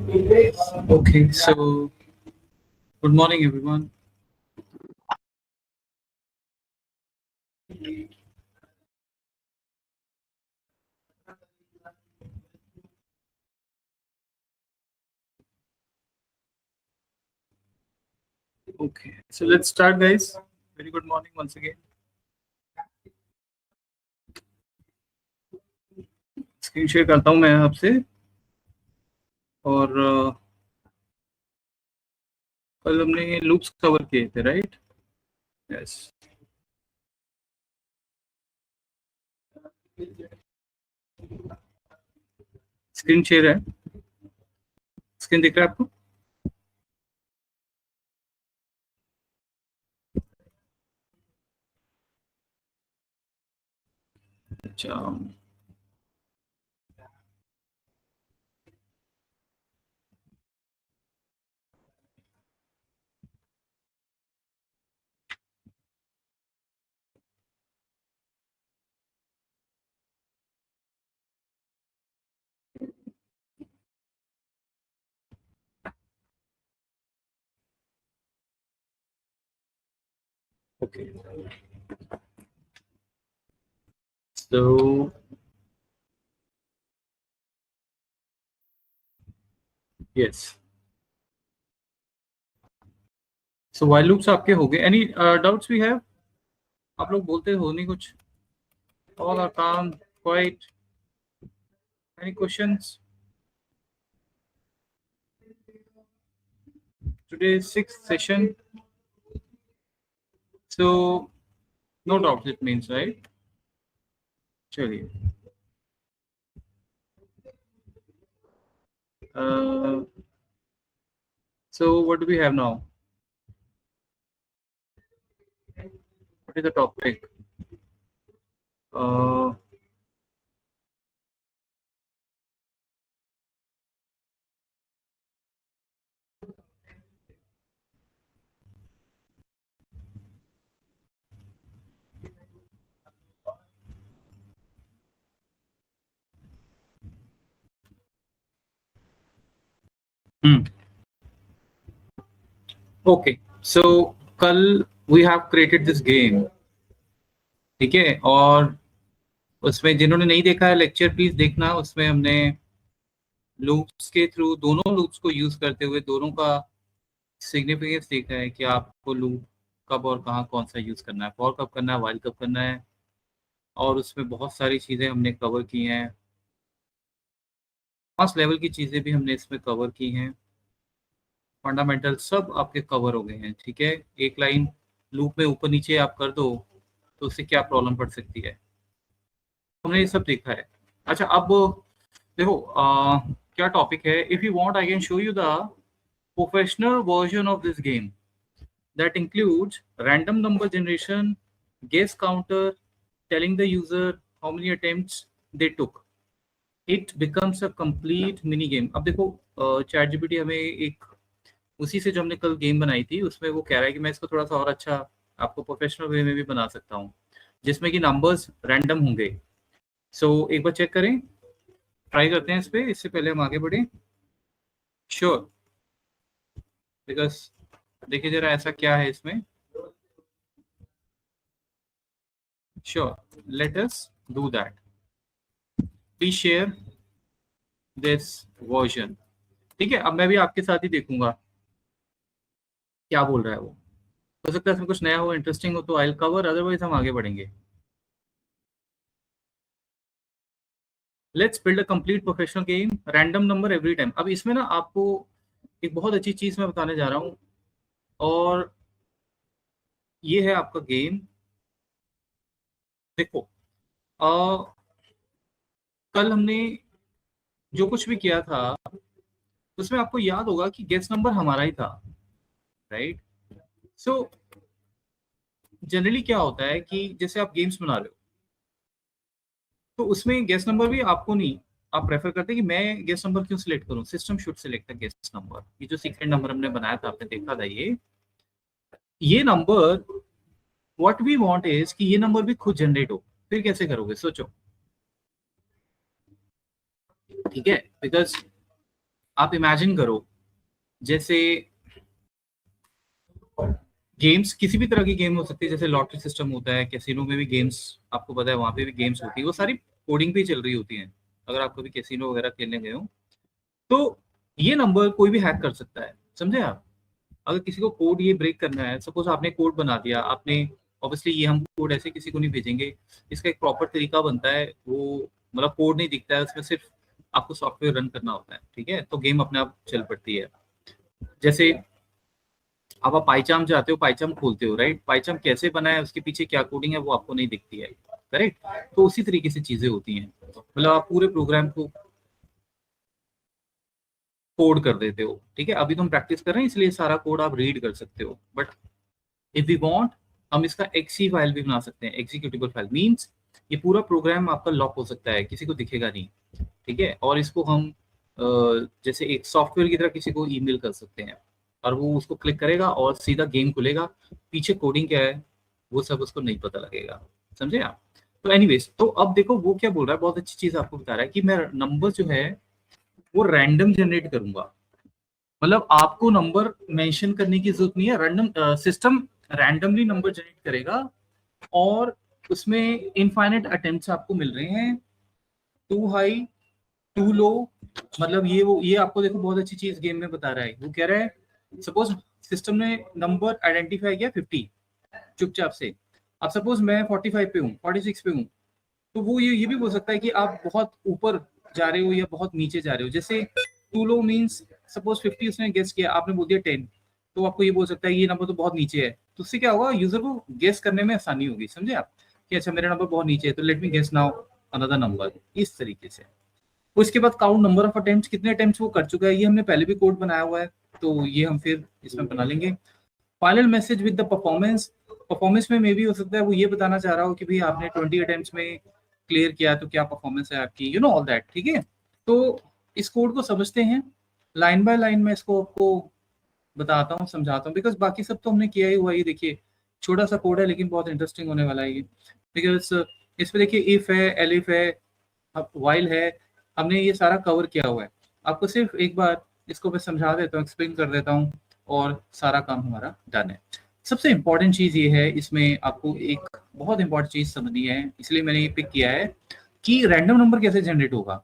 Okay, so good morning, everyone. Okay, so let's start, guys. Very good morning once again. Screen share करता हूँ मैं आपसे और कल हमने लूप्स कवर किए थे, राइट? यस। स्क्रीन शेयर है, स्क्रीन दिख रहा है आपको? अच्छा, okay. So yes. So while loops आपके हो गए. Any doubts we have? आप लोग बोलते हो नहीं कुछ? All are calm, quiet. Any questions? Today's sixth session. So no doubts it means, right? चलिए. So what do we have now? What is the topic? Okay, so कल we have created this game, ठीक है? और उसमें जिन्होंने नहीं देखा है लेक्चर प्लीज देखना. उसमें हमने लूप्स के थ्रू दोनों लूप्स को यूज करते हुए दोनों का सिग्निफिकेंस देखा है कि आपको लूप कब और कहाँ कौन सा यूज करना है, फॉर कब करना है, व्हाइल कब करना है. और उसमें बहुत सारी चीजें हमने कवर की हैं. 5 लेवल की चीजें भी हमने इसमें कवर की हैं. फंडामेंटल सब आपके कवर हो गए हैं, ठीक है? एक लाइन लूप में ऊपर नीचे आप कर दो तो उससे क्या प्रॉब्लम पड़ सकती है, हमने ये सब देखा है. अच्छा, अब देखो क्या टॉपिक है. If you want I can show you the professional version of this game that includes random number generation, guess counter, telling the user how many attempts they took. It becomes a complete mini game. अब देखो chat GPT हमें एक उसी से जो हमने कल game बनाई थी उसमें वो कह रहा है कि मैं इसको थोड़ा सा और अच्छा आपको प्रोफेशनल वे में भी बना सकता हूँ जिसमें कि नंबर्स रैंडम होंगे. सो एक बार चेक करें, ट्राई करते हैं इस पे, इससे पहले हम आगे बढ़े. श्योर, बिकॉज देखिए जरा ऐसा क्या है इसमें. Sure, let us do that. Please share this version. ठीक है, अब मैं भी आपके साथ ही देखूंगा क्या बोल रहा है वो. हो सकता है इसमें कुछ नया हो, इंटरेस्टिंग हो तो आई विल कवर, अदरवाइज हम आगे बढ़ेंगे. Let's build a complete professional game, random number every time. अब इसमें ना आपको एक बहुत अच्छी चीज मैं बताने जा रहा हूँ और ये है आपका गेम. देखो कल हमने जो कुछ भी किया था उसमें आपको याद होगा कि गेस नंबर हमारा ही था, राइट? सो जनरली क्या होता है कि जैसे आप गेम्स बना रहे हो तो उसमें गेस नंबर भी आपको नहीं, आप प्रेफर करते हैं कि मैं गेस नंबर क्यों सिलेक्ट करूं, system should select the guess number. ये जो सीक्रेट नंबर हमने बनाया था आपने देखा था, ये number what we want is कि ये नंबर भी खुद जनरेट हो. फिर कैसे करोगे सोचो, ठीक है? बिकॉज आप इमेजिन करो, जैसे गेम्स, किसी भी तरह की गेम हो सकती है, जैसे लॉटरी सिस्टम होता है, कैसीनो में भी गेम्स, आपको पता है वहां पे भी गेम्स होती है, वो सारी कोडिंग पे ही चल रही होती हैं। अगर आप कभी कैसीनो वगैरह खेलने गए हो तो ये नंबर कोई भी हैक कर सकता है, समझे आप। अगर किसी को कोड ये ब्रेक करना है, सपोज आपने कोड बना दिया आपने, ऑब्वियसली ये हम कोड ऐसे किसी को नहीं भेजेंगे, इसका एक प्रॉपर तरीका बनता है, वो मतलब कोड नहीं दिखता है उसमें, सिर्फ आपको सॉफ्टवेयर रन करना होता है, ठीक है, तो गेम अपने आप चल पड़ती है। जैसे अब आप पाइचाम जाते हो, पाइचाम खोलते हो, राइट, पाइचाम कैसे बना है, उसके पीछे क्या कोडिंग है वो आपको नहीं दिखती है, करेक्ट। तो उसी तरीके से चीजें होती हैं, मतलब आप पूरे प्रोग्राम को कोड कर देते हो, ठीक है। अभी तो हम प्रैक्टिस कर रहे हैं इसलिए सारा कोड आप रीड कर सकते हो, बट इफ वी वांट, हम इसका एक्सी फाइल भी बना सकते हैं, एग्जीक्यूटेबल फाइल मींस ये पूरा प्रोग्राम आपका लॉक हो सकता है, किसी को दिखेगा नहीं, ठीक है। और इसको हम जैसे एक सॉफ्टवेयर की तरह किसी को ईमेल कर सकते हैं, और वो उसको क्लिक करेगा और सीधा गेम खुलेगा, पीछे कोडिंग क्या है वो सब उसको नहीं पता लगेगा, समझे आप। तो एनीवेज, तो अब देखो वो क्या बोल रहा है, बहुत अच्छी चीज आपको बता रहा है कि मैं नंबर जो है वो रैंडम जनरेट करूंगा, मतलब आपको नंबर मेंशन करने की जरूरत नहीं है, random system randomly number generate करेगा, और उसमें इनफाइनाइट अटेम्प्ट्स आपको मिल रहे हैं, टू हाई टू लो, मतलब ये आपको देखो बहुत अच्छी चीज गेम में बता रहा है, वो कह रहा है सपोज सिस्टम ने नंबर आइडेंटिफाई किया 50 चुपचाप से, अब सपोज मैं 45 पे हूँ, 46 पे हूँ, तो वो ये भी बोल सकता है कि आप बहुत ऊपर जा रहे हो या बहुत नीचे जा रहे हो। जैसे टू लो मीन्स सपोज 50 उसने गेस किया, आपने बोल दिया 10, तो आपको ये बोल सकता है ये नंबर तो बहुत नीचे है, तो उससे क्या होगा, यूजर को गेस करने में आसानी होगी, समझे आप, कि अच्छा मेरा नंबर बहुत नीचे है तो let me guess now another number, इस तरीके से। उसके बाद काउंट नंबर ऑफ अटेम्प्ट्स, कितने अटेम्प्ट्स वो कर चुका है, ये हमने पहले भी कोड बनाया हुआ है, तो ये हम फिर इसमें बना लेंगे। Final message with the performance, performance में मे भी हो सकता है वो ये बताना चाह रहा हो कि भाई आपने 20 अटेम्प्ट्स में क्लियर किया तो क्या परफॉर्मेंस है आपकी, यू नो ऑल दैट, ठीक है। तो इस कोड को समझते हैं लाइन बाय लाइन, में इसको आपको बताता हूँ, समझाता हूँ, बिकॉज बाकी सब तो हमने किया ही हुआ है। ये देखिए छोटा सा कोड है लेकिन बहुत इंटरेस्टिंग होने वाला है ये, बिकॉज इस पे देखिए इफ है, एलिफ है, वाइल है, हमने ये सारा कवर किया हुआ है। आपको सिर्फ एक बार इसको मैं समझा देता हूँ, एक्सप्लेन कर देता हूँ, और सारा काम हमारा डन है। सबसे इम्पोर्टेंट चीज ये है, इसमें आपको एक बहुत इंपॉर्टेंट चीज समझनी है, इसलिए मैंने ये पिक किया है कि रैंडम नंबर कैसे जनरेट होगा,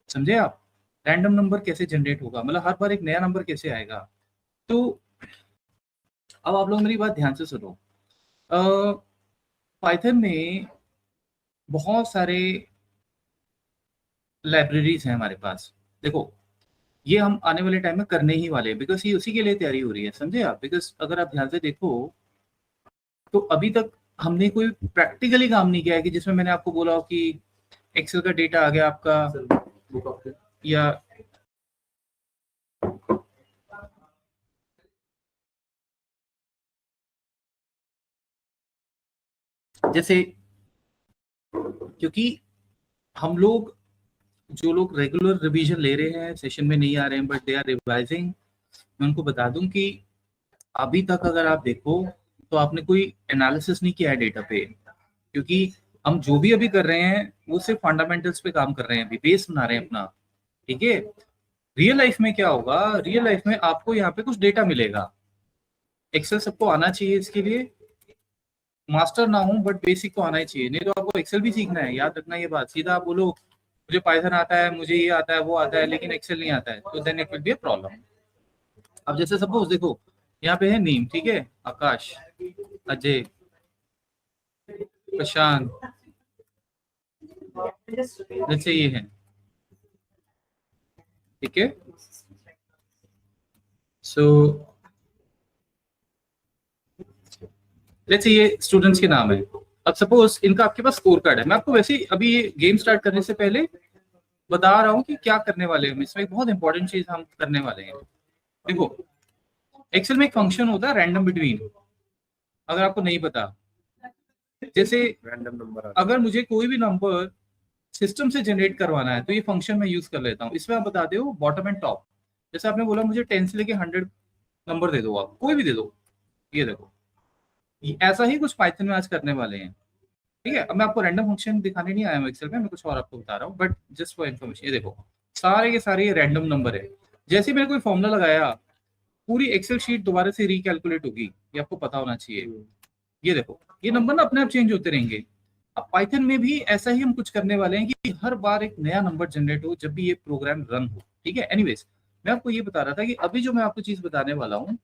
समझे आप। रैंडम नंबर कैसे जनरेट होगा, मतलब हर बार एक नया नंबर कैसे आएगा। तो अब आप लोग मेरी बात ध्यान से सुनो। पाइथन में बहुत सारे लाइब्रेरीज हैं हमारे पास, देखो ये हम आने वाले टाइम में करने ही वाले हैं, बिकॉज ये उसी के लिए तैयारी हो रही है, समझे आप। बिकॉज अगर आप ध्यान से देखो तो अभी तक हमने कोई प्रैक्टिकली काम नहीं किया है कि जिसमें मैंने आपको बोला हो कि एक्सेल का डेटा आ गया आपका, या जैसे, क्योंकि हम लोग जो लोग रेगुलर रिवीजन ले रहे हैं, सेशन में नहीं आ रहे हैं बट दे आर रिवाइजिंग, मैं उनको बता दूं कि अभी तक अगर आप देखो तो आपने कोई एनालिसिस नहीं किया है डेटा पे, क्योंकि हम जो भी अभी कर रहे हैं वो सिर्फ फंडामेंटल्स पे काम कर रहे हैं, अभी बेस बना रहे हैं अपना, ठीक है। रियल लाइफ में क्या होगा, रियल लाइफ में आपको यहाँ पे कुछ डेटा मिलेगा, एक्सेल सबको आना चाहिए, इसके लिए मास्टर ना हो बट बेसिक तो आना ही चाहिए, नहीं तो आपको एक्सेल भी सीखना है, याद रखना ये बात। सीधा आप बोलो मुझे पाइथन आता है, मुझे ये आता है वो आता है, लेकिन एक्सेल नहीं आता है, तो then it will be a problem. अब जैसे सपोज देखो यहाँ पे है नेम, ठीक है, आकाश, अजय, प्रशांत, जैसे ये है, ठीक है। सो लेट्स से ये स्टूडेंट्स के नाम है। अब सपोज इनका आपके पास स्कोर कार्ड है, मैं आपको वैसे ही अभी ये गेम स्टार्ट करने से पहले बता रहा हूँ कि क्या करने वाले हैं हम इसमें, एक बहुत इंपॉर्टेंट चीज हम करने वाले हैं। देखो एक्सेल में एक फंक्शन होता है रैंडम बिटवीन, अगर आपको नहीं पता, जैसे रैंडम नंबर, अगर मुझे कोई भी नंबर सिस्टम से जनरेट करवाना है तो ये फंक्शन मैं यूज कर लेता हूँ। इसमें आप बताते हो बॉटम एंड टॉप, जैसे आपने बोला मुझे 10 से लेके 100 नंबर दे दो, आप कोई भी दे दो, ये देखो ऐसा ही कुछ पाइथन में आज करने वाले हैं, ठीक है। अब मैं आपको रैंडम फंक्शन दिखाने नहीं आया हूँ एक्सेल में, मैं कुछ और आपको बता रहा हूँ, बट जस्ट फॉर इन्फॉर्मेशन, ये देखो सारे के सारे ये रैंडम नंबर है, जैसे मैंने कोई फॉर्मूला लगाया, पूरी एक्सेल शीट दोबारा से रिकैलकुलेट होगी, ये आपको पता होना चाहिए। ये देखो, ये नंबर ना अपने आप चेंज होते रहेंगे। अब पाइथन में भी ऐसा ही हम कुछ करने वाले हैं कि हर बार एक नया नंबर जनरेट हो जब भी ये प्रोग्राम रन हो, ठीक है। एनीवेज, मैं आपको ये बता रहा था कि अभी जो मैं आपको चीज बताने वाला हूँ,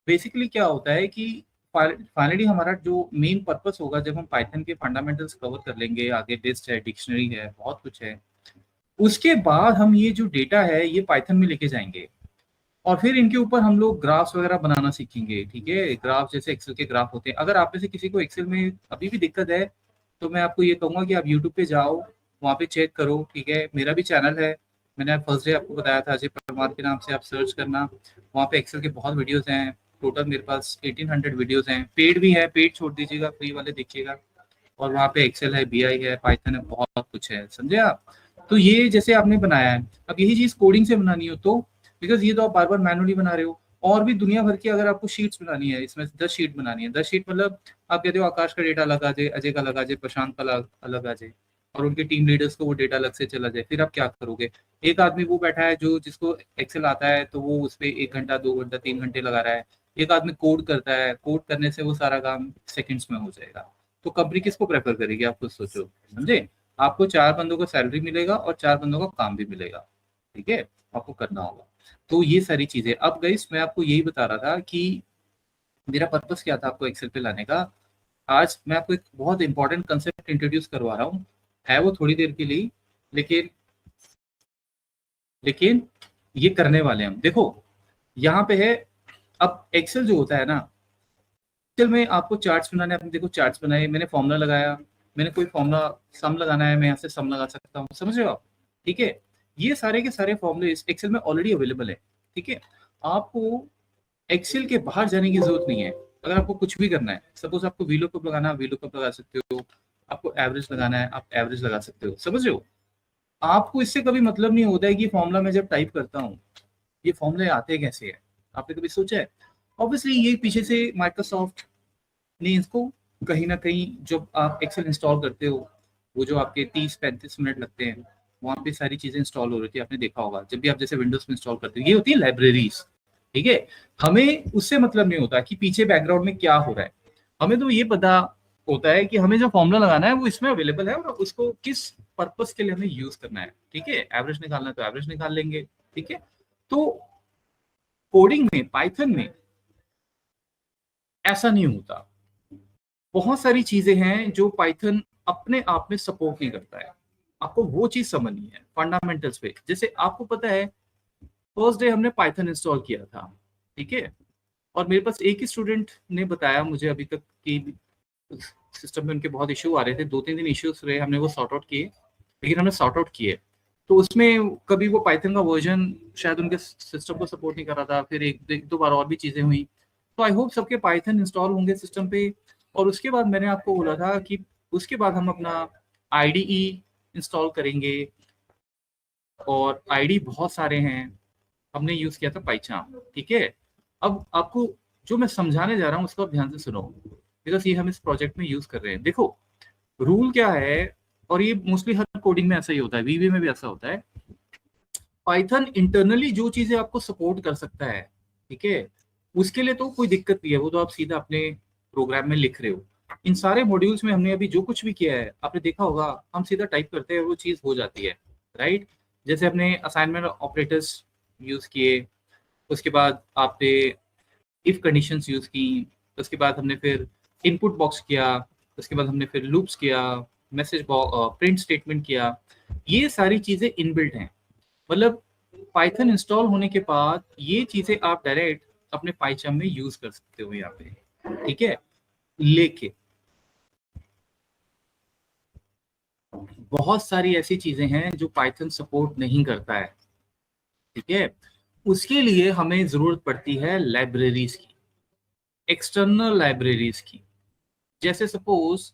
बेसिकली क्या होता है कि फाइनली हमारा जो मेन पर्पस होगा, जब हम पाइथन के फंडामेंटल्स कवर कर लेंगे, आगे लिस्ट है, डिक्शनरी है, बहुत कुछ है, उसके बाद हम ये जो डेटा है ये पाइथन में लेके जाएंगे और फिर इनके ऊपर हम लोग ग्राफ्स वगैरह बनाना सीखेंगे, ठीक है। ग्राफ जैसे एक्सेल के ग्राफ होते हैं। अगर आप में से किसी को एक्सेल में अभी भी दिक्कत है, तो मैं आपको ये कहूंगा कि आप यूट्यूब पे जाओ, वहाँ पे चेक करो, ठीक है। मेरा भी चैनल है, मैंने फर्स्ट डे आपको बताया था, अजय परमार के नाम से आप सर्च करना, वहाँ पे एक्सेल के बहुत वीडियोज हैं। टोटल मेरे पास 1800 वीडियोज हैं, पेड भी है, पेड छोड़ दीजिएगा, फ्री वाले देखिएगा। और वहाँ पे एक्सेल है, बीआई है, पाइथन है, बहुत कुछ है, समझे आप। तो ये जैसे आपने बनाया है, अब यही चीज कोडिंग से बनानी हो तो, बिकॉज ये तो आप बार बार मैनुअली बना रहे हो। और भी दुनिया भर की अगर आपको शीट्स बनानी है, इसमें 10 शीट बनानी है, 10 शीट मतलब आप कहते हो आकाश का डेटा अलग आ जाए, अजय का अलग आ जाए, प्रशांत का अलग आ जाए, और उनके टीम लीडर्स को वो डेटा अलग से चला जाए, फिर आप क्या करोगे। एक आदमी वो बैठा है जो जिसको एक्सेल आता है, तो वो उस पर 1 घंटा, 2 घंटा, 3 घंटे लगा रहा है। एक आदमी कोड करता है, कोड करने से वो सारा काम सेकंड्स में हो जाएगा। तो कंपनी किसको प्रेफर करेगी, आप खुद सोचो, समझे। आपको 4 बंदों को सैलरी मिलेगा और 4 बंदों का काम भी मिलेगा, ठीक है। आपको करना होगा। तो ये सारी चीजें, अब गाइस मैं आपको यही बता रहा था कि मेरा पर्पस क्या था आपको एक्सेल पे लाने का। आज मैं आपको एक बहुत इंपॉर्टेंट कंसेप्ट इंट्रोड्यूस करवा रहा हूँ, है वो थोड़ी देर के लिए, लेकिन लेकिन ये करने वाले हैं हम। देखो यहाँ पे है, अब एक्सेल जो होता है ना, एक्सेल में आपको चार्ट्स बनाने, आपने देखो चार्ट्स बनाए, मैंने फॉर्मूला लगाया, मैंने कोई फॉर्मूला सम लगाना है, मैं यहाँ से सम लगा सकता हूँ, समझ रहे हो आप, ठीक है। ये सारे के सारे फॉर्मूले इस एक्सेल में ऑलरेडी अवेलेबल है, ठीक है। आपको एक्सेल के बाहर जाने की जरूरत नहीं है। अगर आपको कुछ भी करना है, सपोज आपको वीलुकअप लगाना है, वीलुकअप लगा सकते हो। आपको एवरेज लगाना है, आप एवरेज लगा सकते हो, समझ रहे हो। आपको इससे कभी मतलब नहीं होता है कि फॉर्मूला में जब टाइप करता हूँ, ये फॉर्मूले आते कैसे हैं, आपने कभी सोचा है। ऑब्वियसली ये पीछे से माइक्रोसॉफ्ट ने इसको कहीं ना कहीं, जब आप एक्सेल इंस्टॉल करते हो, वो जो आपके 30-35 मिनट लगते हैं, वहाँ पे सारी चीजें इंस्टॉल हो रही थी, आपने देखा होगा। जब भी आप जैसे विंडोज में इंस्टॉल करते हो, ये होती है लाइब्रेरीज, ठीक है। हमें उससे मतलब नहीं होता कि पीछे बैकग्राउंड में क्या हो रहा है। हमें तो ये पता होता है कि हमें जो फॉर्मूला लगाना है वो इसमें अवेलेबल है, और उसको किस पर्पस के लिए हमें यूज करना है, ठीक है। एवरेज निकालना है तो एवरेज निकाल लेंगे, ठीक है। तो कोडिंग में, पाइथन में ऐसा नहीं होता। बहुत सारी चीजें हैं जो पाइथन अपने आप में सपोर्ट नहीं करता है। आपको वो चीज समझनी है फंडामेंटल्स पे। जैसे आपको पता है, फर्स्ट डे हमने पाइथन इंस्टॉल किया था, ठीक है। और मेरे पास एक ही स्टूडेंट ने बताया मुझे अभी तक कि सिस्टम में उनके बहुत इश्यू आ रहे थे, 2-3 दिन इश्यूज रहे, हमने वो सॉर्ट आउट किए, लेकिन हमने सॉर्ट आउट किए। तो उसमें कभी वो पाइथन का वर्जन शायद उनके सिस्टम को सपोर्ट नहीं कर रहा था, फिर एक दो बार और भी चीजें हुई। तो आई होप सबके पाइथन इंस्टॉल होंगे सिस्टम पे। और उसके बाद मैंने आपको बोला था कि उसके बाद हम अपना आईडीई इंस्टॉल करेंगे, और आईडी बहुत सारे हैं। हमने यूज किया था पाइचाम, ठीक है। अब आपको जो मैं समझाने जा रहा हूँ उसको आप ध्यान से सुनो, बिकॉज ये हम इस प्रोजेक्ट में यूज कर रहे हैं। देखो रूल क्या है, और ये मोस्टली हर कोडिंग में ऐसा ही होता है, वीवी में भी ऐसा होता है। पाइथन इंटरनली जो चीजें आपको सपोर्ट कर सकता है, ठीक है, उसके लिए तो कोई दिक्कत नहीं है, वो तो आप सीधा अपने प्रोग्राम में लिख रहे हो। इन सारे मॉड्यूल्स में हमने अभी जो कुछ भी किया है, आपने देखा होगा, हम सीधा टाइप करते हैं और वो चीज हो जाती है, राइट। जैसे हमने असाइनमेंट ऑपरेटर्स यूज किए, उसके बाद आपने इफ कंडीशंस यूज की, उसके बाद हमने फिर इनपुट बॉक्स किया, उसके बाद हमने फिर लूप्स किया, मैसेज प्रिंट स्टेटमेंट किया। ये सारी चीजें इनबिल्ट हैं। मतलब पाइथन इंस्टॉल होने के बाद ये चीजें आप डायरेक्ट अपने पाइथन में यूज कर सकते हो यहाँ पे, ठीक है। लेकिन बहुत सारी ऐसी चीजें हैं जो पाइथन सपोर्ट नहीं करता है, ठीक है। उसके लिए हमें जरूरत पड़ती है लाइब्रेरीज की, एक्सटर्नल लाइब्रेरीज की। जैसे सपोज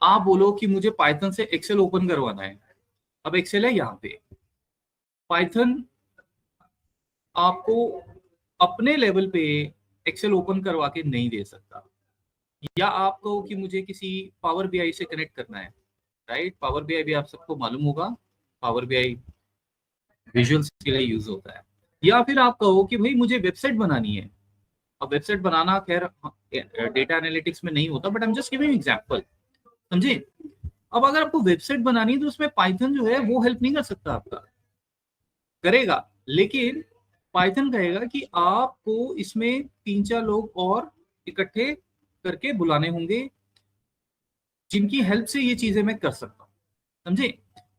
आप बोलो कि मुझे पाइथन से एक्सेल ओपन करवाना है। अब एक्सेल है यहाँ पे, पाइथन आपको अपने लेवल पे एक्सेल ओपन करवा के नहीं दे सकता। या आप कहो कि मुझे किसी पावर बीआई से कनेक्ट करना है, राइट। पावर बीआई भी आप सबको मालूम होगा, पावर बीआई विजुअल्स के लिए यूज होता है। या फिर आप कहो कि भाई मुझे वेबसाइट बनानी है। अब वेबसाइट बनाना खैर डेटा एनालिटिक्स में नहीं होता, but I am just giving example, समझे। अब अगर आपको वेबसाइट बनानी है तो उसमें पाइथन जो है वो हेल्प नहीं कर सकता, आपका करेगा, लेकिन पाइथन कहेगा कि आपको इसमें 3-4 लोग और इकट्ठे करके बुलाने होंगे जिनकी हेल्प से ये चीजें मैं कर सकता हूँ, समझे।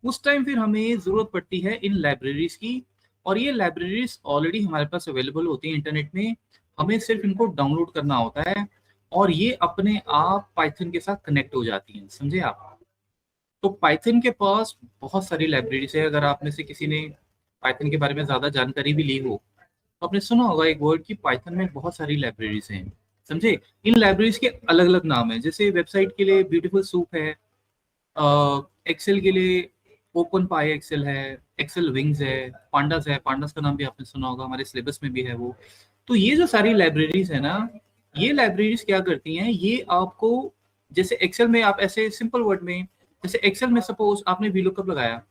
उस टाइम फिर हमें जरूरत पड़ती है इन लाइब्रेरीज की, और ये लाइब्रेरीज ऑलरेडी हमारे पास अवेलेबल होती है इंटरनेट में, हमें सिर्फ इनको डाउनलोड करना होता है और ये अपने आप पाइथन के साथ कनेक्ट हो जाती हैं, समझे आप। तो पाइथन के पास बहुत सारी लाइब्रेरीज है। अगर आप में से किसी ने पाइथन के बारे में ज्यादा जानकारी भी ली हो तो आपने सुना होगा एक वर्ड कि पाइथन में बहुत सारी लाइब्रेरीज हैं, समझे। इन लाइब्रेरीज के अलग अलग नाम है, जैसे वेबसाइट के लिए ब्यूटीफुल सूप है, एक्सेल के लिए ओपन पाई एक्सेल है, एक्सेल विंग्स है, पांडास है, पांडास का नाम भी आपने सुना होगा, हमारे सिलेबस में भी है वो। तो ये जो सारी लाइब्रेरीज है ना, ये लाइब्रेरीज क्या करती हैं, ये आपको, जैसे एक्सेल में आप ऐसे सिंपल वर्ड में, जैसे एक्सेल में सपोज आपने वीलुकअप लगाया,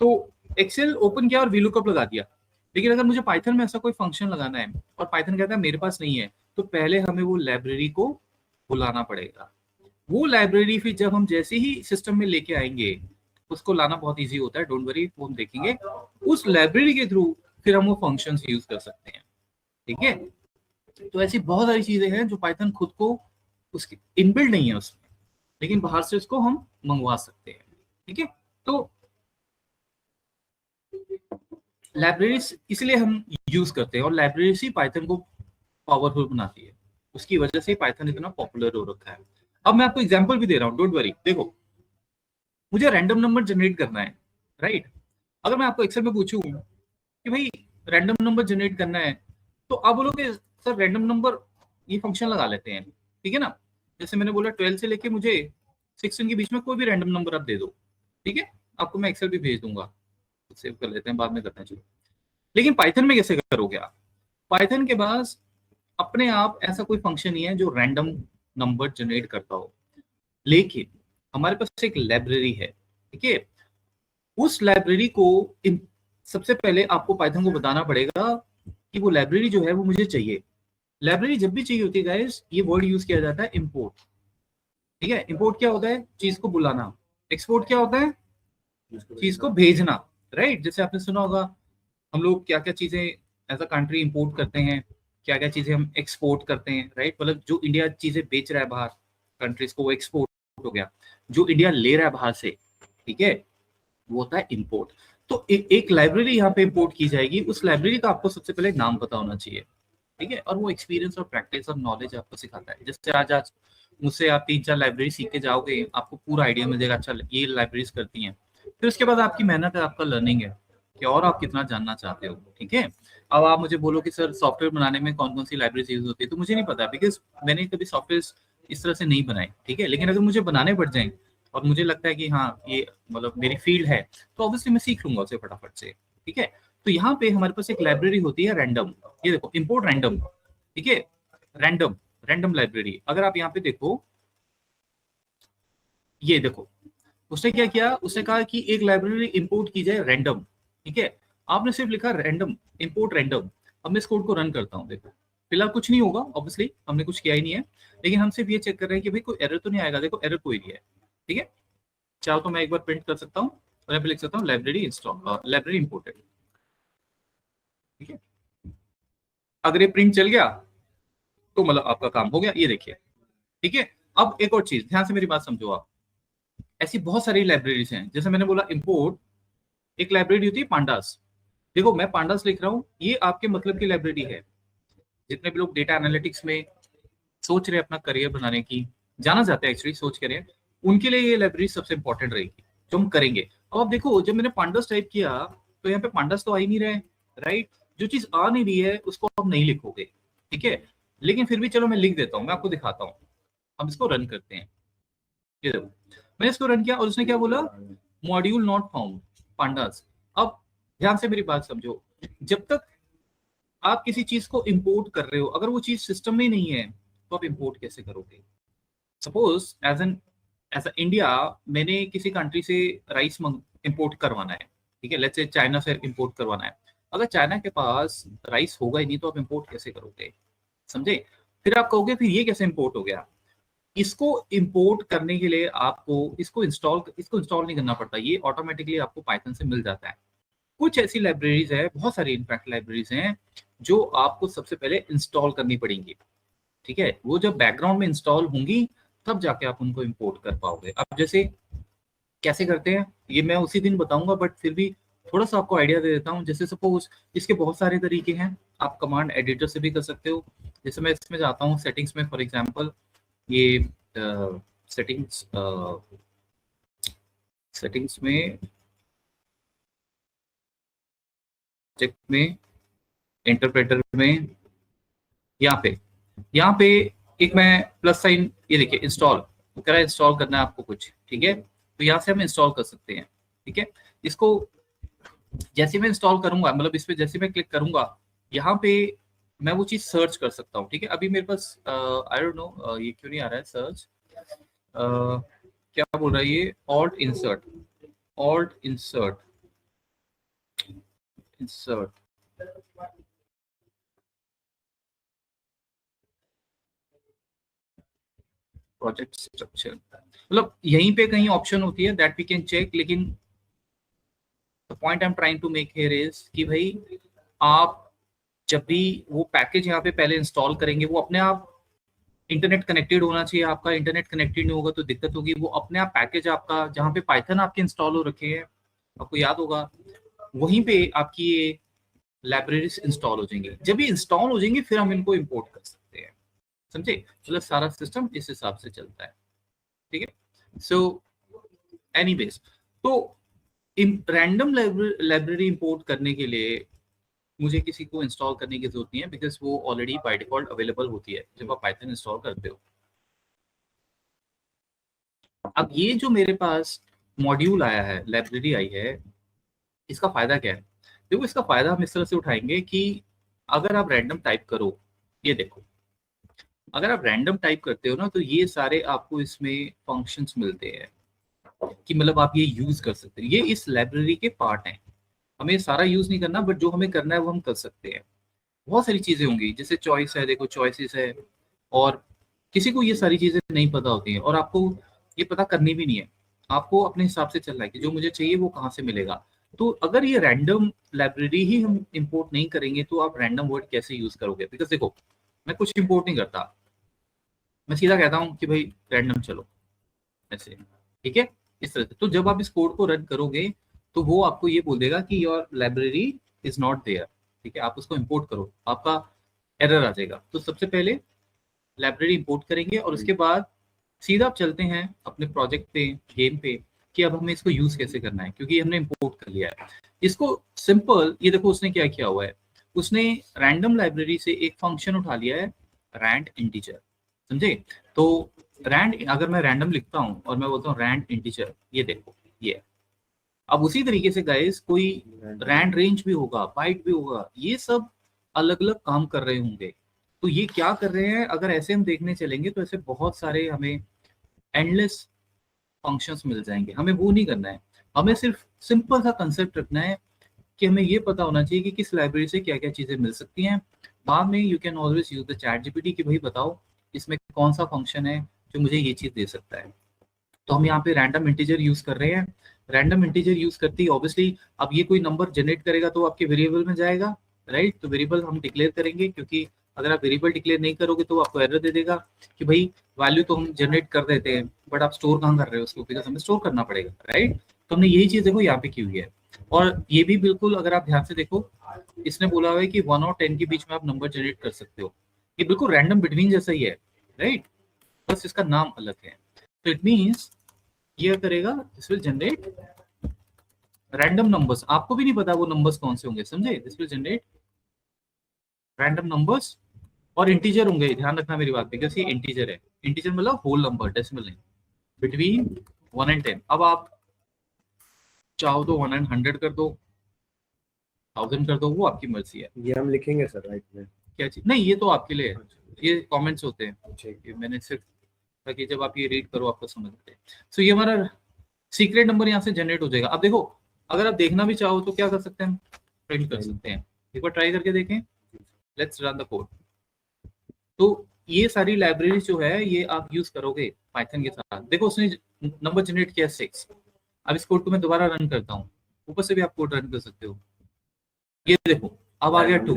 तो एक्सेल ओपन किया और वीलुकअप लगा दिया, लेकिन अगर मुझे पाइथन में ऐसा कोई फंक्शन लगाना है और पाइथन कहता है मेरे पास नहीं है, तो पहले हमें वो लाइब्रेरी को बुलाना पड़ेगा। वो लाइब्रेरी फिर जब हम जैसे ही सिस्टम में लेके आएंगे, उसको लाना बहुत इजी होता है, डोंट वरी, वो हम देखेंगे। उस लाइब्रेरी के थ्रू फिर हम वो फंक्शंस यूज कर सकते हैं, ठीक है। तो ऐसी बहुत सारी चीजें हैं जो पाइथन खुद को उसकी इनबिल्ड नहीं है उसमें, लेकिन बाहर से उसको हम मंगवा सकते हैं, ठीक है। तो लाइब्रेरीज इसलिए हम यूज करते हैं, और लाइब्रेरीज ही पाइथन को पावरफुल बनाती है, उसकी वजह से पाइथन इतना पॉपुलर हो रखा है। अब मैं आपको एग्जांपल भी दे रहा हूँ, डोंट वरी। देखो, मुझे रैंडम नंबर जनरेट करना है, राइट। अगर मैं आपको एक्सेल में पूछूं कि भाई रैंडम नंबर जनरेट करना है, तो आप बोलोगे सर रैंडम नंबर, ये फंक्शन लगा लेते हैं, ठीक है ना। जैसे मैंने बोला 12 से लेके मुझे 16 के बीच में कोई भी रैंडम नंबर आप दे दो, ठीक है। आपको मैं एक्सेल भी भेज दूंगा, सेव कर लेते हैं, बाद में करते हैं, चलो। लेकिन पाइथन में कैसे करोगे आप? पाइथन के पास अपने आप ऐसा कोई फंक्शन नहीं है जो रैंडम नंबर जनरेट करता हो, लेकिन हमारे पास एक लाइब्रेरी है, ठीक है। उस लाइब्रेरी को सबसे पहले आपको पाइथन को बताना पड़ेगा कि वो लाइब्रेरी जो है वो मुझे चाहिए। लाइब्रेरी जब भी चाहिए होती है गाइस, ये वर्ड यूज किया जाता है इंपोर्ट, ठीक है। इंपोर्ट क्या होता है? चीज को बुलाना। एक्सपोर्ट क्या होता है? चीज को भेजना, राइट। जैसे आपने सुना होगा हम लोग क्या क्या चीजें एज अ कंट्री इंपोर्ट करते हैं, क्या क्या चीजें हम एक्सपोर्ट करते हैं, राइट। मतलब जो इंडिया चीजें बेच रहा है बाहर कंट्रीज को, वो एक्सपोर्ट हो गया। जो इंडिया ले रहा है बाहर से, ठीक है, वो होता है इंपोर्ट। तो एक लाइब्रेरी यहाँ पे इंपोर्ट की जाएगी, उस लाइब्रेरी का आपको सबसे पहले नाम पता होना चाहिए, ठीक है। और वो एक्सपीरियंस और प्रैक्टिस और नॉलेज आपको सिखाता है। जैसे आज आज मुझसे आप 3-4 लाइब्रेरी सीख के जाओगे, आपको पूरा आइडिया मिल जाएगा, अच्छा ये लाइब्रेरीज करती हैं। फिर उसके बाद आपकी मेहनत है, आपका लर्निंग है कि और आप कितना जानना चाहते हो, ठीक है। अब आप मुझे बोलो कि सर सॉफ्टवेयर बनाने में कौन कौन सी लाइब्रेरीज यूज होती है, तो मुझे नहीं पता, बिकॉज मैंने कभी सॉफ्टवेयर इस तरह से नहीं बनाए, ठीक है। लेकिन अगर मुझे बनाने पड़ जाए और मुझे लगता है कि हाँ ये मतलब मेरी फील्ड है, तो ऑब्वियसली मैं सीख लूंगा उसे फटाफट से, ठीक है। तो यहाँ पे हमारे पास एक लाइब्रेरी होती है रैंडम, ये देखो इंपोर्ट रैंडम, ठीक है। रैंडम, रैंडम लाइब्रेरी, अगर आप यहाँ पे देखो, ये देखो उसने क्या किया, उसने कहा कि एक लाइब्रेरी इंपोर्ट की जाए रैंडम, ठीक है। आपने सिर्फ लिखा रैंडम, इंपोर्ट रैंडम। अब मैं इस कोड को रन करता हूँ, देखो फिलहाल कुछ नहीं होगा, ऑब्वियसली हमने कुछ किया ही नहीं है, लेकिन हम सिर्फ ये चेक कर रहे हैं कि भाई कोई एरर तो नहीं आएगा। देखो एरर कोई नहीं है, ठीक है। चाहो तो मैं एक बार प्रिंट कर सकता हूँ और यहाँ पे लिख सकता हूँ लाइब्रेरी इंस्टॉल, लाइब्रेरी इंपोर्टेड, ठीक है। अगर ये प्रिंट चल गया तो मतलब आपका काम हो गया, ये देखिए, ठीक है। अब एक और चीज ध्यान से मेरी बात समझो आप, ऐसी बहुत सारी लाइब्रेरीज हैं, जैसे मैंने बोला इंपोर्ट, एक लाइब्रेरी होती है पांडास। देखो मैं पांडास लिख रहा हूँ, ये आपके मतलब की लाइब्रेरी है। जितने भी लोग डेटा एनालिटिक्स में सोच रहे हैं अपना करियर बनाने की, जाना चाहते हैं एक्चुअली, सोच कर, उनके लिए ये लाइब्रेरी सबसे इंपॉर्टेंट रहेगी जो हम करेंगे। अब आप देखो जब मैंने पांडास टाइप किया तो यहाँ पे पांडास तो आ ही नहीं रहे, राइट। जो चीज आ नहीं रही है उसको आप नहीं लिखोगे, ठीक है। लेकिन फिर भी चलो मैं लिख देता हूँ, मैं आपको दिखाता हूँ। हम इसको रन करते हैं, ये देखो मैंने इसको रन किया और उसने क्या बोला, मॉड्यूल नॉट फाउंड, पांडास। अब ध्यान से मेरी बात समझो, जब तक आप किसी चीज को इंपोर्ट कर रहे हो, अगर वो चीज सिस्टम में नहीं है तो आप इंपोर्ट कैसे करोगे? सपोज एज एन इंडिया, मैंने किसी कंट्री से राइस इंपोर्ट करवाना है, ठीक है, लेट्स से चाइना से इंपोर्ट करवाना है। अगर चाइना के पास राइस होगा ही नहीं तो आप इंपोर्ट कैसे करोगे, समझे? फिर आप कहोगे फिर ये कैसे इंपोर्ट हो गया। इसको इंपोर्ट करने के लिए आपको इसको इंस्टॉल नहीं करना पड़ता, ये ऑटोमेटिकली आपको पाइथन से मिल जाता है। कुछ ऐसी लाइब्रेरीज है, बहुत सारी इनफैक्ट लाइब्रेरीज हैं जो आपको सबसे पहले इंस्टॉल करनी पड़ेंगी, ठीक है। वो जब बैकग्राउंड में इंस्टॉल होंगी तब जाके आप उनको इंपोर्ट कर पाओगे। अब जैसे कैसे करते हैं ये मैं उसी दिन बताऊंगा, बट फिर भी थोड़ा सा आपको आइडिया दे देता हूँ। जैसे सपोज इसके बहुत सारे तरीके हैं, आप कमांड एडिटर से भी कर सकते हो। जैसे मैं इसमें जाता हूँ सेटिंग्स में, फॉर एग्जांपल ये सेटिंग्स में प्रोजेक्ट में इंटरप्रेटर में यहाँ पे एक मैं प्लस साइन, ये देखिए इंस्टॉल करा, इंस्टॉल करना है आपको कुछ, ठीक है। तो यहाँ से हम इंस्टॉल कर सकते हैं, ठीक है। इसको जैसे मैं इंस्टॉल करूंगा, मतलब इस पे जैसे मैं क्लिक करूंगा यहाँ पे मैं वो चीज सर्च कर सकता हूँ, ठीक है। अभी मेरे पास आई डोंट नो ये क्यों नहीं आ रहा है सर्च, क्या बोल रहा है ये, ऑल्ट इंसर्ट प्रोजेक्ट स्ट्रक्चर, मतलब यहीं पे कहीं ऑप्शन होती है दैट वी कैन चेक। लेकिन the point I am trying to make here is कि भाई आप जब भी वो पैकेज यहाँ पे पहले इंस्टॉल करेंगे, वो अपने आप इंटरनेट कनेक्टेड होना चाहिए। आपका इंटरनेट कनेक्टेड नहीं होगा तो दिक्कत होगी। वो अपने आप पैकेज आपका जहाँ पे पाइथन आपके इंस्टॉल हो रखे हैं, आपको याद होगा, वहीं पे आपकी ये लाइब्रेरीज इंस्टॉल हो जाएंगे। जब ये इंस्टॉल हो जाएंगे फिर हम इनको इंपोर्ट कर सकते हैं, समझे? मतलब सारा सिस्टम इस हिसाब से चलता है, ठीक है। सो एनीवेज, तो रैंडम लाइब्रेरी इंपोर्ट करने के लिए मुझे किसी को इंस्टॉल करने की जरूरत नहीं है, बिकॉज वो ऑलरेडी बाय डिफॉल्ट अवेलेबल होती है जब आप पाइथन इंस्टॉल करते हो। अब ये जो मेरे पास मॉड्यूल आया है, लाइब्रेरी आई है, इसका फायदा क्या है? देखो इसका फायदा हम इस तरह से उठाएंगे कि अगर आप रैंडम टाइप करो, ये देखो, अगर आप रैंडम टाइप करते हो ना तो ये सारे आपको इसमें फंक्शंस मिलते हैं कि मतलब आप ये यूज कर सकते हो। ये इस लाइब्रेरी के पार्ट हैं, हमें सारा यूज नहीं करना, बट जो हमें करना है वो हम कर सकते हैं। बहुत सारी चीजें होंगी, जैसे चॉइस है, देखो चॉइसेस है, और किसी को ये सारी चीजें नहीं पता होती हैं और आपको ये पता करनी भी नहीं है। आपको अपने हिसाब से चलना है कि जो मुझे चाहिए वो कहाँ से मिलेगा। तो अगर ये रैंडम लाइब्रेरी ही हम इंपोर्ट नहीं करेंगे तो आप रैंडम वर्ड कैसे यूज करोगे? बिकॉज देखो मैं कुछ इंपोर्ट नहीं करता, मैं सीधा कहता हूँ कि भाई रैंडम चलो ऐसे, ठीक है, इस तरह से। तो जब आप इस कोड को रन करोगे तो वो आपको ये बोल देगा कि your library is not there, ठीक है, आप उसको इंपोर्ट करो, आपका एरर आ जाएगा। तो सबसे पहले लाइब्रेरी इंपोर्ट करेंगे और उसके बाद सीधा आप चलते हैं अपने प्रोजेक्ट पे, गेम पे, कि अब हमें इसको यूज कैसे करना है, क्योंकि हमने इंपोर्ट कर लिया है इसको। सिंपल, ये देखो उसने क्या किया हुआ है, उसने रैंडम लाइब्रेरी से एक फंक्शन उठा लिया है, रैंड इंटीजर, समझे? तो रैंड, अगर मैं रैंडम लिखता हूँ और मैं बोलता हूँ रैंड इंटीजर, ये देखो ये। अब उसी तरीके से गाइस कोई रैंड रेंज भी होगा, बाइट भी होगा, ये सब अलग अलग काम कर रहे होंगे। तो ये क्या कर रहे हैं, अगर ऐसे हम देखने चलेंगे तो ऐसे बहुत सारे हमें एंडलेस फंक्शंस मिल जाएंगे। हमें वो नहीं करना है, हमें सिर्फ सिंपल सा कंसेप्ट रखना है कि हमें ये पता होना चाहिए कि किस लाइब्रेरी से क्या क्या चीजें मिल सकती हैं। बाद में you can always use the chat GPT कि भाई बताओ इसमें कौन सा फंक्शन है जो मुझे ये चीज दे सकता है। तो हम यहाँ पे रैंडम इंटीजर यूज कर रहे हैं। रैंडम इंटीजर यूज करती है ऑब्वियसली, अब ये कोई नंबर जनरेट करेगा तो आपके वेरिएबल में जाएगा, राइट? तो वेरिएबल हम डिक्लेयर करेंगे, क्योंकि अगर आप वेरिएबल डिक्लेयर नहीं करोगे तो आपको एरर दे देगा कि भाई वैल्यू तो हम जनरेट कर देते हैं बट आप स्टोर कहाँ कर रहे हो उसको, बिकॉज हमें स्टोर करना पड़ेगा, राइट? तो हमने यही चीज देखो यहाँ पे की हुई है। और ये भी बिल्कुल अगर आप ध्यान से देखो, इसने बोला हुआ है कि 1 और 10 के बीच में आप नंबर जनरेट कर सकते हो। ये बिल्कुल रैंडम बिटवीन जैसा ही है, राइट? बस इसका नाम अलग है। तो इट मीन्स ये करेगा, this will generate random numbers. आपको भी नहीं पता वो नंबर्स कौन से होंगे, समझे? This will generate random numbers और इंटीजर होंगे, ध्यान रखना मेरी बात, बिकॉज ये इंटीजर है। इंटीजर मतलब होल नंबर, डेसिमल नहीं, बिटवीन 1 और 10। अब आप चाहो तो 1 और 100 कर दो, 1000 कर दो, वो आपकी मर्जी है। ये हम लिखेंगे सर राइट में? क्या चीज? नहीं, ये तो आपके लिए है, ये कमेंट्स होते हैं। अच्छा, ये मैंने सिर्फ ताकि जब आप ये रीड करो आपको समझ आए। सो ये हमारा सीक्रेट नंबर यहाँ से जनरेट हो जाएगा। अब देखो अगर आप देखना भी चाहो तो क्या कर सकते हैं, प्रिंट कर सकते हैं। एक बार ट्राई करके देखें, लेट्स रन द कोड। तो ये सारी लाइब्रेरी जो है ये आप यूज करोगे पाइथन के साथ। देखो उसने नंबर जनरेट किया 6। अब इस कोड को मैं दोबारा रन करता हूँ, ऊपर से भी आप कोड रन कर सकते हो। ये देखो अब आ गया 2।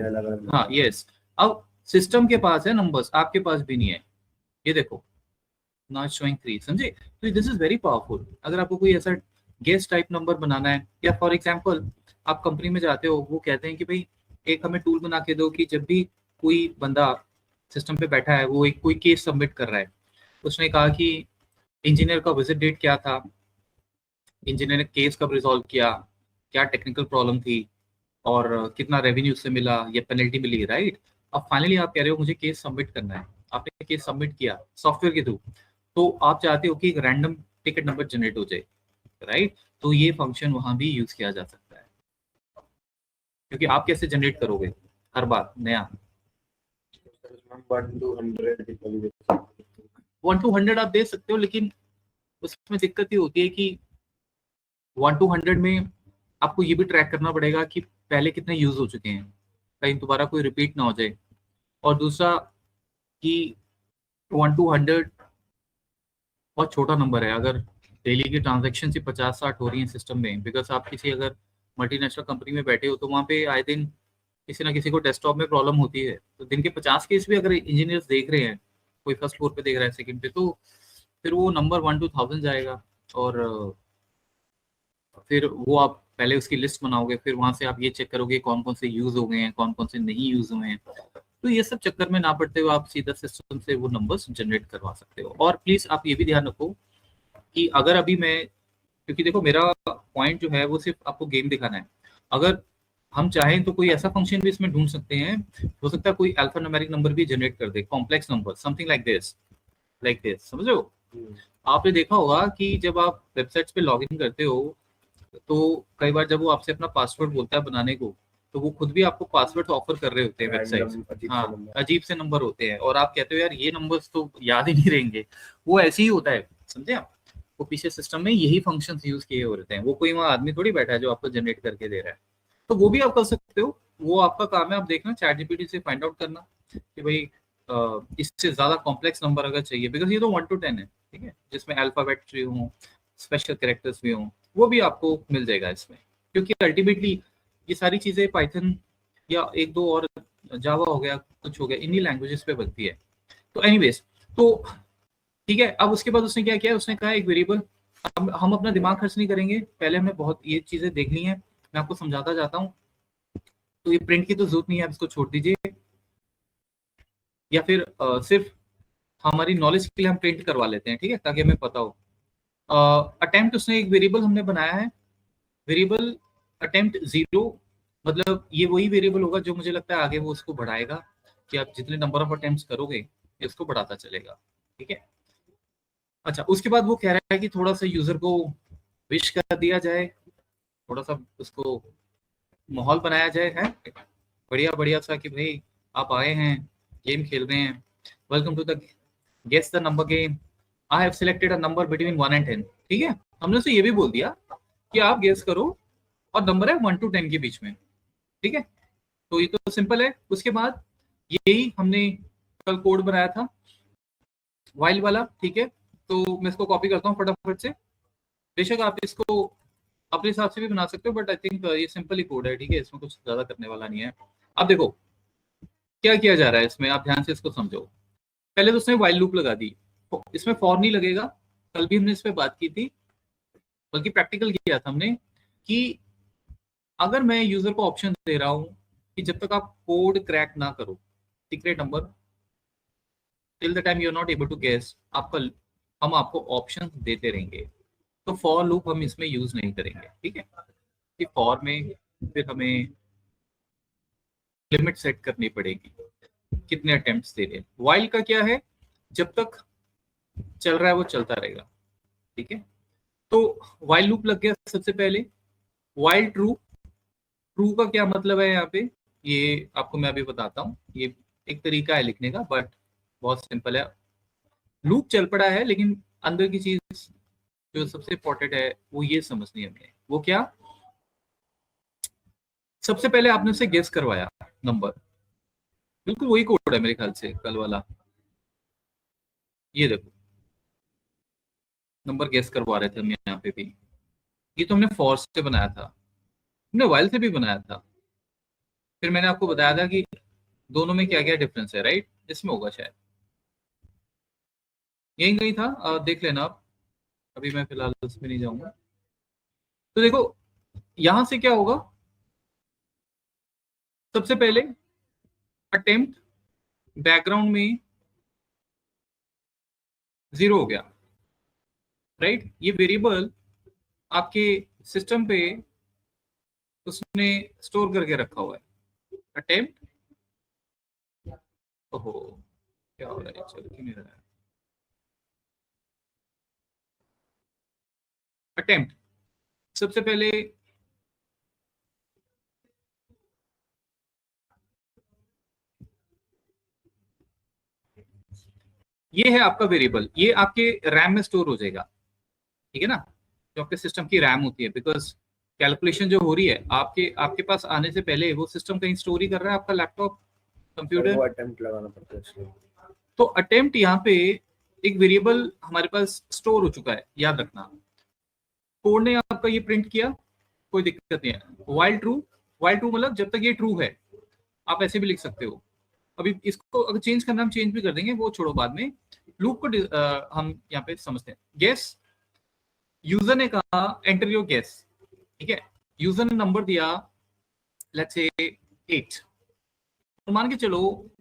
हाँ यस, अब सिस्टम के पास है नंबर्स, आपके पास भी नहीं है। ये देखो नॉट शोइंग 3, समझे? तो दिस इज वेरी पावरफुल। अगर आपको कोई ऐसा गेस्ट टाइप नंबर बनाना है, या फॉर एग्जांपल आप कंपनी में जाते हो, वो कहते हैं कि भाई एक हमें टूल बना के दो कि जब भी कोई बंदा सिस्टम पे बैठा है, वो एक कोई केस सबमिट कर रहा है, उसने कहा कि इंजीनियर का विजिट डेट क्या था, इंजीनियर ने केस कब रिजॉल्व किया, क्या टेक्निकल प्रॉब्लम थी, और कितना रेवेन्यू उससे मिला या पेनल्टी मिली, राइट? अब फाइनली आप कह रहे हो मुझे केस सबमिट करना है, आपने केस सबमिट किया सॉफ्टवेयर के थ्रू, तो आप चाहते हो कि एक रैंडम टिकट नंबर जनरेट हो जाए, राइट? तो ये फंक्शन वहां भी यूज किया जा सकता है, क्योंकि आप कैसे जनरेट करोगे हर बार नया? 1 to 100 आप दे सकते हो, लेकिन उसमें दिक्कत ये होती है कि 1 to 100 में आपको ये भी ट्रैक करना पड़ेगा कि पहले कितने यूज हो चुके हैं, कहीं दोबारा कोई रिपीट ना हो जाए। और दूसरा कि 1 to 100 बहुत छोटा नंबर है। अगर डेली की ट्रांजैक्शन से 50-60 हो रही है सिस्टम में, बिकॉज आप किसी अगर मल्टीनेशनल कंपनी में बैठे हो, तो वहाँ पे आए दिन किसी ना किसी को डेस्कटॉप में प्रॉब्लम होती है। तो दिन के 50 केस भी अगर इंजीनियर्स देख रहे हैं, कोई फर्स्ट फ्लोर पे देख रहा है, सेकंड पे, तो फिर वो नंबर 1 to 1000 जाएगा। और फिर वो आप पहले उसकी लिस्ट बनाओगे, फिर वहां से आप ये चेक करोगे कौन कौन से यूज हो गए हैं, कौन कौन से नहीं यूज हुए हैं। तो ये सब चक्कर में ना पड़ते हुए आप सीधा सिस्टम से वो नंबर्स जनरेट करवा सकते हो। और प्लीज आप ये भी ध्यान रखो कि अगर अभी मैं, क्योंकि देखो मेरा पॉइंट जो है वो सिर्फ आपको गेम दिखाना है। अगर हम चाहें तो कोई ऐसा फंक्शन भी इसमें ढूंढ सकते हैं, हो सकता है कोई अल्फा न्यूमेरिक नंबर भी जनरेट कर दे, complex number, something like this, समझ लो? आपने देखा होगा कि जब आप वेबसाइट्स पे लॉगिन करते हो, तो कई बार जब वो आपसे अपना पासवर्ड बोलता है बनाने को, तो वो खुद भी आपको पासवर्ड ऑफर कर रहे होते हैं वेबसाइट। हाँ, अजीब से नंबर होते हैं, और आप कहते हो यार ये नंबर्स तो याद ही नहीं रहेंगे। वो ऐसे ही होता है, समझे आप? वो पीछे सिस्टम में यही फंक्शंस यूज किए हो रहते हैं, वो कोई वहाँ आदमी थोड़ी बैठा है जो आपको जनरेट करके दे रहा है। तो वो भी आप कर सकते हो, वो आपका काम है। आप देखना चैट जीपीटी से फाइंड आउट करना कि भाई इससे ज्यादा कॉम्प्लेक्स नंबर अगर चाहिए, बिकॉज ये तो 1 to 10 है, ठीक है, जिसमें अल्फाबेट भी हो, स्पेशल कैरेक्टर्स भी हों, वो भी आपको मिल जाएगा इसमें। क्योंकि अल्टीमेटली ये सारी चीजें पाइथन या एक दो और जावा हो गया, कुछ हो गया, इन्हीं लैंग्वेजेस पे बनती है। तो एनीवेज, तो ठीक है। अब उसके बाद उसने क्या किया, उसने कहा एक वेरिएबल, हम अपना दिमाग खर्च नहीं करेंगे, पहले हमें बहुत ये चीजें देखनी है, मैं आपको समझाता जाता हूँ। तो ये प्रिंट की तो जरूरत नहीं है, आप इसको छोड़ दीजिए, या फिर सिर्फ हमारी नॉलेज के लिए हम प्रिंट करवा लेते हैं, ठीक है, ताकि हमें पता हो। अटेम्प्ट, उसने एक वेरिएबल हमने बनाया है, वेरिएबल अटेम्प्ट 0, मतलब ये वही वेरिएबल होगा जो मुझे लगता है आगे वो उसको बढ़ाएगा, कि आप जितने नंबर ऑफ अटेम्प्ट्स करोगे इसको बढ़ाता चलेगा, ठीक है। अच्छा, उसके बाद वो कह रहा है कि थोड़ा सा यूजर को विश कर दिया जाए, थोड़ा सा उसको माहौल बनाया जाए, है बढ़िया बढ़िया सा, कि भाई आप आए हैं, गेम खेल रहे हैं, welcome to the guess the number game, I have selected a number between 1 and 10, ठीक है। हमने उसे ये भी बोल दिया कि आप गेस करो, और नंबर है 1 to 10 के बीच में, ठीक है। तो ये तो सिंपल है। उसके बाद यही हमने कल कोड बनाया था वाइल वाला, ठीक है। तो मैं इसको कॉपी करता हूँ फटाफट से। बेशक आप इसको अपने हिसाब से भी बना सकते हो, बट आई थिंक ये सिंपल ही कोड है, ठीक है, इसमें कुछ ज्यादा करने वाला नहीं है। अब देखो क्या किया जा रहा है इसमें, आप ध्यान से इसको समझो। पहले तो उसने वाइल लूप लगा दी, इसमें फॉर नहीं लगेगा, कल भी हमने इस पर बात की थी, बल्कि प्रैक्टिकल किया था हमने, कि अगर मैं यूजर को ऑप्शन दे रहा हूं कि जब तक आप कोड क्रैक ना करो, secret number, till the time you are not able to guess, आपका हम आपको ऑप्शन देते रहेंगे। तो फॉर लूप हम इसमें यूज नहीं करेंगे, ठीक है, कि फॉर में फिर हमें लिमिट सेट करनी पड़ेगी, कितने अटेम्प्ट्स दे रहे हैं। वाइल का क्या है, जब तक चल रहा है वो चलता रहेगा, ठीक है। तो वाइल लूप लग गया सबसे पहले। वाइल ट्रू, ट्रू का क्या मतलब है यहाँ पे, ये आपको मैं अभी बताता हूँ। ये एक तरीका है लिखने का, बट बहुत सिंपल है। लूप चल पड़ा है, लेकिन अंदर की चीज जो सबसे इंपॉर्टेंट है वो ये समझनी है हमें। वो क्या, सबसे पहले आपने उसे गेस करवाया नंबर, बिल्कुल वही कोड है मेरे ख्याल से कल वाला, ये देखो नंबर गेस करवा रहे थे हम यहाँ पे भी। ये तो हमने फॉर से बनाया था, हमने वाइल से भी बनाया था, फिर मैंने आपको बताया था कि दोनों में क्या क्या डिफरेंस है, राइट? इसमें होगा शायद, यही कहीं था, देख लेना आप, अभी मैं फिलहाल उसमें नहीं जाऊंगा। तो देखो यहां से क्या होगा, सबसे पहले अटेम्प्ट बैकग्राउंड में 0 हो गया, राइट? ये वेरिएबल आपके सिस्टम पे उसने स्टोर करके रखा हुआ है अटेम्प्ट। ओहो क्या हो रहा है, चल क्यों नहीं रहा है अटेम्प्ट। सबसे पहले ये है आपका वेरिएबल, ये आपके रैम में स्टोर हो जाएगा, ठीक है ना? जो आपके सिस्टम की रैम होती है, बिकॉज कैलकुलेशन जो हो रही है आपके आपके पास आने से पहले वो सिस्टम कहीं स्टोर ही कर रहा है, आपका लैपटॉप कंप्यूटर। वो अटेम्प्ट लगाना पड़ता है इसलिए। तो अटेम्प्ट यहाँ पे एक वेरिएबल हमारे पास स्टोर हो चुका है, याद रखना। कोड ने आपका ये प्रिंट किया, कोई दिक्कत नहीं है। वाइल ट्रू, वाइल ट्रू मतलब जब तक ये ट्रू है, आप ऐसे भी लिख सकते हो। अभी इसको अगर चेंज करना हम चेंज भी कर देंगे, वो छोड़ो बाद में। लूप को हम यहाँ पे समझते हैं। गेस, यूजर ने कहा एंटर योर गेस, ठीक है? यूजर ने नंबर दिया लेट्स से 8, तो मान के चलो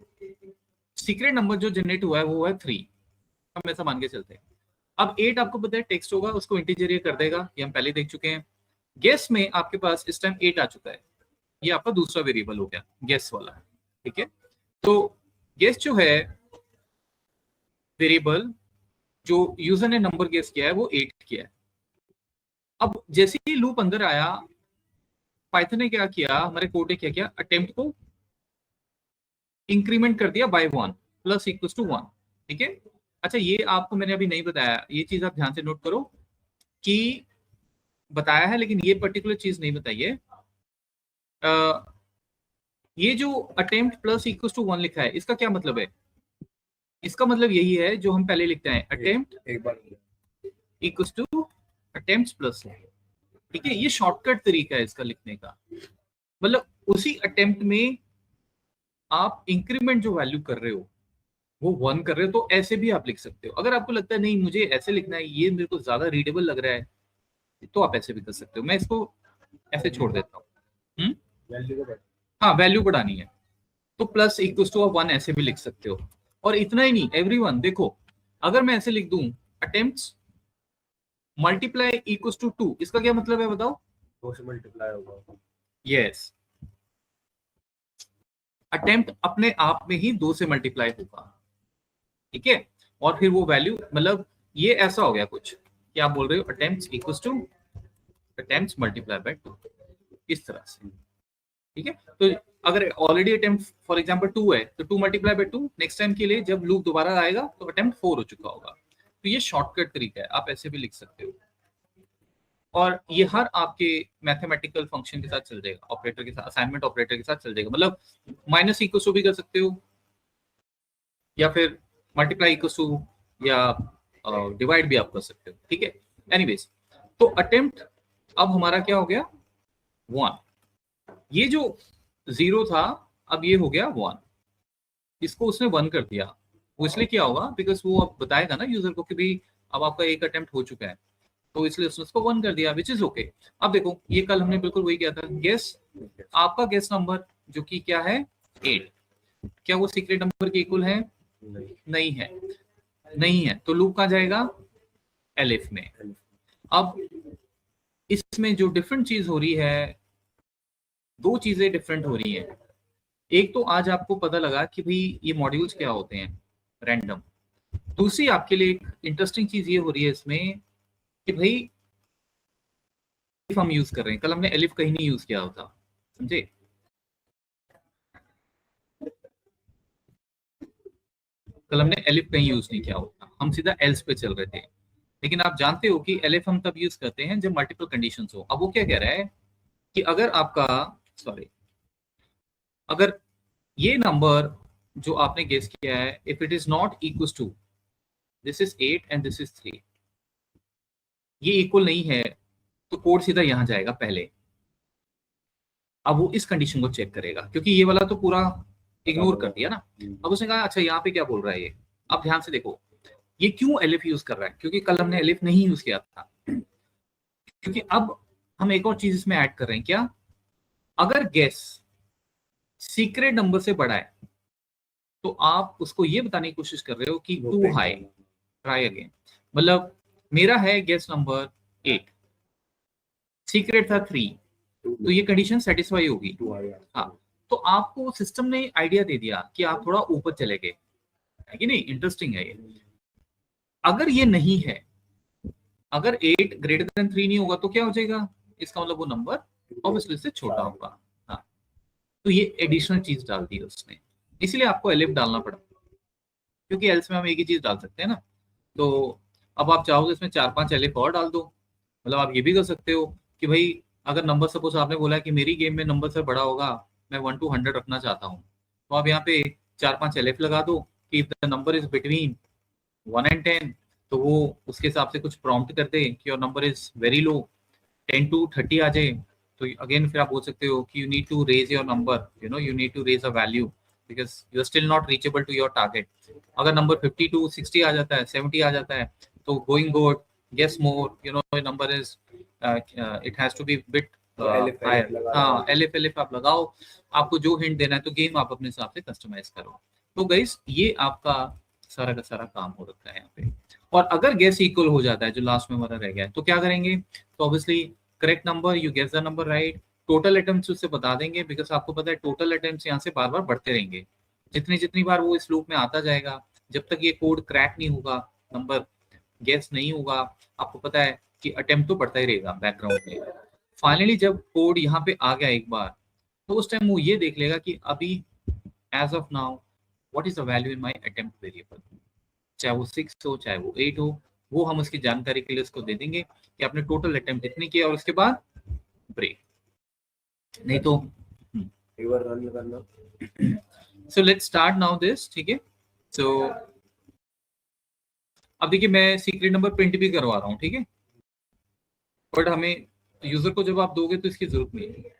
सीक्रेट नंबर जो जनरेट हुआ है वो है 3, हम ऐसा मान के चलते हैं। अब 8 आपको पता है टेक्स्ट होगा, उसको इंटीजर ये कर देगा, ये हम पहले देख चुके हैं। गेस में आपके पास इस टाइम 8 आ चुका है, ये आपका दूसरा वेरिएबल हो गया गेस वाला, ठीक है? तो गेस जो है वेरिएबल जो यूजर ने नंबर गेस किया है वो 8 किया है। अब जैसे ही लूप अंदर आया, पाइथन ने क्या किया, हमारे कोड ने क्या किया, अटेम्प्ट को इंक्रीमेंट कर दिया बाय 1 प्लस इक्वल टू 1, ठीक है? अच्छा ये आपको मैंने अभी नहीं बताया, ये चीज आप ध्यान से नोट करो कि बताया है लेकिन ये पर्टिकुलर चीज नहीं बताई है। ये जो अटेम्प्ट प्लस इक्वल टू 1 लिखा है, इसका क्या मतलब है? इसका मतलब यही है जो हम पहले लिखते हैं, अटेम्प्ट एक बार इक्वल टू अटेम्प्ट प्लस, ठीक है? ये शॉर्टकट तरीका है इसका लिखने का, मतलब उसी अटेम्प्ट में आप इंक्रीमेंट जो वैल्यू कर रहे हो वो 1 कर रहे हो, तो ऐसे भी आप लिख सकते हो। अगर आपको लगता है नहीं मुझे ऐसे लिखना है, ये मेरे को ज्यादा रीडेबल लग रहा है, तो आप ऐसे भी कर सकते हो। मैं इसको ऐसे छोड़ देता हूँ। हाँ वैल्यू बढ़ानी है तो प्लस इक्वल टू 1 ऐसे भी लिख सकते हो। और इतना ही नहीं एवरीवन, देखो अगर मैं ऐसे लिख दूं अटेम्प्ट्स मल्टीप्लाई इक्वल टू 2, इसका क्या मतलब है बताओ? 2 से मल्टीप्लाई होगा। यस, अटेम्प्ट अपने आप में ही 2 से मल्टीप्लाई होगा, ठीक है? और फिर वो वैल्यू, मतलब ये ऐसा हो गया कुछ कि आप बोल रहे हो attempts equal to attempts multiply by 2, इस तरह से, ठीक है? तो अगर ऑलरेडी अटेम्प्ट फॉर एग्जांपल 2 है तो 2 मल्टीप्लाई बाय 2, नेक्स्ट टाइम के लिए जब लूप दोबारा आएगा तो अटेम्प्ट 4 हो चुका होगा। तो ये शॉर्टकट तरीका है, आप ऐसे भी लिख सकते हो। और ये हर आपके मैथमेटिकल फंक्शन के साथ चल जाएगा, ऑपरेटर के साथ, असाइनमेंट ऑपरेटर के साथ चल जाएगा। मतलब माइनस इक्वल टू भी कर सकते हो, या फिर मल्टीप्लाई इक्वल टू, या डिवाइड भी आप कर सकते हो, ठीक है? एनीवेज, तो अटेम्प्ट अब हमारा क्या हो गया 1, ये जो 0 था अब ये हो गया 1, इसको उसने 1 कर दिया। वो इसलिए क्या होगा बिकॉज वो अब बताएगा ना यूजर को कि भाई अब आपका एक अटेम्प्ट हो चुका है, तो इसलिए उसने उसको 1 कर दिया, विच इज ओके। अब देखो ये कल हमने बिल्कुल वही किया था, गेस आपका गेस नंबर जो कि क्या है 8, क्या वो सीक्रेट नंबर के इक्वल है? नहीं है, नहीं है, तो लूप कहाँ जाएगा? एलिफ में। अब इसमें जो डिफरेंट चीज हो रही है, दो चीजें डिफरेंट हो रही हैं। एक तो आज आपको पता लगा कि भाई ये मॉड्यूल्स क्या होते हैं, रैंडम। दूसरी आपके लिए एक इंटरेस्टिंग चीज ये हो रही है इसमें कि भाई हम यूज कर रहे हैं, कल हमने एलिफ कहीं नहीं यूज किया होता, समझे? कल हमने एलिफ कहीं यूज नहीं किया होता, हम सीधा एल्स पे चल रहे थे। लेकिन आप जानते हो कि एलिफ हम तब यूज करते हैं जब मल्टीपल कंडीशंस हो। अब वो क्या कह रहा है कि अगर आपका, सॉरी अगर ये नंबर जो आपने गेस किया है, if it is not equal to this is 8 and this is 3, ये इक्वल नहीं है, तो कोड सीधा यहां जाएगा पहले। अब वो इस कंडीशन को चेक करेगा, क्योंकि ये वाला तो पूरा इग्नोर कर दिया ना। अब उसने कहा अच्छा यहाँ पे क्या बोल रहा है ये। अब ध्यान से देखो ये क्यों एलिफ यूज कर रहा है, क्योंकि कल हमने एलिफ नहीं यूज किया था। क्योंकि अब हम एक और चीज इसमें ऐड कर रहे हैं, क्या, अगर गेस सीक्रेट नंबर से बड़ा है तो आप उसको ये बताने की कोशिश कर रहे हो कि टू हाई, ट्राई अगेन। मतलब मेरा है गेस नंबर 8, सीक्रेट था 3, तो ये कंडीशन सेटिस्फाई होगी। हाँ, तो आपको सिस्टम ने आइडिया दे दिया कि आप थोड़ा ऊपर चले गए, है कि नहीं। इंटरेस्टिंग है ये। अगर ये नहीं है, अगर 8 ग्रेटर देन 3 नहीं होगा तो क्या हो जाएगा, इसका मतलब वो नंबर ऑब्वियसली से छोटा होगा। हाँ, तो ये एडिशनल चीज डाल दी उसने, इसलिए आपको एलिफ डालना पड़ा, क्योंकि एल्स में हम एक ही चीज डाल सकते हैं ना। तो अब आप चाहोगे इसमें 4-5 एलिफ और डाल दो। मतलब आप ये भी कर सकते हो कि भाई अगर नंबर सपोज आपने बोला कि मेरी गेम में नंबर से बड़ा होगा, मैं 1 to 100 रखना चाहता हूँ, तो आप यहाँ पे 4-5 एलिफ लगा दो कि if the number is between 1 and 10, तो वो उसके हिसाब से कुछ प्रॉम्प्ट कर दे कि your number is very low, 10 to 30 आ जाए। तो अगेन फिर आप बोल सकते हो कि you need to raise your number, you need to raise a value because you are still not reachable to your target. अगर नंबर 50 to 60 आ जाता है, 70 आ जाता है, तो going good, guess more, number is it has to be bit higher. हाँ, elif elif आप लगाओ, आपको जो हिंट देना है, तो गेम आप अपने हिसाब से कस्टमाइज करो। तो गाइस ये आपका सारा का सारा काम हो रखा है यहाँ पे। और अगर गेस इक्वल हो जाता है, जो लास्ट में हमारा रह गया है, तो क्या करेंगे, तो obviously correct number, you guess the number right, total attempts उससे बता देंगे, बिकॉज आपको पता है टोटल अटेम्प्ट्स यहाँ से बार बार बढ़ते रहेंगे। जितनी जितनी बार वो इस लूप में आता जाएगा, जब तक ये कोड क्रैक नहीं होगा, नंबर गेस नहीं होगा, आपको पता है कि अटेम्प्ट तो बढ़ता ही रहेगा बैकग्राउंड में। फाइनली जब कोड यहाँ पे आ गया एक बार, तो उस टाइम वो ये देख लेगा कि अभी as of now what is the value in my attempt variable, चाहे वो 6 हो चाहे वो 8 हो, वो हम उसकी जानकारी के लिए उसको दे देंगे कि आपने टोटल अटेम्प्ट इतने किया, और उसके बाद ब्रेक। नहीं तो एक बार रन करना। So let's start now this, ठीक है। सो अब देखिए मैं सीक्रेट नंबर प्रिंट भी करवा रहा हूँ, ठीक है, बट हमें यूजर को जब आप दोगे तो इसकी जरूरत नहीं है।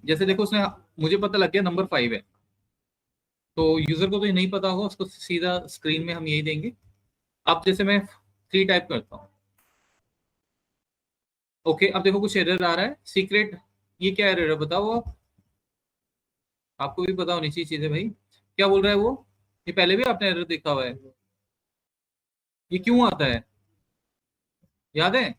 जैसे देखो उसने, मुझे पता लग गया नंबर 5 है, तो यूजर को तो ये नहीं पता होगा, उसको सीधा स्क्रीन में हम यही देंगे। अब जैसे मैं 3 टाइप करता हूँ, ओके, अब देखो कुछ एरर आ रहा है सीक्रेट। ये क्या एरर है बताओ आप, आपको भी पता होनी चाहिए चीजें भाई। क्या बोल रहा है वो, ये पहले भी आपने एरर देखा हुआ है, ये क्यों आता है, याद है।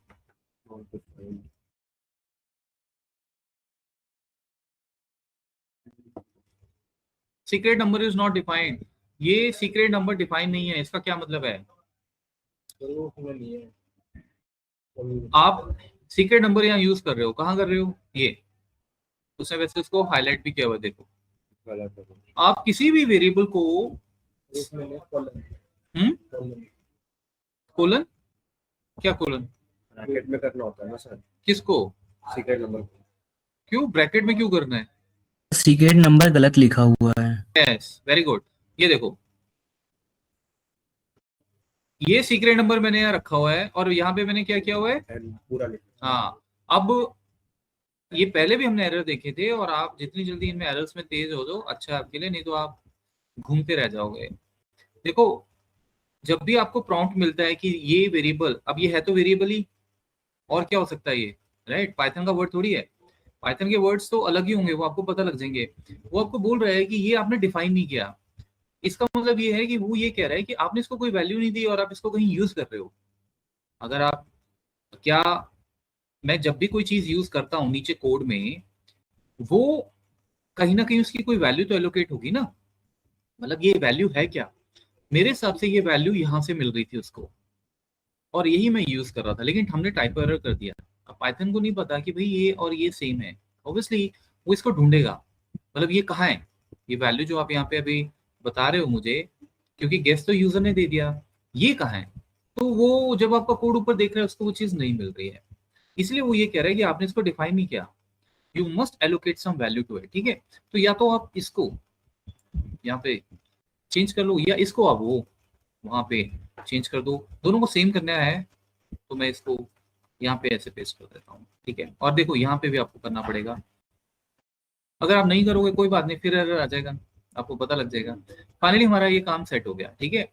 Secret number is not defined, ये सीक्रेट नंबर डिफाइन नहीं है, इसका क्या मतलब है, आप सीक्रेट नंबर यहाँ यूज कर रहे हो, कहाँ कर रहे हो, ये उसने वैसे उसको हाईलाइट भी किया हुआ है, देखो आप किसी भी वेरिएबल को कोलन, क्या कोलन ब्रैकेट में करना होता है ना सर, किसको, सीक्रेट नंबर को। क्यों ब्रैकेट में क्यों करना है, सीक्रेट नंबर गलत लिखा हुआ है। Yes very good. ये देखो ये सीक्रेट नंबर मैंने यहाँ रखा हुआ है, और यहाँ पे मैंने क्या किया हुआ है, पूरा लिखना। हाँ, अब ये पहले भी हमने एरर देखे थे, और आप जितनी जल्दी इनमें एरर्स में तेज हो दो अच्छा आपके लिए, नहीं तो आप घूमते रह जाओगे। देखो जब भी आपको प्रॉम्प्ट मिलता है कि ये वेरिएबल, अब ये है तो वेरिएबल ही, और क्या हो सकता है ये, राइट, पाइथन का वर्ड थोड़ी है, पाइथन के वर्ड्स तो अलग ही होंगे, वो आपको पता लग जाएंगे। वो आपको बोल रहा है कि ये आपने डिफाइन नहीं किया, इसका मतलब ये है कि वो ये कह रहा है कि आपने इसको कोई वैल्यू नहीं दी और आप इसको कहीं यूज कर रहे हो। अगर आप, क्या, मैं जब भी कोई चीज यूज करता हूँ नीचे कोड में, वो कहीं ना कहीं उसकी कोई वैल्यू तो एलोकेट होगी ना, मतलब ये वैल्यू है क्या, मेरे हिसाब से ये वैल्यू यहाँ से मिल रही थी उसको, और यही मैं यूज कर रहा था, लेकिन हमने टाइप एरर कर दिया। अब पाइथन को नहीं पता कि भाई ये और ये सेम है, ऑब्वियसली वो इसको ढूंढेगा, मतलब ये कहाँ है, ये वैल्यू जो आप यहाँ पे अभी बता रहे हो मुझे, क्योंकि गेस तो यूजर ने दे दिया, ये कहाँ है, तो वो जब आपका कोड ऊपर देख रहा है उसको वो चीज नहीं मिल रही है, इसलिए वो ये कह रहा है कि आपने इसको डिफाइन नहीं किया। You must allocate some value to it, ठीक है। तो या तो आप इसको यहाँ पे चेंज कर लो, या इसको आप वो वहां पे चेंज कर दो, दोनों को सेम करना है। तो मैं इसको यहाँ पे ऐसे पेस्ट कर देता हूँ, ठीक है। और देखो यहाँ पे भी आपको करना पड़ेगा, अगर आप नहीं करोगे कोई बात नहीं, फिर एरर आ जाएगा, आपको पता लग जाएगा। फाइनली हमारा ये काम सेट हो गया, ठीक है।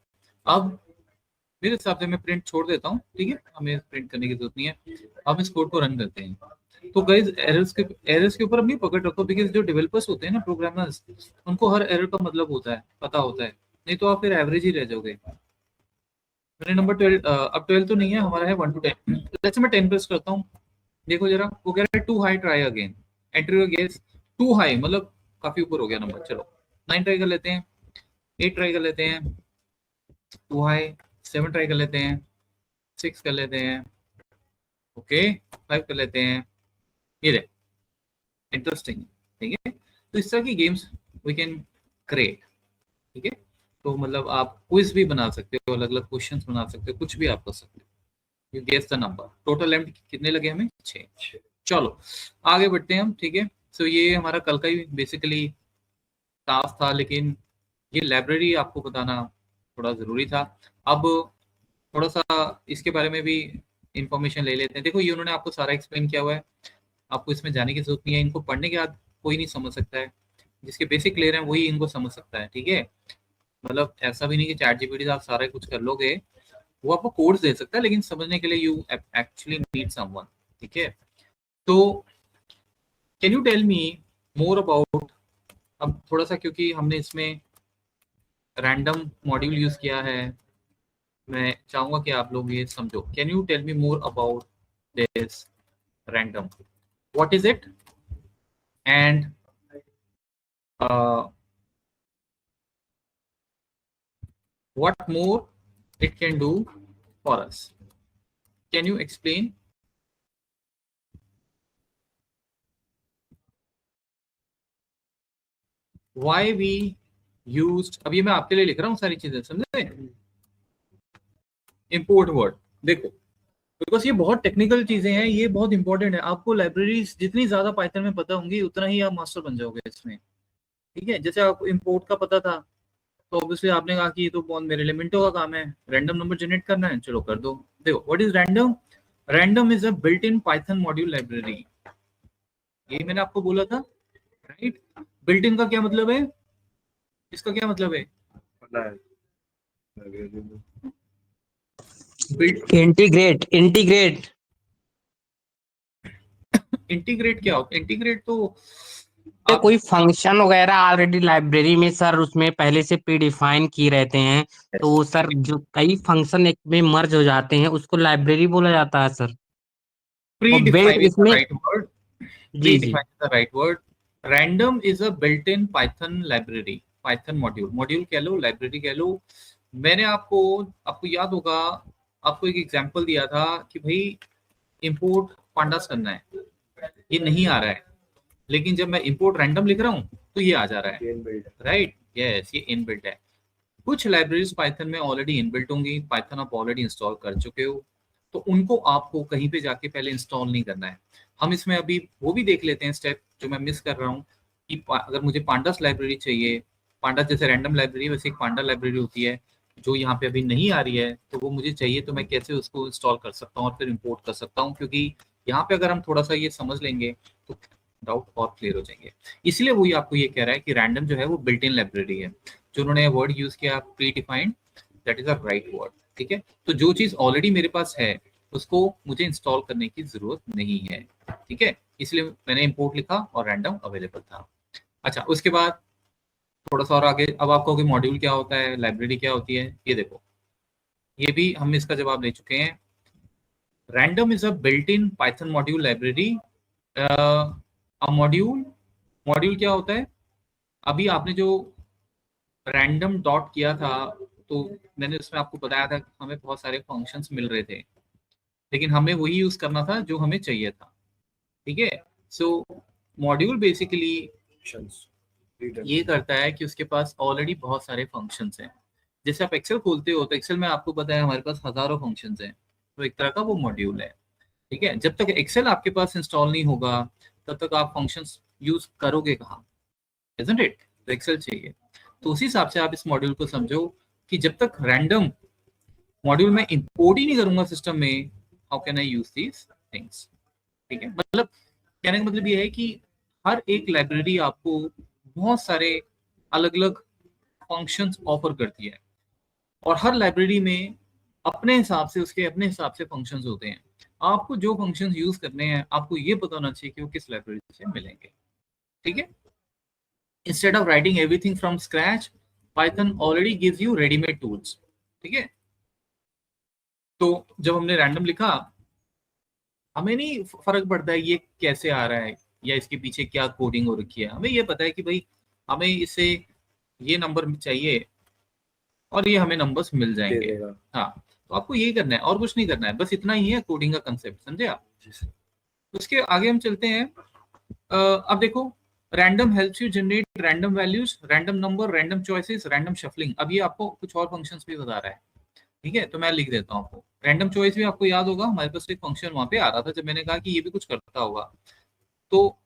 अब मेरे हिसाब से मैं प्रिंट छोड़ देता हूँ, ठीक है, हमें प्रिंट करने की जरूरत नहीं है। अब इस कोड को रन करते हैं। तो गाइस एरर्स के ऊपर अपनी पकड़ रखो, बिकॉज जो डेवलपर्स होते हैं ना, प्रोग्रामर्स, उनको हर एरर का मतलब होता है, पता होता है, नहीं तो आप फिर एवरेज ही रह जाओगे। मेरे नंबर 12, अब 12 तो नहीं है हमारा, है 1 to 10। जैसे मैं 10 प्रेस करता हूँ, देखो जरा, वो कह रहा है too high, try again, enter your guess. Too high मतलब काफी ऊपर हो गया नंबर, चलो 9 ट्राई कर लेते हैं, 8 ट्राई कर लेते हैं, टू हाई, 7 ट्राई कर लेते हैं, 6 कर लेते हैं, ओके, 5 कर लेते हैं। ये रहे, इंटरेस्टिंग, ठीक है। तो इस तरह की गेम्स वी कैन क्रिएट, ठीक है। तो मतलब आप क्विज भी बना सकते हो, अलग अलग क्वेश्चंस बना सकते हो, कुछ भी आप कर सकते हो। You guess the number. Total length कितने लगे हमें? 6। चलो आगे बढ़ते हैं हम, ठीक है। सो ये हमारा कल का ही बेसिकली टास्क था, लेकिन ये लाइब्रेरी आपको बताना थोड़ा जरूरी था। अब थोड़ा सा इसके बारे में भी इंफॉर्मेशन ले लेते हैं। देखो ये उन्होंने आपको सारा एक्सप्लेन किया हुआ है, आपको इसमें जाने की जरूरत नहीं है। इनको पढ़ने के बाद कोई नहीं समझ सकता है, जिसके बेसिक क्लियर है वही इनको समझ सकता है, ठीक है। मतलब ऐसा भी नहीं कि चैट जीपीटी से आप सारा कुछ कर लोगे, वो आपको कोड्स दे सकता है, लेकिन समझने के लिए यू एक्चुअली नीड समवन, ठीक है। तो can you tell me more about, अब थोड़ा सा क्योंकि हमने इसमें रैंडम मॉड्यूल यूज किया है, मैं चाहूंगा कि आप लोग ये समझो। Can you tell me more about this random, what is it, and what more it can do for us? Can you explain? Why we used, अब ये मैं आपके लिए लिख रहा हूँ सारी चीजें, समझे। इंपोर्ट वर्ड, देखो बिकॉज ये बहुत टेक्निकल चीजें हैं, ये बहुत इंपॉर्टेंट है। आपको लाइब्रेरीज जितनी ज्यादा पाइथन में पता होंगी, उतना ही आप मास्टर बन जाओगे इसमें, ठीक है। जैसे आपको इंपोर्ट का पता था, तो ऑब्वियसली आपने कहा कि ये तो बहुत मेरे एलिमेंटों का काम है, रैंडम नंबर जनरेट करना है, चलो कर दो। देखो what is random. Random is a built in Python module library, यही मैंने आपको बोला था, राइट। बिल्ट इन का क्या मतलब है, इसका क्या मतलब है? इंटीग्रेट इंटीग्रेट इंटीग्रेट क्या होता है? इंटीग्रेट तो कोई फंक्शन वगैरह ऑलरेडी लाइब्रेरी में सर उसमें पहले से प्री डिफाइन किए रहते हैं, तो सर जो कई फंक्शन एक में मर्ज हो जाते हैं उसको लाइब्रेरी बोला जाता है सर। प्री और बिल्ट डिफाइन इज द इसमें राइट वर्ड, प्री जी जी define is the right word. Random is a built in Python library, Python module, module कह लो, लाइब्रेरी कह लो। मैंने आपको आपको याद होगा, आपको एक एग्जांपल दिया था कि भाई इंपोर्ट पांडास करना है, ये नहीं आ रहा है, लेकिन जब मैं इंपोर्ट रैंडम लिख रहा हूँ तो ये आ जा रहा है, राइट। यस, ये इनबिल्ट है। कुछ लाइब्रेरीज पाइथन में ऑलरेडी इनबिल्ट होंगी, पाइथन आप ऑलरेडी इंस्टॉल कर चुके हो, तो उनको आपको कहीं पे जाके पहले इंस्टॉल नहीं करना है। हम इसमें अभी वो भी देख लेते हैं स्टेप जो मैं मिस कर रहा हूँ, कि अगर मुझे पांडास लाइब्रेरी चाहिए, पांडास जैसे रैंडम लाइब्रेरी वैसे एक पांडा लाइब्रेरी होती है जो यहाँ पे अभी नहीं आ रही है, तो वो मुझे चाहिए, तो मैं कैसे उसको इंस्टॉल कर सकता हूँ और फिर इम्पोर्ट कर सकता हूँ। क्योंकि यहाँ पे अगर हम थोड़ा सा ये समझ लेंगे तो डाउट और क्लियर हो जाएंगे। इसलिए वही आपको ये कह रहा है कि रैंडम जो है वो बिल्ट इन लाइब्रेरी है। जो उन्होंने वर्ड यूज किया pre defined, that is a right word, ठीक है। तो जो चीज ऑलरेडी मेरे पास है उसको मुझे इंस्टॉल करने की जरूरत नहीं है, ठीक है। इसलिए मैंने इंपोर्ट लिखा और रैंडम अवेलेबल था। अच्छा, उसके बाद थोड़ा सा और आगे, अब आपको कि मॉड्यूल क्या होता है, लाइब्रेरी क्या होती है, ये देखो, ये भी हम इसका जवाब दे चुके हैं। Random is a built in Python module library. Module, module क्या होता है? अभी आपने जो रैंडम डॉट किया था, तो मैंने उसमें आपको बताया था कि हमें बहुत सारे फंक्शंस मिल रहे थे, लेकिन हमें वही यूज करना था जो हमें चाहिए था, ठीक है। सो मॉड्यूल बेसिकली ये करता है कि उसके पास ऑलरेडी बहुत सारे फंक्शंस हैं। जैसे आप एक्सेल खोलते हो तो एक्सेल में आपको पता है हमारे पास हजारों फंक्शंस हैं, तो एक तरह का वो मॉड्यूल है, ठीक है। जब तक एक्सेल आपके पास इंस्टॉल नहीं होगा, तब तक आप फंक्शंस यूज करोगे कहाँ, isn't it? तो एक्सेल चाहिए। तो उसी हिसाब से आप इस मॉड्यूल को समझो कि जब तक रैंडम मॉड्यूल में इंपोर्ट ही नहीं करूंगा सिस्टम में, how can I use these things. ठीक है, मतलब कहने का मतलब ये है कि हर एक लाइब्रेरी आपको बहुत सारे अलग अलग फंक्शंस ऑफर करती है, और हर लाइब्रेरी में अपने हिसाब से उसके अपने हिसाब से फंक्शंस होते हैं। आपको जो फंक्शंस यूज करने हैं आपको ये पता होना चाहिए कि वो किस लाइब्रेरी से मिलेंगे। ठीक है, instead of writing everything from scratch, Python already gives you readymade tools. ठीक है, तो जब हमने रैंडम लिखा, हमें नहीं फर्क पड़ता है ये कैसे आ रहा है या इसके पीछे क्या कोडिंग हो रखी है, हमें ये पता है कि भाई हमें इससे ये नंबर चाहिए और ये हमें नंबर्स मिल जाएंगे। हाँ, तो आपको यही करना है और कुछ नहीं करना है, बस इतना ही है कोडिंग का कंसेप्ट, समझे आप। उसके आगे हम चलते हैं। अब देखो, random helps you generate random values, random number, random choices, random shuffling. अब ये आपको कुछ और फंक्शंस भी बता रहा है। ठीक है, तो मैं लिख देता हूँ आपको। रैंडम चॉइस भी आपको याद होगा, हमारे पास एक फंक्शन वहां पे आ रहा था जब मैंने कहा कि ये भी कुछ करता होगा। तो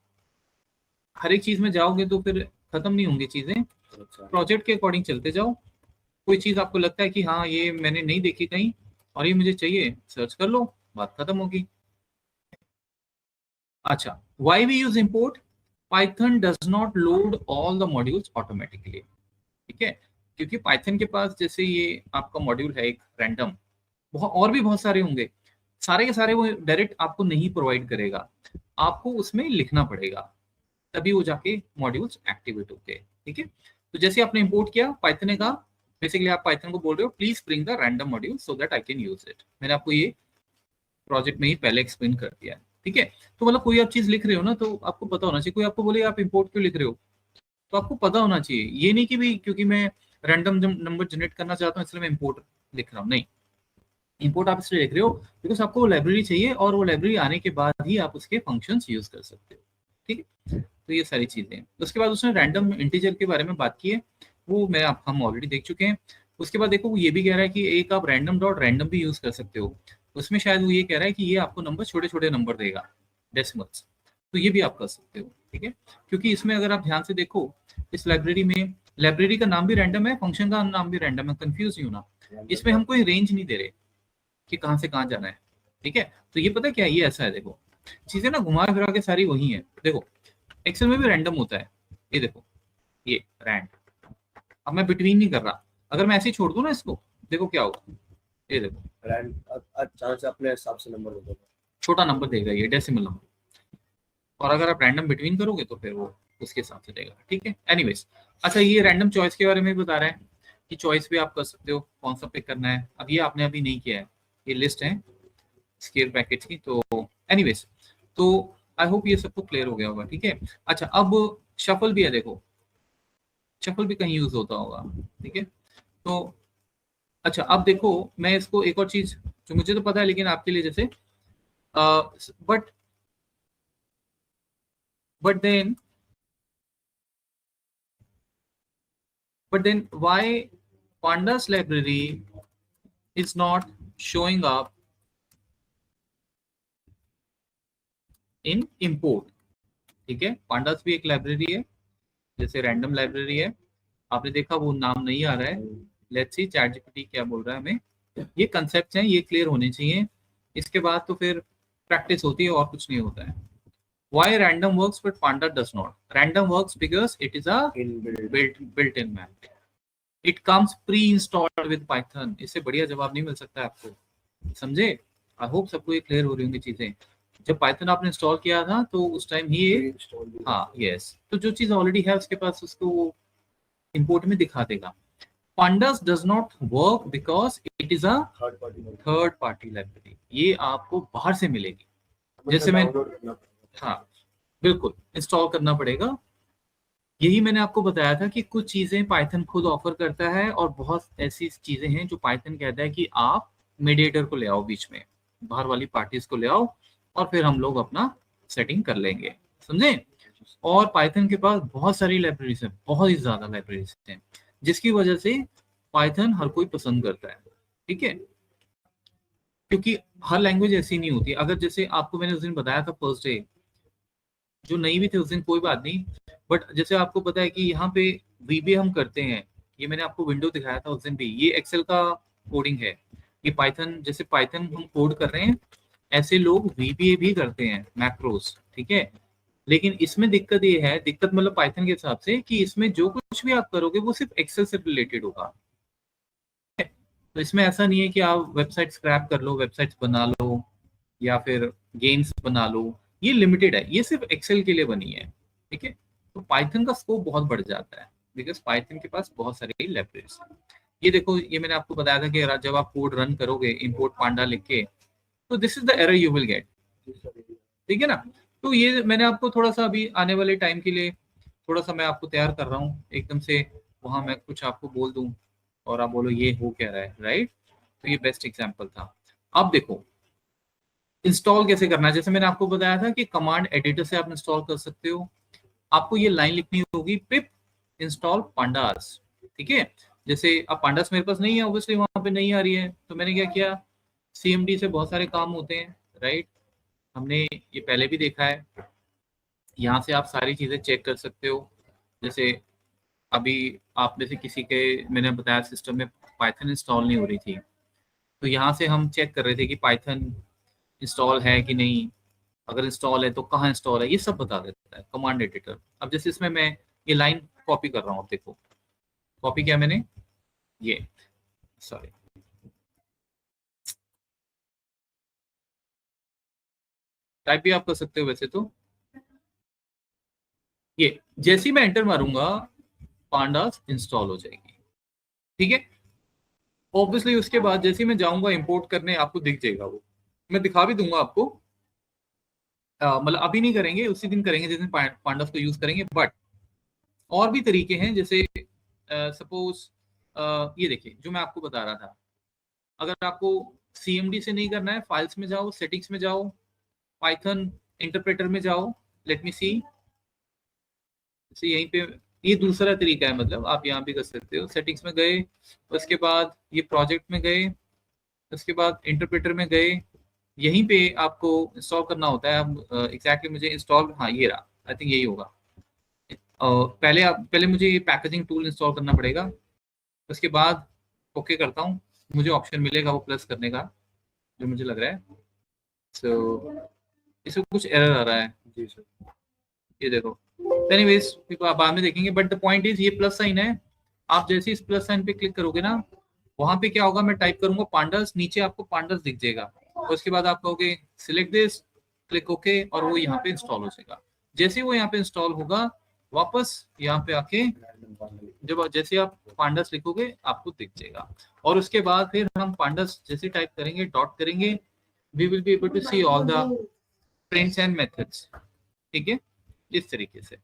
हर एक चीज में जाओगे तो फिर खत्म नहीं होंगी चीजें, प्रोजेक्ट के अकॉर्डिंग चलते जाओ। कोई चीज आपको लगता है कि हाँ ये मैंने नहीं देखी कहीं और ये मुझे चाहिए, सर्च कर लो, बात खत्म होगी। अच्छा, why we use import? Python does not load all the modules automatically. ठीक है, क्योंकि पाइथन के पास जैसे ये आपका मॉड्यूल है एक रैंडम, बहुत और भी बहुत सारे होंगे, सारे के सारे वो डायरेक्ट आपको नहीं प्रोवाइड करेगा, आपको उसमें लिखना पड़ेगा, तभी वो जाके मॉड्यूल्स एक्टिवेट होते हैं। ठीक है, तो जैसे आपने इंपोर्ट किया, पाइथन ने कहा, बेसिकली आप पाइथन को बोल रहे हो please bring the random module so that I can use it. मैंने आपको ये प्रोजेक्ट में ही पहले एक्सप्लेन कर दिया है। ठीक है, तो मतलब कोई आप चीज लिख रहे हो ना, तो आपको पता होना चाहिए। कोई आपको बोले आप इंपोर्ट क्यों लिख रहे हो, तो आपको पता होना चाहिए। ये नहीं कि भी क्योंकि मैं रैंडम नंबर जनरेट करना चाहता हूँ इसलिए मैं इंपोर्ट लिख रहा हूँ, नहीं। इंपोर्ट आप इसलिए लिख रहे हो बिकॉज आपको वो लाइब्रेरी चाहिए और वो लाइब्रेरी आने के बाद ही आप उसके फंक्शंस यूज कर सकते हो। ठीक है, तो ये सारी चीजें। उसके बाद उसने रैंडम इंटीजर के बारे में बात की है, वो मैं हम ऑलरेडी देख चुके हैं। उसके बाद देखो, वो ये भी कह रहा है कि एक आप रैंडम डॉट रैंडम भी यूज कर सकते हो। उसमें शायद वो ये कह रहा है कि ये आपको नंबर छोटे छोटे नंबर देगा, डेसिमल्स, तो ये भी आप कर सकते हो। ठीक है, क्योंकि इसमें अगर आप ध्यान से देखो, इस लाइब्रेरी में लाइब्रेरी का नाम भी रैंडम है, फंक्शन का नाम भी रैंडम है, कंफ्यूज नहीं होना। इसमें हम कोई रेंज नहीं दे रहे कि कहाँ से कहाँ जाना है। ठीक है, तो ये पता क्या, ये ऐसा है, देखो चीजें ना घुमा फिरा के सारी वही है। देखो एक्सेल में भी रैंडम होता है, ये देखो, ये रैंड। अब मैं बिटवीन नहीं कर रहा, अगर मैं ऐसे ही छोड़ दूं ना इसको, देखो क्या होगा, ये देखो रैंड अचानक से अपने हिसाब से नंबर देगा, छोटा नंबर देगा, ये डेसिमल नंबर। और अगर आप रैंडम बिटवीन करोगे तो फिर वो उसके हिसाब से देगा। ठीक है, एनीवेज। अच्छा, ये रैंडम चॉइस के बारे में बता रहा है कि चॉइस भी आप कर सकते हो, कौन सा पिक करना है। अब ये आपने अभी नहीं किया है, ये लिस्ट है स्केल पैकेट्स की। तो एनीवेज, तो आई होप ये सबको क्लियर हो गया होगा। ठीक है, अच्छा, अब शफल भी है, देखो शफल भी कहीं यूज होता होगा। ठीक है, तो अच्छा, अब देखो मैं इसको एक और चीज जो मुझे तो पता है लेकिन आपके लिए, जैसे but then why pandas library is not showing up in import? ठीक है, pandas भी एक लाइब्रेरी है, जैसे रैंडम लाइब्रेरी है, आपने देखा वो नाम नहीं आ रहा है। लेट्स सी चैट जीपीटी क्या बोल रहा है हमें। ये कंसेप्ट हैं, ये क्लियर होने चाहिए, इसके बाद तो फिर प्रैक्टिस होती है और कुछ नहीं होता है। Why random works but panda does not? Random works because it is a built-in memory. It comes pre-installed with Python. इससे बढ़िया जवाब नहीं मिल सकता है आपको, समझे। आई होप सबको ये क्लियर हो रही होंगी चीजें। जब पाइथन आपने इंस्टॉल किया था तो उस टाइम ही, हाँ यस, तो जो चीज ऑलरेडी है उसके पास उसको इंपोर्ट में दिखा देगा। Pandas does not work because it is a third party library. ये आपको बाहर से मिलेगी, जैसे मैं, हाँ बिल्कुल इंस्टॉल करना पड़ेगा। यही मैंने आपको बताया था कि कुछ चीजें पाइथन खुद ऑफर करता है और बहुत ऐसी चीजें हैं जो पाइथन कहता है कि आप मीडिएटर को ले आओ बीच में, बाहर वाली पार्टीज को ले आओ और फिर हम लोग अपना सेटिंग कर लेंगे, समझे। और पाइथन के पास बहुत सारी लाइब्रेरीज हैं, बहुत ही ज्यादा लाइब्रेरीज हैं, जिसकी वजह से पाइथन हर कोई पसंद करता है। ठीक है, क्योंकि हर लैंग्वेज ऐसी नहीं होती। अगर जैसे आपको मैंने उस दिन बताया था फर्स्ट डे जो नहीं भी थे उस दिन कोई बात नहीं, बट जैसे आपको पता है कि यहाँ पे VBA हम करते हैं, ये मैंने आपको विंडो दिखाया था उस दिन भी, ये एक्सेल का कोडिंग है, ये पाइथन, जैसे पाइथन हम कोड कर रहे हैं ऐसे लोग VBA भी करते हैं, मैक्रोस, ठीक है। लेकिन इसमें दिक्कत ये है, दिक्कत मतलब पाइथन के हिसाब से, कि इसमें जो कुछ भी आप करोगे वो सिर्फ एक्सेल से रिलेटेड होगा। तो इसमें ऐसा नहीं है कि आप वेबसाइट स्क्रैप कर लो, वेबसाइट्स बना लो या फिर गेम्स बना लो, ये लिमिटेड है, ये सिर्फ एक्सेल के लिए बनी है, ठीक है। तो पाइथन का स्कोप बहुत बढ़ जाता है, बिकॉज पाइथन के पास बहुत सारी लाइब्रेरीज हैं। ये देखो, ये मैंने आपको बताया था कि जब आप कोड रन करोगे इंपोर्ट पांडा लिख के, तो this is the error you will get, ठीक है ना। तो ये मैंने आपको थोड़ा सा अभी आने वाले टाइम के लिए थोड़ा सा मैं आपको तैयार कर रहा हूँ, एकदम से वहां मैं कुछ आपको बोल दूं और आप बोलो ये हो क्या रहा है, राइट। तो ये बेस्ट एग्जांपल था। अब देखो इंस्टॉल कैसे करना है, जैसे मैंने आपको बताया था कि कमांड एडिटर से आप इंस्टॉल कर सकते हो। आपको ये लाइन लिखनी होगी, पिप इंस्टॉल पांडास, ठीक है। जैसे अब पांडास मेरे पास नहीं है, ऑब्वियसली वहां पे नहीं आ रही है, तो मैंने क्या किया, CMD से बहुत सारे काम होते हैं, राइट, हमने ये पहले भी देखा है। यहाँ से आप सारी चीजें चेक कर सकते हो, जैसे अभी आप में से किसी के मैंने बताया सिस्टम में पाइथन इंस्टॉल नहीं हो रही थी, तो यहाँ से हम चेक कर रहे थे कि पाइथन इंस्टॉल है कि नहीं, अगर इंस्टॉल है तो कहाँ इंस्टॉल है, ये सब बता देता है कमांड एडिटर। अब जैसे इसमें मैं ये लाइन कॉपी कर रहा हूँ, देखो कॉपी किया मैंने, ये सॉरी टाइप भी आप कर सकते हो वैसे तो, ये जैसे ही मैं एंटर मारूंगा पांडास इंस्टॉल हो जाएगी, ठीक है। ऑब्वियसली उसके बाद जैसे ही मैं जाऊंगा इंपोर्ट करने, आपको दिख जाएगा, वो मैं दिखा भी दूंगा आपको, मतलब अभी नहीं करेंगे, उसी दिन करेंगे जिस दिन पांडास को यूज करेंगे। बट और भी तरीके हैं, जैसे सपोज ये देखिए जो मैं आपको बता रहा था, अगर आपको CMD से नहीं करना है, फाइल्स में जाओ, सेटिंग्स में जाओ, पाइथन इंटरप्रेटर में जाओ, लेट मी सी, यहीं पे ये दूसरा तरीका है, मतलब आप यहाँ भी कर सकते हो, सेटिंग्स में गए, उसके बाद ये प्रोजेक्ट में गए, उसके बाद इंटरप्रेटर में गए, यहीं पे आपको इंस्टॉल करना होता है। अब एग्जैक्टली मुझे इंस्टॉल, हाँ ये रहा, आई थिंक यही होगा। पहले मुझे ये पैकेजिंग टूल इंस्टॉल करना पड़ेगा, उसके बाद ओके करता हूँ, मुझे ऑप्शन मिलेगा वो प्लस करने का, जो मुझे लग रहा है। सो इसमें कुछ एरर आ रहा है, जी सर। ये देखो, एनीवेज बाद में देखेंगे, बट द पॉइंट इज ये प्लस साइन है, आप जैसे इस प्लस साइन पे क्लिक करोगे ना, वहां पे क्या होगा, मैं टाइप करूंगा पांडास, नीचे आपको पांडास दिख जाएगा, और उसके बाद आप कहोगे सिलेक्ट दिस, क्लिक ओके, और वो यहाँ पे इंस्टॉल हो जाएगा। जैसे वो यहाँ पे इंस्टॉल होगा, वापस यहाँ पे आके जब जैसे आप पांडास लिखोगे आपको दिख जाएगा, और उसके बाद फिर हम पांडास जैसे टाइप करेंगे, डॉट करेंगे, we will be able to see all the prints and methods, ठीक है, इस तरीके से।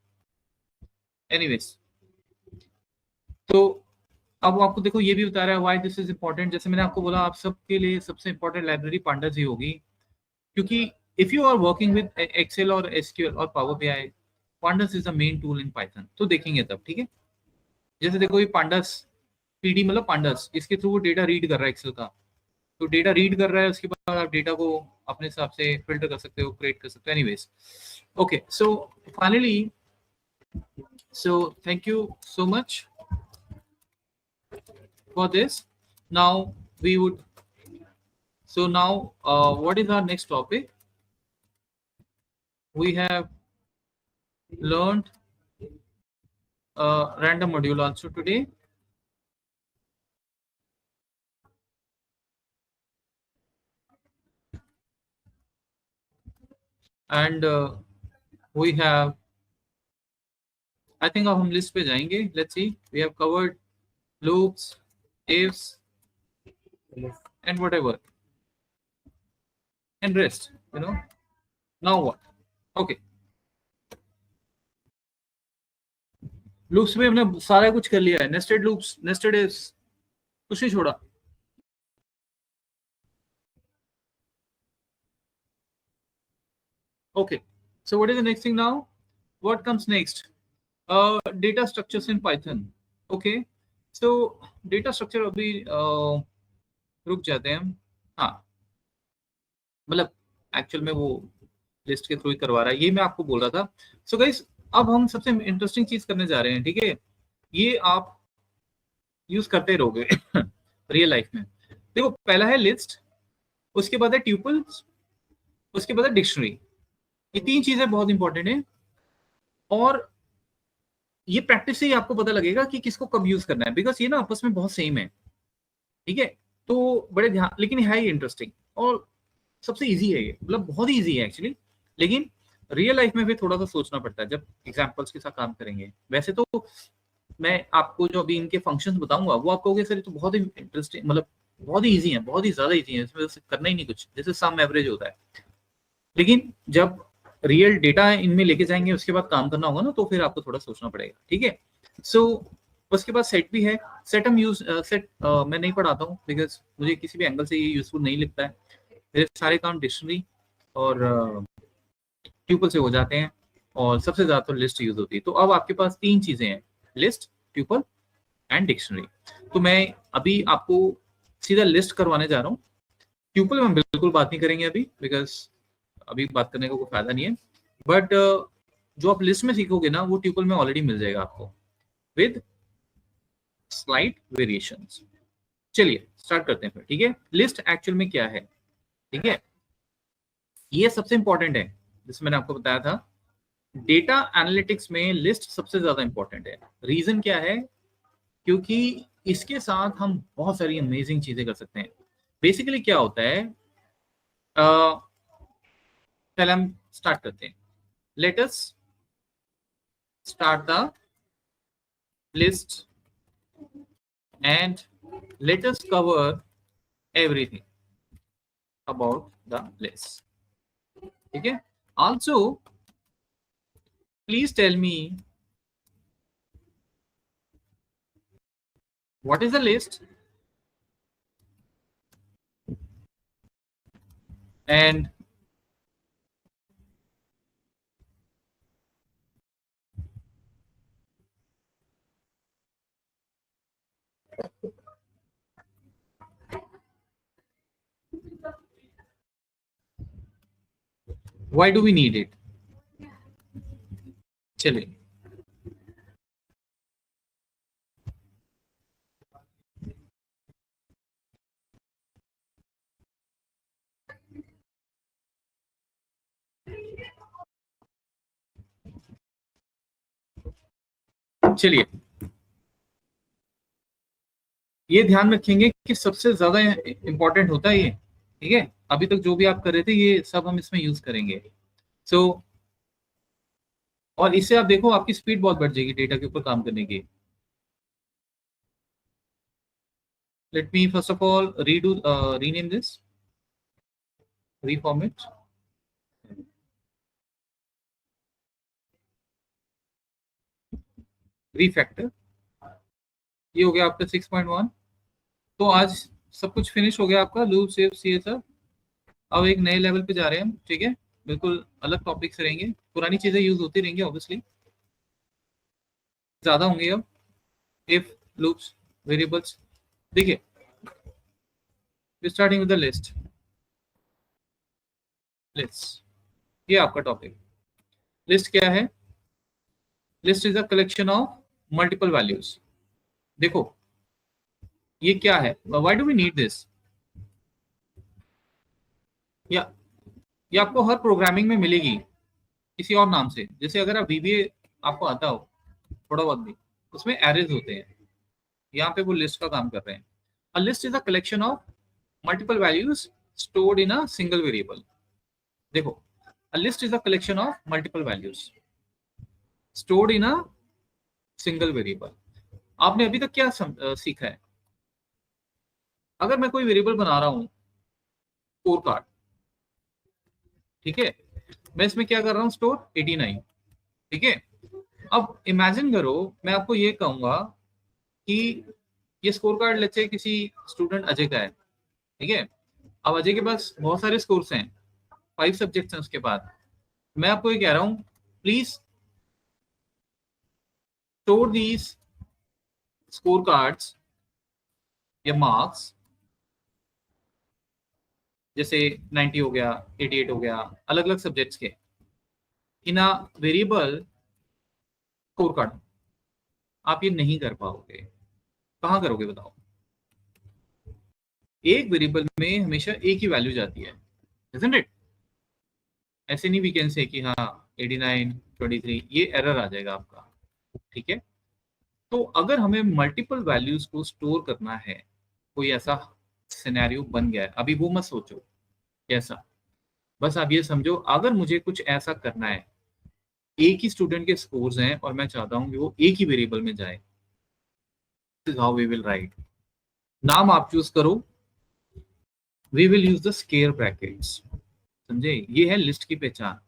एनीवेज, तो अब आपको देखो ये भी बता रहा है व्हाई दिस इज इंपॉर्टेंट, जैसे मैंने आपको बोला आप सबके लिए सबसे इंपॉर्टेंट लाइब्रेरी पांडास ही होगी, क्योंकि if you are working with Excel और SQL और power BI, pandas is the main tool in Python, तो देखेंगे तब, ठीक है। जैसे देखो ये पांडास PD मतलब पांडास, इसके थ्रू वो डेटा रीड कर रहा है एक्सेल का, तो डेटा रीड कर रहा है, उसके बाद आप डेटा को अपने हिसाब से फिल्टर कर सकते हो, क्रिएट कर सकते हो। Anyways, okay, so finally, so thank you so much for this. Now we would, so now what is our next topic? We have learned random module also today, and we have, I think अब हम list पे जाएंगे, let's see, we have covered loops, ifs and whatever, and rest, you know. Now what? Okay, loops में हमने सारा कुछ कर लिया है, नेस्टेड लूप्स, नेस्टेड इफ्स, कुछ नहीं छोड़ा। Okay, so what is the next thing now? What comes next? Data structures in Python. Okay, so data structure अभी रुक जाते हैं हम, हाँ, मतलब एक्चुअल में वो लिस्ट के थ्रू ही करवा रहा है, ये मैं आपको बोल रहा था। सो गाइस, अब हम सबसे इंटरेस्टिंग चीज करने जा रहे हैं, ठीक है? ये आप यूज करते रहोगे रियल लाइफ में। देखो, पहला है लिस्ट, उसके बाद है ट्यूपल्स, उसके बाद है डिक्शनरी। ये तीन चीजें बहुत इंपॉर्टेंट है, और ये प्रैक्टिस से ही आपको पता लगेगा कि किसको कब यूज करना है, बिकॉज ये ना आपस में बहुत सेम है, ठीक है? तो बड़े ध्यान, लेकिन है ही इंटरेस्टिंग और सबसे इजी है ये, मतलब बहुत ही इजी है एक्चुअली। लेकिन रियल लाइफ में भी थोड़ा सा सोचना पड़ता है जब एग्जाम्पल्स के साथ काम करेंगे। वैसे तो मैं आपको जो अभी इनके फंक्शंस बताऊंगा वो आप कहोगे सर ये तो बहुत ही इंटरेस्टिंग, मतलब बहुत ही इजी है, बहुत ही ज्यादा इजी है, इसमें करना ही नहीं कुछ, जैसे सम एवरेज होता है। लेकिन जब रियल डेटा इनमें लेके जाएंगे, उसके बाद काम करना होगा ना, तो फिर आपको थोड़ा सोचना पड़ेगा, ठीक है? सो उसके बाद सेट भी है। सेट हम यूज सेट मैं नहीं पढ़ाता हूँ, बिकॉज मुझे किसी भी एंगल से ये यूजफुल नहीं लगता है। मेरे सारे काम डिक्शनरी और ट्यूपल से हो जाते हैं, और सबसे ज्यादा तो लिस्ट यूज होती है। तो अब आपके पास तीन चीजें हैं, लिस्ट, ट्यूपल एंड डिक्शनरी। तो मैं अभी आपको सीधा लिस्ट करवाने जा रहा हूँ। ट्यूपल में बिल्कुल बात नहीं करेंगे अभी, बिकॉज अभी बात करने का कोई फायदा नहीं है। बट जो आप लिस्ट में सीखोगे ना, वो ट्यूपल में ऑलरेडी मिल जाएगा आपको विद स्लाइड वेरिएशंस। चलिए स्टार्ट करते हैं फिर, ठीक है? लिस्ट एक्चुअल में क्या है, ठीक है? ये सबसे इंपॉर्टेंट है, जैसे मैंने आपको बताया था, डेटा एनालिटिक्स में लिस्ट सबसे ज्यादा इंपॉर्टेंट है। रीजन क्या है? क्योंकि इसके साथ हम बहुत सारी अमेजिंग चीजें कर सकते हैं। बेसिकली क्या होता है, पहले हम स्टार्ट करते हैं। Let us start the list and let us cover everything about the list, ठीक है? Also please tell me what is a list and why do we need it? चलिए, चलिए ये ध्यान रखेंगे कि सबसे ज्यादा इंपॉर्टेंट होता है ये, ठीक है? अभी तक जो भी आप कर रहे थे ये सब हम इसमें यूज करेंगे। सो और इससे आप देखो आपकी स्पीड बहुत बढ़ जाएगी डेटा के ऊपर काम करने की। Let me first of all rename this, reformat, refactor। ये हो गया आपका 6.1। तो आज सब कुछ फिनिश हो गया आपका, लूप, सेव, सीएसआर। अब एक नए लेवल पे जा रहे हैं हम, ठीक है? बिल्कुल अलग टॉपिक से रहेंगे, पुरानी चीजें यूज होती रहेंगी ऑब्वियसली, ज्यादा होंगे अब। If, loops, variables. देखिए, starting with the list. List, ये आपका टॉपिक। लिस्ट क्या है? List is a collection of multiple values. देखो ये क्या है, why do we need this? या ये आपको हर प्रोग्रामिंग में मिलेगी किसी और नाम से। जैसे अगर आप VBA आपको आता हो थोड़ा बहुत भी, उसमें एरेज होते हैं, यहाँ पे वो लिस्ट का काम कर रहे हैं। A list is a collection of multiple values stored in a single variable. देखो, a list is a collection of multiple values stored in a single variable. आपने अभी तक क्या सीखा है? अगर मैं कोई वेरिएबल बना रहा हूँ, स्कोर कार्ड, ठीक है? मैं इसमें क्या कर रहा हूँ, स्टोर 89, ठीक है? अब इमेजिन करो मैं आपको ये कहूंगा कि ये स्कोर कार्ड लेट्स से किसी स्टूडेंट अजय का है, ठीक है? अब अजय के पास बहुत सारे स्कोर्स हैं, 5 सब्जेक्ट्स हैं उसके बाद। मैं आपको ये कह रहा हूँ, please store these score cards या मार्क्स जैसे 90 हो गया, 88 हो गया, अलग अलग सब्जेक्ट्स के इन अ वेरिएबल स्कोर कार्ड, आप ये नहीं कर पाओगे। कहाँ करोगे बताओ? एक वेरिएबल में हमेशा एक ही वैल्यू जाती है, isn't it? ऐसे नहीं वी कैन से कि हाँ 89 23, ये एरर आ जाएगा आपका, ठीक है। तो अगर हमें मल्टीपल वैल्यूज को स्टोर करना है, कोई ऐसा सिनेरियो बन गया है, अभी वो मत सोचो कैसा, बस आप ये समझो अगर मुझे कुछ ऐसा करना है, एक ही स्टूडेंट के स्कोर्स हैं और मैं चाहता हूं कि वो एक ही वेरिएबल में जाए, this is how we will write. नाम आप चूज करो, we will use the square brackets, समझे? ये है लिस्ट की पहचान,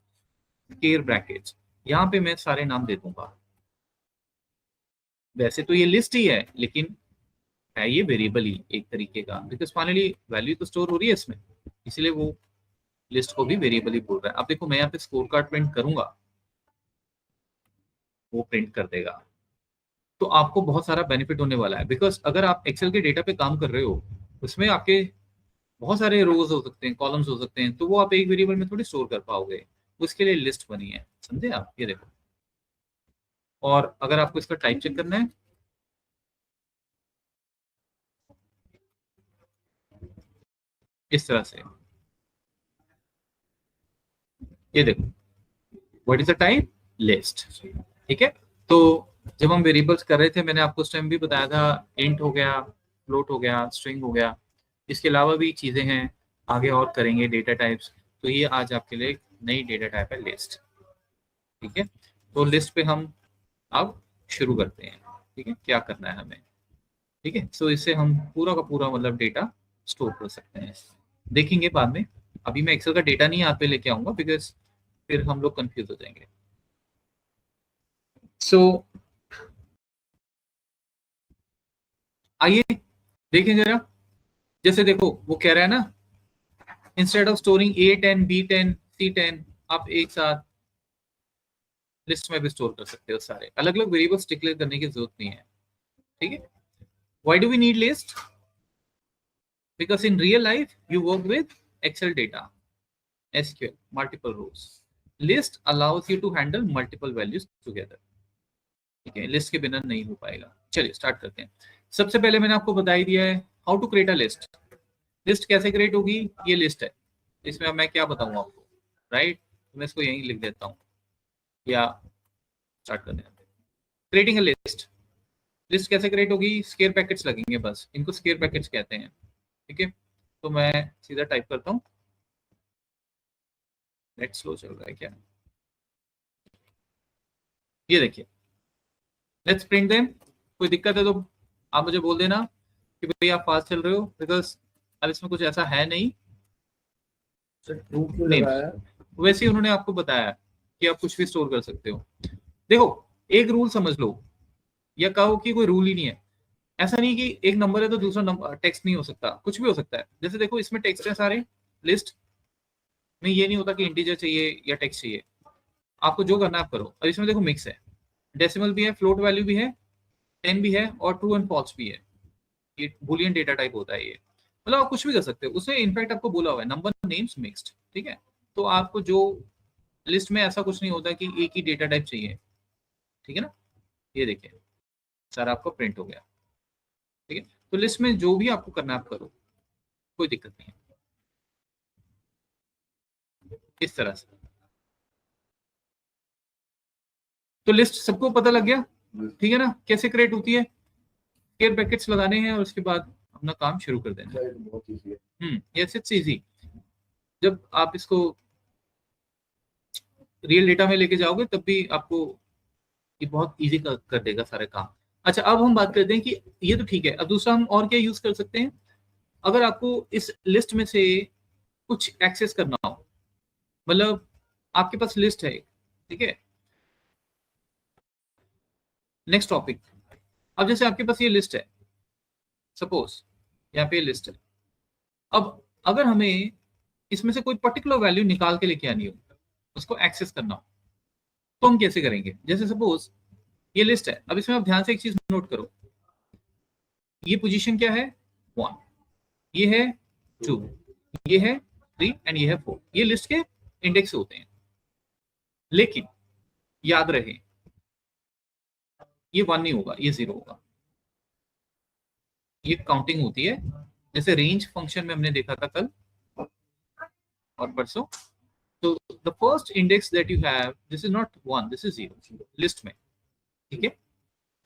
स्केयर ब्रैकेट्स। यहाँ पे मैं सारे नाम दे दूंगा, वैसे तो ये लिस्ट ही है लेकिन है ये वेरिएबल ही एक तरीके का, बिकॉज फाइनली वैल्यू तो स्टोर हो रही है इसमें, इसलिए वो लिस्ट को भी वेरिएबल ही बोल रहा है। अब देखो मैं यहाँ पे स्कोर कार्ड प्रिंट करूंगा, वो प्रिंट कर देगा, तो आपको बहुत सारा बेनिफिट होने वाला है। बिकॉज अगर आप एक्सेल के डेटा पे काम कर रहे हो, उसमें आपके बहुत सारे रोज हो सकते हैं, कॉलम्स हो सकते हैं, तो वो आप एक वेरिएबल में थोड़ी स्टोर कर पाओगे, उसके लिए लिस्ट बनी है, समझे आप? ये देखो, और अगर आपको इसका टाइप चेक करना है, इस तरह से, ये देखो, what is the type? List, ठीक है। तो जब हम वेरिएबल्स कर रहे थे, मैंने आपको उस टाइम भी बताया था, इंट हो गया, फ्लोट हो गया, स्ट्रिंग हो गया, इसके अलावा भी चीजें हैं, आगे और करेंगे डेटा टाइप्स। तो ये आज आपके लिए एक नई डेटा टाइप है, लिस्ट, ठीक है। तो लिस्ट पे हम अब शुरू करते हैं, ठीक है, क्या करना है हमें, ठीक है। सो इससे हम पूरा का पूरा मतलब डेटा स्टोर कर सकते हैं, देखेंगे बाद में। अभी मैं एक्सेल का डेटा नहीं यहाँ पे लेके आऊंगा, बिकॉज फिर हम लोग कंफ्यूज हो जाएंगे। सो आइए देखें जरा, जैसे देखो वो कह रहा है ना, instead of storing A10 B10 C10, आप एक साथ लिस्ट में भी स्टोर कर सकते हो, सारे अलग अलग वेरिएबल्स डिक्लेयर करने की जरूरत नहीं है, ठीक है। Why do we need list? Because in real life you work with Excel data, SQL, multiple rows. List allows you to handle multiple values together. ठीक है, लिस्ट के बिना नहीं हो पाएगा। चलिए स्टार्ट करते हैं। सबसे पहले मैंने आपको बता ही दिया है how to create a list. List कैसे क्रिएट होगी? ये लिस्ट है, इसमें अब मैं क्या बताऊँ आपको, राइट? तो मैं इसको यहीं लिख देता हूँ, या स्टार्ट करते हैं। क्रिएटिंग अ लिस्ट, लिस्ट कैसे क्रिएट होगी? स्केयर पैकेट्स लगेंगे, बस इनको स्केयर पैकेट्स कहते हैं, ठीक है। तो मैं सीधा टाइप करता हूँ, नेट स्लो चल रहा है क्या? ये देखिए, लेट्स प्रिंट देम। कोई दिक्कत है तो आप मुझे बोल देना कि भाई आप फास्ट चल रहे हो, बिकॉज अब इसमें कुछ ऐसा है नहीं। वैसे ही उन्होंने आपको बताया कि आप कुछ भी स्टोर कर सकते हो। देखो एक रूल समझ लो, या कहो कि कोई रूल ही नहीं है। ऐसा नहीं कि एक नंबर है तो दूसरा नंबर टेक्स्ट नहीं हो सकता, कुछ भी हो सकता है। जैसे देखो इसमें टेक्स्ट है सारे, लिस्ट में ये नहीं होता कि इंटीजर चाहिए या टेक्स्ट चाहिए, आपको जो करना है आप करो। और इसमें देखो मिक्स है, डेसिमल भी है, फ्लोट वैल्यू भी है, 10 भी है, और ट्रू एंड फॉल्स भी है। ये बुलियन डेटा टाइप होता है ये, मतलब आप कुछ भी कर सकते हो। उसने इनफैक्ट आपको बोला हुआ है नंबर नेम्स मिक्स्ड, ठीक है। तो आपको जो लिस्ट में ऐसा कुछ नहीं होता कि एक ही डेटा टाइप चाहिए, ठीक है ना। ये देखिए सारा आपका प्रिंट हो गया, ठीक है। तो लिस्ट में जो भी आपको करना है आप करो, कोई दिक्कत नहीं है। इस तरह से तो लिस्ट सबको पता लग गया, ठीक है ना, कैसे क्रिएट होती है। स्क्वायर ब्रैकेट्स लगाने हैं और उसके बाद अपना काम शुरू कर देना है। बहुत इजी है। Yes it's easy. जब आप इसको रियल डेटा में लेके जाओगे तब भी आपको ये बहुत इजी कर देगा सारे काम। अच्छा अब हम बात करते हैं कि ये तो ठीक है, अब दूसरा हम और क्या यूज कर सकते हैं। अगर आपको इस लिस्ट में से कुछ एक्सेस करना हो, मतलब आपके पास लिस्ट है, ठीक है। नेक्स्ट टॉपिक, अब जैसे आपके पास ये लिस्ट है, सपोज यहाँ पे लिस्ट है। अब अगर हमें इसमें से कोई पर्टिकुलर वैल्यू निकाल के लेके आनी हो, उसको एक्सेस करना हो, तो हम कैसे करेंगे। जैसे सपोज ये लिस्ट है, अब इसमें आप ध्यान से एक चीज नोट करो, ये पोजीशन क्या है 1, ये है 2, ये है 3 एंड ये है 4। ये लिस्ट के इंडेक्स होते हैं, लेकिन याद रहे ये 1 नहीं होगा, ये 0 होगा। ये काउंटिंग होती है, जैसे रेंज फंक्शन में हमने देखा था कल और परसों। तो the first index that you have, this is not 1, this is 0 list में, ठीक है।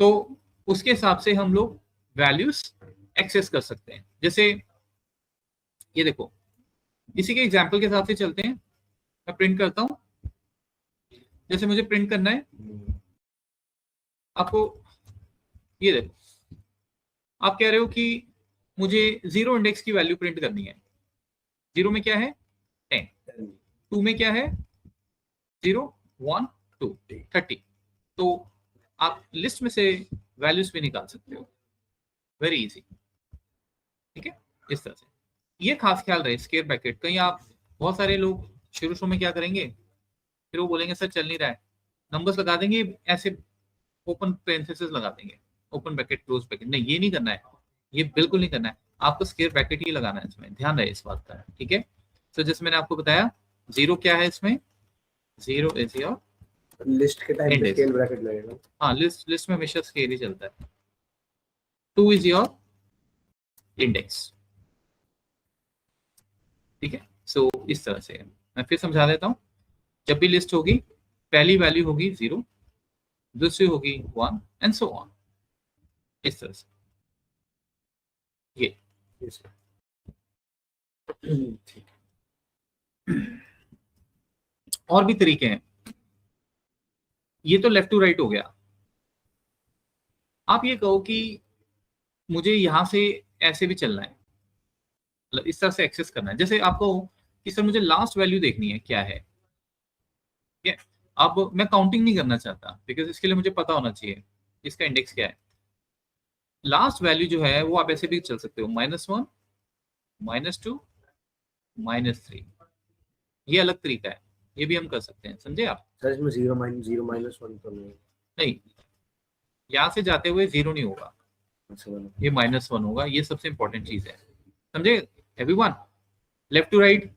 तो उसके हिसाब से हम लोग वैल्यूज एक्सेस कर सकते हैं। जैसे ये देखो, इसी के एग्जांपल के हिसाब से चलते हैं। मैं प्रिंट करता हूं, जैसे मुझे प्रिंट करना है आपको, ये देखो आप कह रहे हो कि मुझे 0 इंडेक्स की वैल्यू प्रिंट करनी है। 0 में क्या है 10, 2 में क्या है 0, 1, 2, 30। तो आप लिस्ट में से वैल्यूज भी निकाल सकते हो, वेरी इजी, ठीक है। इस तरह से ये खास ख्याल रहे स्क्वायर ब्रैकेट। कहीं आप बहुत सारे लोग शुरू में क्या करेंगे, फिर वो बोलेंगे सर चल नहीं रहा है, नंबर्स लगा देंगे ऐसे, ओपन पेरेंथेसिस लगा देंगे, ओपन ब्रैकेट क्लोज ब्रैकेट। नहीं, ये नहीं करना है, ये बिल्कुल नहीं करना है। आपको स्क्वायर ब्रैकेट ही लगाना है इसमें, ध्यान रहे इस बात का, ठीक है। तो जैसे मैंने आपको बताया 0 क्या है इसमें, 0 इज योर लिस्ट के टाइम पे स्केल ब्रैकेट लगेगा। हाँ, लिस्ट में हमेशा स्केल ही चलता है। 2 इज योर इंडेक्स, ठीक है। सो इस तरह से मैं फिर समझा देता हूँ। जब भी लिस्ट होगी, पहली वैल्यू होगी 0, दूसरी होगी 1 एंड सो ऑन, इस तरह से। ये ठीक है। और भी तरीके हैं, ये तो लेफ्ट टू राइट हो गया। आप ये कहो कि मुझे यहां से ऐसे भी चलना है, मतलब इस तरह से एक्सेस करना है। जैसे आपको कि सर मुझे लास्ट वैल्यू देखनी है क्या है, ठीक है। अब मैं काउंटिंग नहीं करना चाहता, बिकॉज इसके लिए मुझे पता होना चाहिए इसका इंडेक्स क्या है। लास्ट वैल्यू जो है वो आप ऐसे भी चल सकते हो, -1, -2, -3। ये अलग तरीका है, ये भी हम कर सकते हैं, समझे आप। सर इसमें 0 -1 तो नहीं, यहाँ से जाते हुए 0 नहीं होगा, ये -1 होगा। ये सबसे इंपॉर्टेंट चीज है, समझे एवरीवन। लेफ्ट टू राइट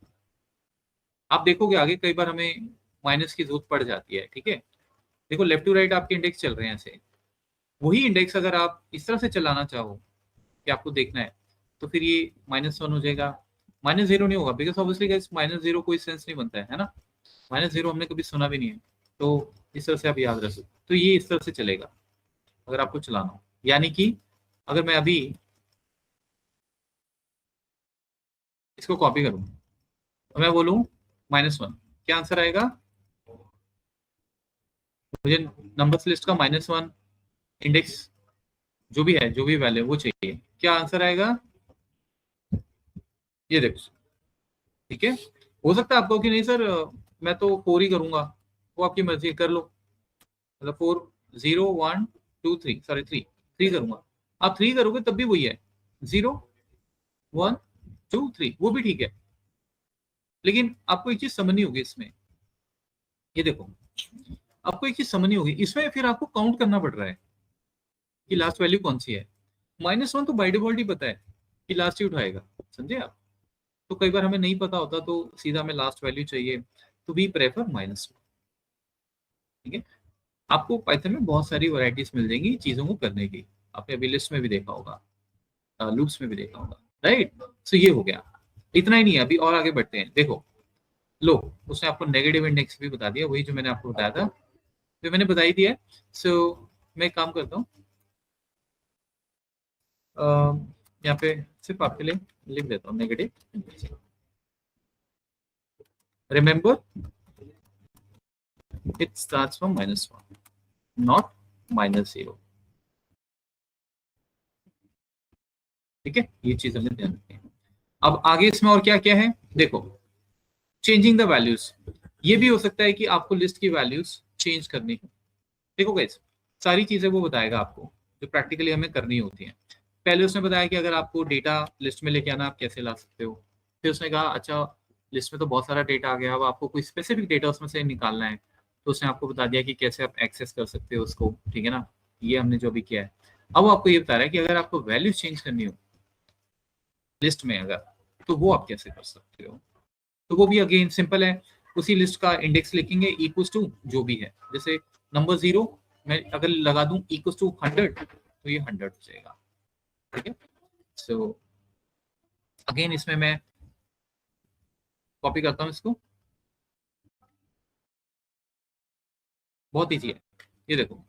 आप देखोगे आगे कई बार हमें माइनस की जरूरत पड़ जाती है, ठीक है। देखो लेफ्ट टू राइट आपके इंडेक्स चल रहे हैं ऐसे, वही इंडेक्स अगर आप इस तरह से चलाना चाहो कि आपको देखना है, तो फिर ये -1 हो जाएगा, -0 नहीं होगा, बिकॉज ऑब्वियसली -0 कोई सेंस नहीं बनता है ना। -0 हमने कभी सुना भी नहीं है। तो इस तरह से आप याद रख सकते। तो ये इस तरह से चलेगा अगर आपको चलाना हो। यानी कि अगर मैं अभी इसको कॉपी करूं तो मैं बोलूं -1, क्या आंसर आएगा। मुझे नंबर्स लिस्ट का -1 इंडेक्स जो भी है, जो भी वैल्यू वो चाहिए, क्या आंसर आएगा, ये देखो, ठीक है। हो सकता है आपको कि नहीं सर मैं तो 4 ही करूंगा, वो आपकी मर्जी, कर लो। मतलब 4, 0, 1, 2, 3, सॉरी 3 करूंगा। आप 3 करोगे तब भी वही है, 0, 1, 2, 3, वो भी ठीक है। लेकिन आपको एक चीज समझनी होगी इसमें, ये देखो आपको एक चीज समझनी होगी इसमें, फिर आपको काउंट करना पड़ रहा है कि लास्ट वैल्यू कौन सी है। -1 तो बाय डिफॉल्ट ही पता है कि लास्ट ही उठाएगा, समझे आप। तो कई बार हमें नहीं पता होता तो सीधा हमें लास्ट वैल्यू चाहिए, तो वी प्रेफर -1, ठीक है। आपको पाइथन में बहुत सारी वैरायटीज मिल जाएंगी चीजों को करने की, आपने अभी लिस्ट में भी देखा होगा, लूप्स में भी देखा होगा, राइट। सो ये हो गया, इतना ही नहीं है, अभी और आगे बढ़ते हैं। देखो लो, उसने आपको नेगेटिव इंडेक्स भी बता दिया, वही जो मैंने आपको बताया था, तो मैंने बता ही दिया। सो मैं एक काम करता हूँ, यहाँ पे सिर्फ आपके लिए लिख देता हूँ negative. Remember it starts from -1, not -0, ठीक है। ये चीज हमें ध्यान रखनी है। अब आगे इसमें और क्या क्या है, देखो चेंजिंग द वैल्यूज। ये भी हो सकता है कि आपको लिस्ट की वैल्यूज चेंज करनी हो। देखो गाइस, सारी चीजें वो बताएगा आपको जो प्रैक्टिकली हमें करनी होती हैं। पहले उसने बताया कि अगर आपको डेटा लिस्ट में लेके आना, आप कैसे ला सकते हो। फिर उसने कहा अच्छा लिस्ट में तो बहुत सारा डेटा आ गया, अब आपको कोई स्पेसिफिक डेटा उसमें से निकालना है, तो उसने आपको बता दिया कि कैसे आप एक्सेस कर सकते हो उसको, ठीक है ना। ये हमने जो भी किया है। अब वो आपको ये बता रहा है कि अगर आपको वैल्यू चेंज करनी हो लिस्ट में अगर, तो वो आप कैसे कर सकते हो। तो वो भी अगेन सिंपल है, उसी लिस्ट का इंडेक्स लिखेंगे इक्वल टू जो भी है। जैसे नंबर 0 मैं अगर लगा दूं इक्वल टू 100 तो ये 100 हो जाएगा, ठीक है। सो अगेन इसमें मैं कॉपी करता हूं इसको, बहुत ईजी है। ये देखो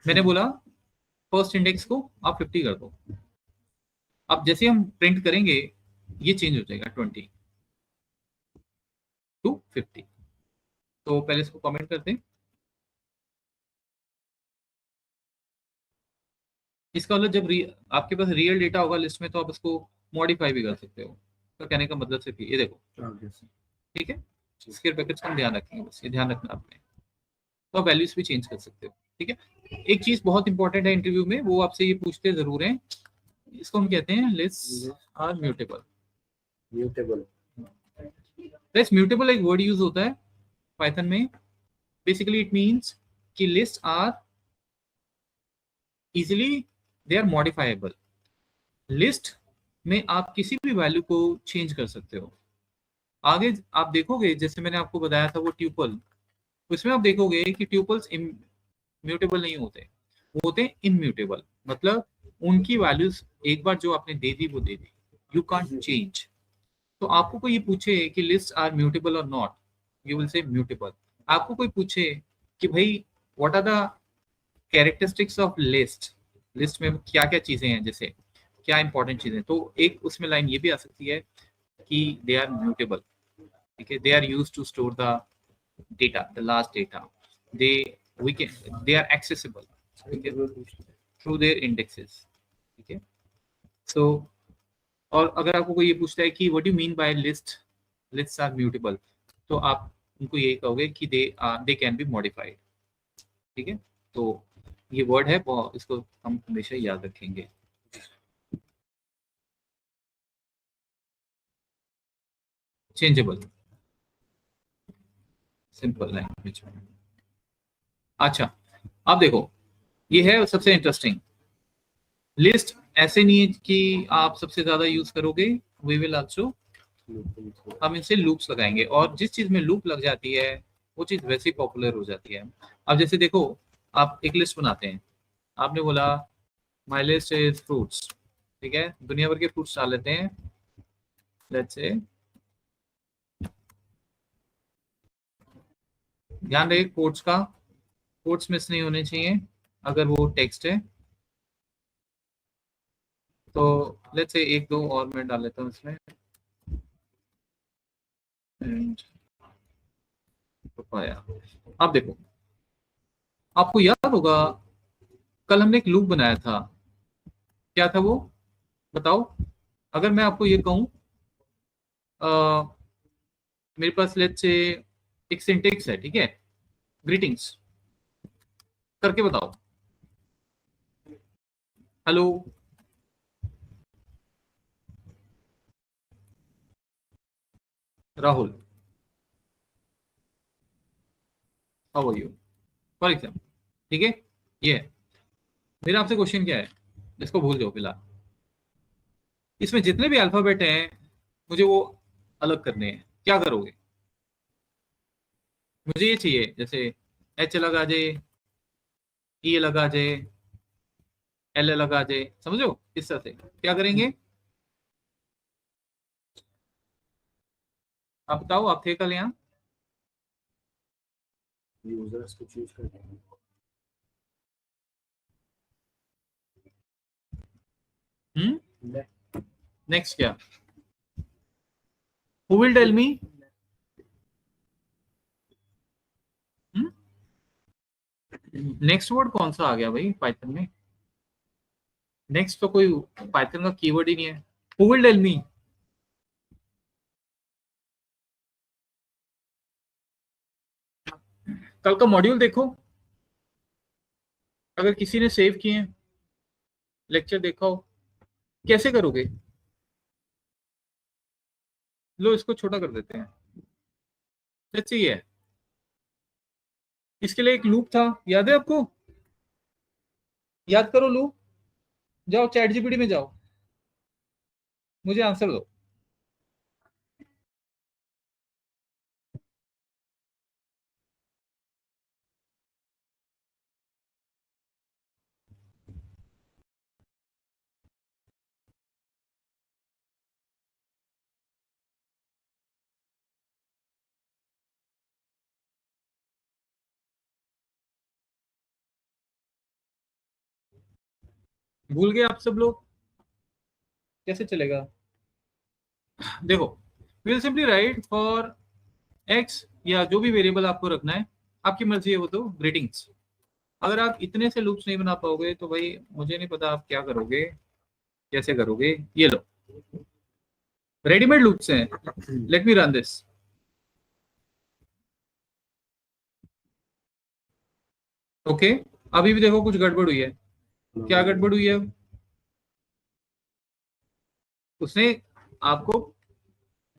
मैंने बोला फर्स्ट इंडेक्स को आप 50 कर दो, अब जैसे हम प्रिंट करेंगे ये चेंज हो जाएगा 20 टू 50। तो पहले इसको कमेंट करते हैं। इसका मतलब जब आपके पास रियल डेटा होगा लिस्ट में तो आप इसको मॉडिफाई भी कर सकते हो। तो कहने का मतलब सिर्फ ये देखो, ठीक है। स्केयर पैकेज का ध्यान रखेंगे, बस ये ध्यान रखना आपने। तो आप वैल्यूज भी चेंज कर सकते हो, ठीक है। एक चीज बहुत इंपॉर्टेंट है इंटरव्यू में, वो आपसे ये पूछते जरूर हैं, इसको हम कहते हैं list are mutable. Mutable, list mutable एक वर्ड यूज होता है पाइथन में। बेसिकली इट मींस कि list are easily they are modifiable. List में आप किसी भी वैल्यू को चेंज कर सकते हो। आगे आप देखोगे जैसे मैंने आपको बताया था वो ट्यूपल, उसमें आप देखोगे कि ट्यूपल्स म्यूटेबल नहीं होते, वो होते इनम्यूटेबल। मतलब उनकी वैल्यूज एक बार जो आपने दे दी वो दे दी, यू कांट चेंज। तो आपको कोई ये पूछे कि लिस्ट आर म्यूटेबल और not, you will say mutable. आपको कोई पूछे कि भाई what are the characteristics of list, list में क्या क्या चीजें हैं, जैसे क्या इंपॉर्टेंट चीजें, तो एक उसमें लाइन ये भी आ सकती है कि दे आर म्यूटेबल, ठीक है। They are used to store the data, the last data, they are accessible, okay, through their indexes, ठीक है। So और अगर आपको कोई ये पूछता है कि what do you mean by lists are mutable, तो आप उनको ये कहोगे कि they can be modified, ठीक है। तो ये वर्ड है, इसको हम हमेशा याद रखेंगे। चेंजेबल, सिंपल लैंग्वेज में। अच्छा अब देखो ये है सबसे इंटरेस्टिंग। लिस्ट ऐसे नहीं है कि आप सबसे ज्यादा यूज करोगे, वी विल आल्सो, हम इनसे लूप्स लगाएंगे, और जिस चीज में लूप लग जाती है वो चीज वैसे ही पॉपुलर हो जाती है। अब जैसे देखो आप एक लिस्ट बनाते हैं, आपने बोला माय लिस्ट इज फ्रूट्स, ठीक है, दुनिया भर के फ्रूट्स डाल लेते हैं। लेट्स से ध्यान रहे कोट्स का, कोट्स मिस नहीं होने चाहिए अगर वो टेक्स्ट है। तो लेट्स से एक दो और मैं डाल लेता हूँ इसमें, पाया। अब देखो आपको याद होगा कल हमने एक लूप बनाया था, क्या था वो बताओ। अगर मैं आपको ये कहूं मेरे पास लेट्स से एक सिंटेक्स है, ठीक है, ग्रीटिंग्स करके बताओ। Hello Rahul, how are you, for example, ठीक है। ये है मेरा आपसे क्वेश्चन, क्या है, इसको भूल जाओ फिलहाल। इसमें जितने भी अल्फाबेट हैं मुझे वो अलग करने हैं, क्या करोगे। मुझे ये चाहिए जैसे एच लगा जाए, ई लगा जाए, एल लगा जाए, समझो इस तरह से क्या करेंगे। आप बताओ, आप थे कल यहाँ। यूजर्स को चूज करते हैं। नेक्स्ट क्या, who will tell me. Next word कौन सा आ गया भाई पाइथन में, नेक्स्ट तो कोई पाइथन का कीवर्ड ही नहीं है। हु विल टेल मी, कल का मॉड्यूल देखो, अगर किसी ने सेव किए हैं लेक्चर देखा हो, कैसे करोगे। लो इसको छोटा कर देते हैं, जैसे ये है, इसके लिए एक लूप था, याद है आपको, याद करो लूप, जाओ चैट जीपीटी में जाओ, मुझे आंसर दो। भूल गए आप सब लोग? कैसे चलेगा? देखो, will simply write for x या जो भी वेरिएबल आपको रखना है, आपकी मर्जी है वो, तो ग्रीटिंग्स। अगर आप इतने से लूप्स नहीं बना पाओगे तो भाई मुझे नहीं पता आप क्या करोगे, कैसे करोगे। ये लो, रेडीमेड लूप्स हैं। Let me run this. Okay, अभी भी देखो कुछ गड़बड़ हुई है। क्या गड़बड़ हुई है? उसने आपको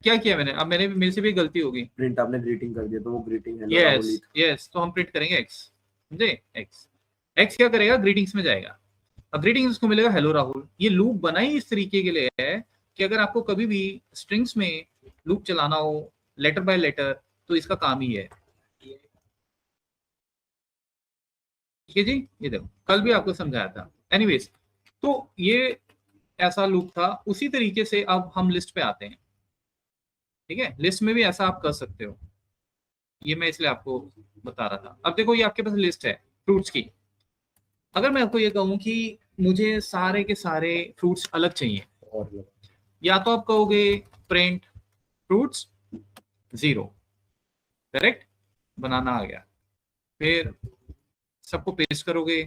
क्या किया? मैंने, अब मैंने मेरे से भी गलती होगी। प्रिंट आपने ग्रीटिंग कर दिया, तो वो ग्रीटिंग हेलो राहुल ही यस था। यस, तो हम प्रिंट करेंगे एक्स, समझे? एक्स, एक्स क्या करेगा? ग्रीटिंग्स में जाएगा। अब ग्रीटिंग्स को मिलेगा हेलो राहुल। ये लूप बना ही इस तरीके के लिए है कि अगर आपको कभी भी स्ट्रिंग्स में लूप चलाना हो, लेटर बाय लेटर, तो इसका काम ही है। ठीक है जी, ये देखो कल भी आपको समझाया था। एनीवेज, तो ये ऐसा लूप था। उसी तरीके से अब हम लिस्ट पे आते हैं। ठीक है, लिस्ट में भी ऐसा आप कर सकते हो। ये मैं इसलिए आपको बता रहा था। अब देखो, ये आपके पास लिस्ट है फ्रूट्स की। अगर मैं आपको ये कहूँ कि मुझे सारे के सारे फ्रूट्स अलग चाहिए, और लगा। या तो आप कहोगे प्रिंट फ्रूट्स 0, करेक्ट, बनाना आ गया। फिर सबको पेस्ट करोगे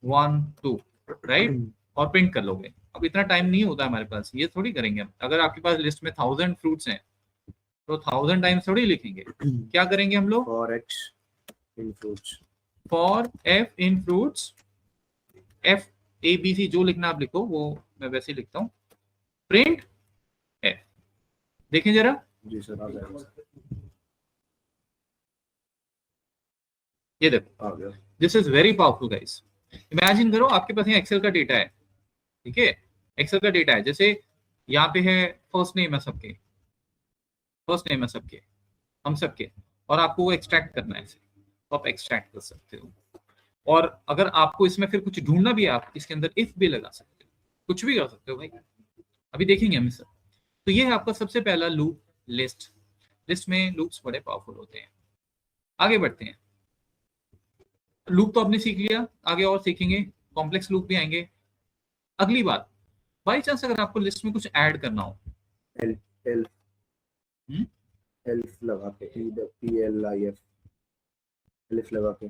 1 2, राइट, और प्रिंट कर लोगे। अब इतना टाइम नहीं होता हमारे पास, ये थोड़ी करेंगे हम। अगर आपके पास लिस्ट में 1000 फ्रूट्स हैं तो 1000 टाइम्स थोड़ी लिखेंगे। क्या करेंगे हम लोग? For x in fruits, for f in fruits, f a b c जो लिखना आप लिखो, वो मैं वैसे ही लिखता हूँ। Print F. देखें जरा, जी सर आ गया, ये देखो, आ गया। This is very powerful guys. Imagine करो आपके पास यहाँ एक्सेल का डेटा है, ठीक है, एक्सेल का डेटा है। जैसे यहाँ पे है फर्स्ट नेम है सबके, फर्स्ट नेम है सबके, हम सबके, और आपको वो एक्सट्रैक्ट करना है, तो आप एक्सट्रैक्ट कर सकते हो। और अगर आपको इसमें फिर कुछ ढूंढना भी है, आप इसके अंदर इफ भी लगा सकते हो, कुछ भी कर सकते हो भाई। अभी देखेंगे हम इसे। तो ये है आपका सबसे पहला लूप, लिस्ट। लिस्ट में लूप्स बड़े पावरफुल होते हैं। आगे बढ़ते हैं। लूप तो आपने सीख लिया, आगे और सीखेंगे, कॉम्प्लेक्स लूप भी आएंगे। अगली बात, बाई चांस अगर आपको लिस्ट में कुछ ऐड करना हो, एल एल हम्म, एल्फ लगा के, PLIF, एलिफ लगा के।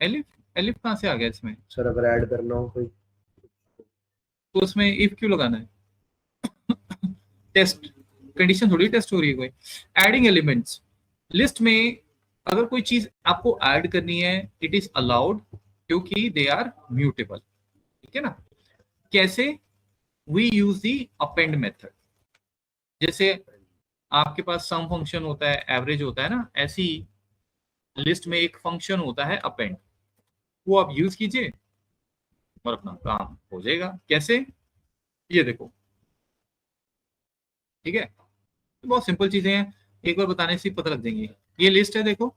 एलिफ, एलिफ कहाँ से आ गया इसमें? सर अगर ऐड करना हो कोई, तो उसमें इफ क्यों लगाना है? टेस्ट कंडीशन थोड़ी टेस्ट हो रही है कोई। एडिंग एलिमेंट्स, लिस्ट में अगर कोई चीज आपको ऐड करनी है, इट इज अलाउड, क्योंकि दे आर म्यूटेबल। ठीक है ना? कैसे? We use the append method. जैसे आपके पास सम फंक्शन होता है, एवरेज होता है ना, ऐसी लिस्ट में एक फंक्शन होता है अपेंड, वो आप यूज कीजिए और अपना काम हो जाएगा। कैसे? ये देखो, ठीक है, बहुत सिंपल चीजें हैं, एक बार बताने से ही पता लग जाएंगी। ये लिस्ट है, देखो,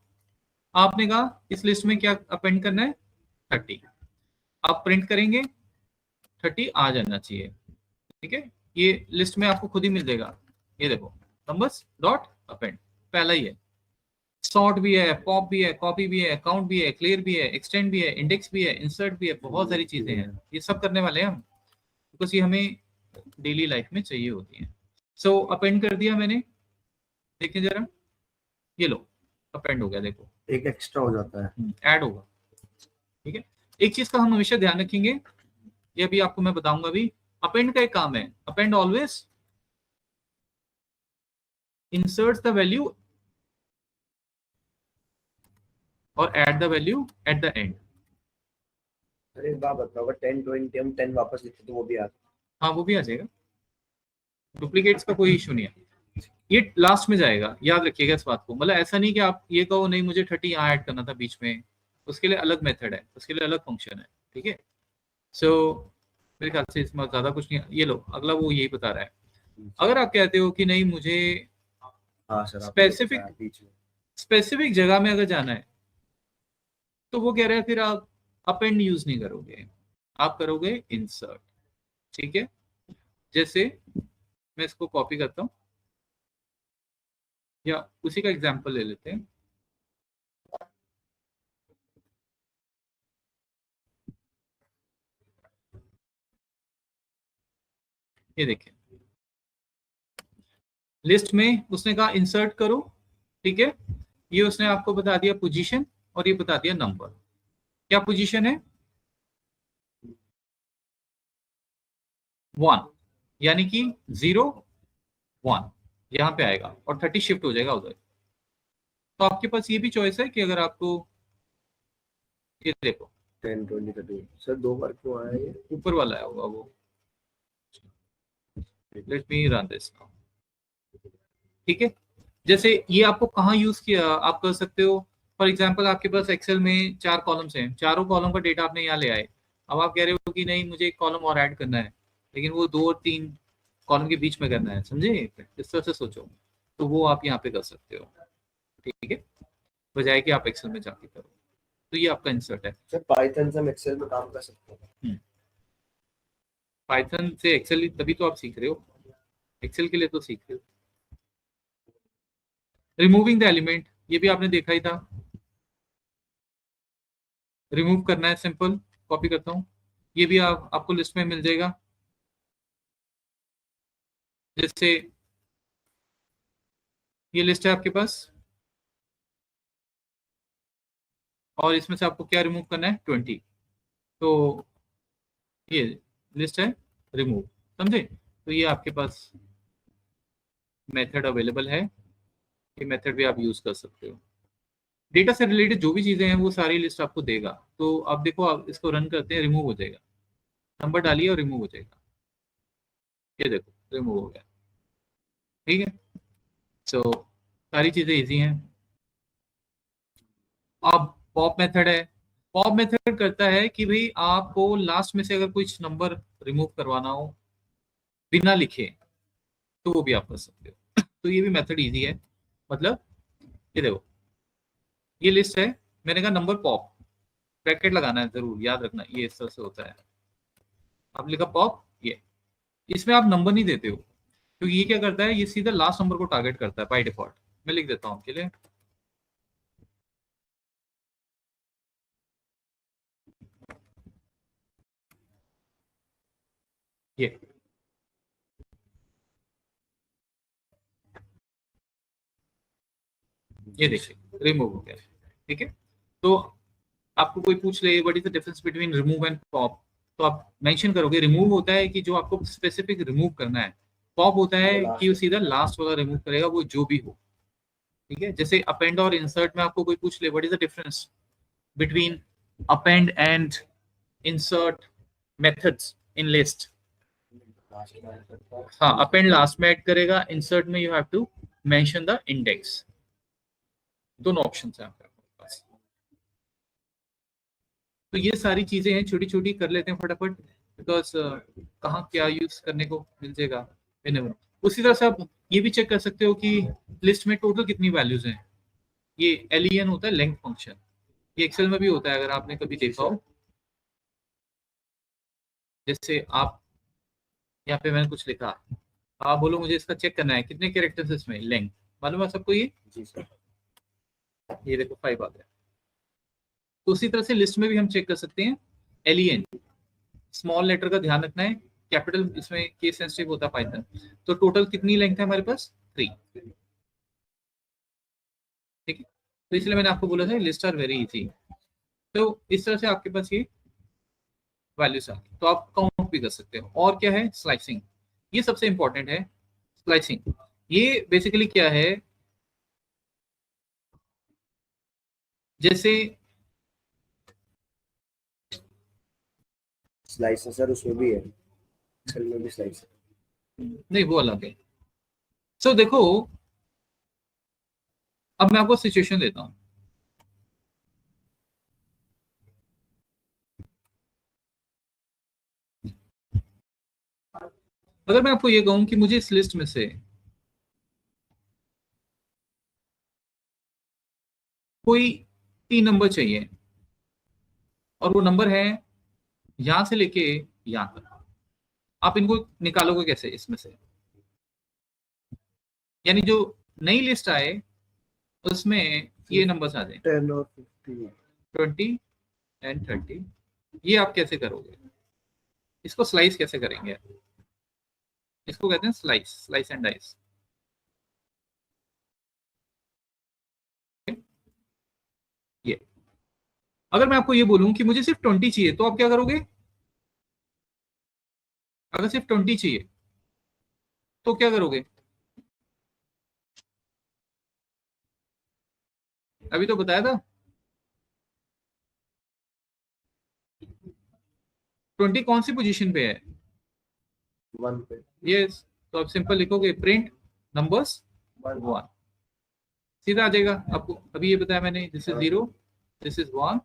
आपने कहा इस लिस्ट में क्या अपेंड करना है? 30। आप प्रिंट करेंगे, 30 आ जाना चाहिए। ठीक है, ये लिस्ट में आपको खुद ही मिल जाएगा। ये देखो, नंबर्स डॉट अपेंड, पहला ही है। सॉर्ट भी है, पॉप भी है, कॉपी भी है, काउंट भी है, क्लियर भी है, एक्सटेंड भी है, इंडेक्स भी है, इंसर्ट भी है, बहुत सारी चीजें हैं। ये सब करने वाले हैं हम, बिकॉज ये हमें डेली लाइफ में चाहिए होती है। सो अपेंड कर दिया मैंने, देखिए जरा, ये लो, अपेंड हो गया, देखो, एक एक्स्ट्रा हो जाता है। ऐड होगा। ठीक है, एक चीज का हम हमेशा ध्यान रखेंगे, ये भी आपको मैं बताऊंगा भी। अपेंड का एक काम है, append always inserts the value और add the value at the end. अरे बात बताओ, अगर 10 20 हम 10 वापस लिखते तो वो भी आता। हाँ, वो भी आ जाएगा, डुप्लीकेट्स का कोई इशू नहीं है। ये लास्ट में जाएगा, याद रखिएगा इस बात को। मतलब ऐसा नहीं कि आप ये कहो नहीं मुझे 30 यहाँ ऐड करना था बीच में, उसके लिए अलग मेथड है, उसके लिए अलग फंक्शन है। ठीक है, सो मेरे ख्याल से इसमें ज्यादा कुछ नहीं। ये लो, अगला वो यही बता रहा है। अगर आप कहते हो कि नहीं मुझे हाँ सर, आपने स्पेसिफिक बताया बीच में। स्पेसिफिक जगह में अगर जाना है, तो वो कह रहा है फिर आप अपेंड यूज नहीं करोगे, आप करोगे इंसर्ट। ठीक है, जैसे मैं इसको कॉपी करता हूँ, या उसी का एग्जांपल ले लेते हैं। ये देखिए लिस्ट में उसने कहा इंसर्ट करो, ठीक है। ये उसने आपको बता दिया पोजीशन और ये बता दिया नंबर। क्या पोजीशन है 1, यानी कि 0 1 यहाँ पे आएगा और 30 शिफ्ट हो जाएगा उधर। तो आपके पास ये भी चॉइस है कि अगर आपको, ये देखो 10 20 30 सर 2 बार क्यों आया ये? ऊपर वाला आया होगा वो, let me run this now, ठीक है। जैसे ये आपको कहाँ यूज किया आप कर सकते हो, फॉर एग्जांपल आपके पास एक्सेल में 4 कॉलम्स हैं, चारों कॉलम का डेटा आपने यहाँ ले आए। अब आप कह रहे हो कि नहीं मुझे एक कॉलम और ऐड करना है, लेकिन वो 2 और 3 कॉलम के बीच में करना है, समझे, इस तरह से सोचो, तो वो आप यहाँ पे कर सकते हो, ठीक है, बजाय कि आप एक्सेल में जाके करो। तो ये आपका इंसर्ट है। सर पाइथन से हम एक्सेल में काम कर सकते हैं। पाइथन से एक्सेल तभी तो आप सीख रहे हो, एक्सेल के लिए तो सीख रहे हो। रिमूविंग द एलिमेंट, ये भी आपने देखा ही था, रिमूव करना है, सिंपल कॉपी करता हूँ, ये भी आपको लिस्ट में मिल जाएगा। जैसे ये लिस्ट है आपके पास और इसमें से आपको क्या रिमूव करना है 20, तो ये लिस्ट है रिमूव, समझे। तो ये आपके पास मेथड अवेलेबल है, ये मेथड भी आप यूज कर सकते हो। डेटा से रिलेटेड जो भी चीजें हैं वो सारी लिस्ट आपको देगा। तो आप देखो, आप इसको रन करते हैं, रिमूव हो जाएगा, नंबर डालिए और रिमूव हो जाएगा, ये देखो रिमूव हो गया, ठीक है। सो सारी चीजें इजी हैं। अब पॉप मेथड है, पॉप मेथड करता है कि भाई आपको लास्ट में से अगर कुछ नंबर रिमूव करवाना हो बिना लिखे तो वो भी आप कर सकते हो। तो ये भी मेथड इजी है, मतलब ये देखो ये लिस्ट है, मैंने कहा नंबर पॉप, ब्रैकेट लगाना है जरूर, याद रखना ये इस तरह से होता है। आप लिखा पॉप, ये इसमें आप नंबर नहीं देते हो क्योंकि ये क्या करता है, ये सीधा लास्ट नंबर को टारगेट करता है बाय डिफॉल्ट। मैं लिख देता हूँ आपके लिए, ये देखिए रिमूव हो गया, ठीक है। तो आपको कोई पूछ ले what is the difference between remove and pop, तो आप मेंशन करोगे रिमूव होता है कि जो आपको स्पेसिफिक रिमूव करना है, पॉप होता है कि वो सीधा लास्ट वाला रिमूव करेगा वो जो भी हो, ठीक है। जैसे अपेंड और इंसर्ट में आपको कोई पूछ ले what is the difference between append and insert methods in list, हाँ अपेंड लास्ट में ऐड करेगा, इंसर्ट में you have to mention the index, दोनों ऑप्शन है आपके पास। तो ये सारी चीजें हैं, छोटी छोटी कर लेते हैं फटाफट, बिकॉज कहाँ क्या यूज करने को मिल जाएगा। उसी तरह से आप ये भी चेक कर सकते हो कि लिस्ट में टोटल कितनी वैल्यूज हैं, ये len होता है लेंथ फंक्शन, ये एक्सेल में भी होता है अगर आपने कभी देखा हो। जैसे आप यहाँ पे मैंने कुछ लिखा, आप बोलो मुझे इसका चेक करना है कितने कैरेक्टर्स इसमें लेंथ, मालूम है सबको ये, जी सर। ये देखो 5 आ गया। तो उसी तरह से लिस्ट में भी हम चेक कर सकते हैं len, स्मॉल लेटर का ध्यान रखना है, कैपिटल इसमें केस सेंसिटिव होता है पाइथन। तो टोटल कितनी लेंथ है हमारे पास 3, ठीक है। तो इसलिए मैंने आपको बोला था लिस्ट आर वेरी इजी। तो इस तरह से आपके पास ये वैल्यूज आ गई, तो आप काउंट भी कर सकते हो। और क्या है स्लाइसिंग, ये सबसे इंपॉर्टेंट है स्लाइसिंग। ये बेसिकली क्या है, जैसे स्लाइसर सर उसमें भी है, एक्सेल में भी स्लाइसर। नहीं वो अलग है। सो देखो अब मैं आपको सिचुएशन देता हूं, अगर मैं आपको ये कहूं कि मुझे इस लिस्ट में से कोई 3 नंबर चाहिए और वो नंबर है यहां से लेके यहां तक, आप इनको निकालोगे कैसे इसमें से, यानी जो नई लिस्ट आए उसमें ये नंबर्स आ जाए 10 और 15 20 एंड 30, ये आप कैसे करोगे, इसको स्लाइस कैसे करेंगे। इसको कहते हैं स्लाइस एंड डाइस। ये अगर मैं आपको ये बोलूं कि मुझे सिर्फ 20 चाहिए तो आप क्या करोगे? अगर सिर्फ 20 चाहिए तो क्या करोगे? अभी तो बताया था 20 कौन सी पोजीशन पे है? 1 पे। यस, तो आप सिंपल लिखोगे प्रिंट नंबर्स 1, सीधा आ जाएगा आपको। अभी ये बताया मैंने, this is 0, this is 1,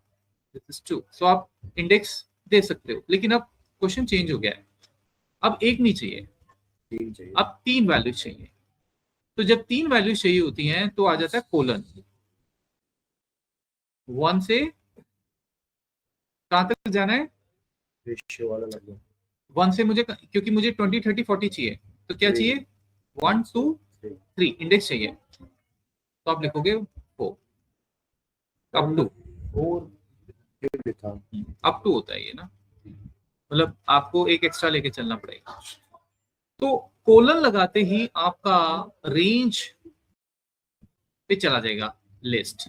this is 2। सो आप इंडेक्स दे सकते हो, लेकिन अब क्वेश्चन चेंज हो गया है। अब एक नहीं चाहिए, 3 चाहिए। अब 3 वैल्यूज चाहिए। तो जब 3 वैल्यूज चाहिए होती हैं तो आ जाता है कोलन। 1 से कहां तक जाना है? रेशियो वाला लग गया। 1 से मुझे, क्योंकि मुझे 20 30 40 चाहिए, तो क्या Three. चाहिए? 1 2 3 इंडेक्स चाहिए। तो आप लिखोगे 4 अप टू। 4 लिखा। अप टू होता है ये ना, मतलब आपको एक एक्स्ट्रा लेके चलना पड़ेगा। तो कोलन लगाते ही आपका रेंज पे चला जाएगा लिस्ट,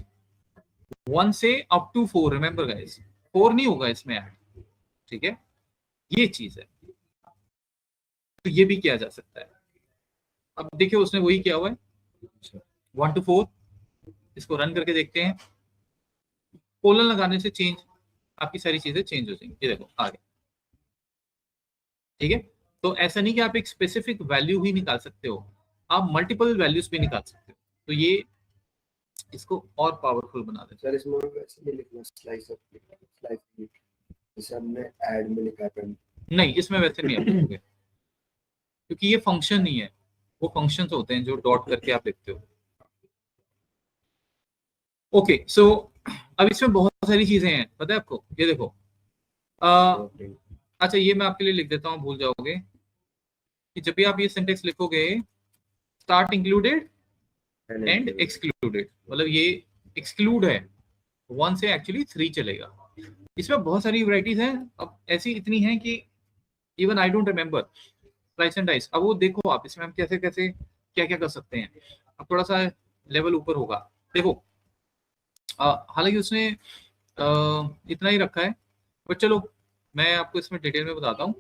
1 से अप टू 4। रिमेंबर गाइस, 4 नहीं होगा इसमें ऐड, ठीक है? ये चीज है, तो ये भी किया जा सकता है। अब देखिए उसने वही किया हुआ है, 1 to 4। इसको रन करके देखते हैं। कोलन लगाने से चेंज, आपकी सारी चीजें चेंज हो जाएंगी। ये देखो आगे, ठीक है? तो ऐसा नहीं कि आप एक स्पेसिफिक वैल्यू ही निकाल सकते हो, आप मल्टीपल वैल्यूज भी निकाल सकते हो। तो ये इसको और पावरफुल बना देता सर इसमें वैसे नहीं लिखना, स्लाइस ऑफ स्लाइस जैसे हमने ऐड में लिखा है। नहीं, इसमें वैसे नहीं आप लिखोगे, क्योंकि ये फंक्शन नहीं है। वो फंक्शंस होते हैं जो डॉट करके आप लिखते हो। ओके, सो अब इसमें बहुत सारी चीजें हैं, पता है आपको? ये देखो, अच्छा ये मैं आपके लिए लिख देता हूँ, भूल जाओगे कि जब भी आप ये सेंटेंस लिखोगे, स्टार्ट इंक्लूडेड एंड एक्सक्लूडेड, मतलब ये एक्सक्लूड है, 1 से एक्चुअली 3 चलेगा। इसमें बहुत सारी वैरायटीज हैं, अब ऐसी इतनी हैं कि even I don't remember. Slice and dice, अब वो देखो आप, इसमें हम कैसे कैसे क्या क्या कर सकते हैं। अब थोड़ा सा लेवल ऊपर होगा, देखो हालांकि उसने इतना ही रखा है, बट चलो मैं आपको इसमें डिटेल में बताता हूँ।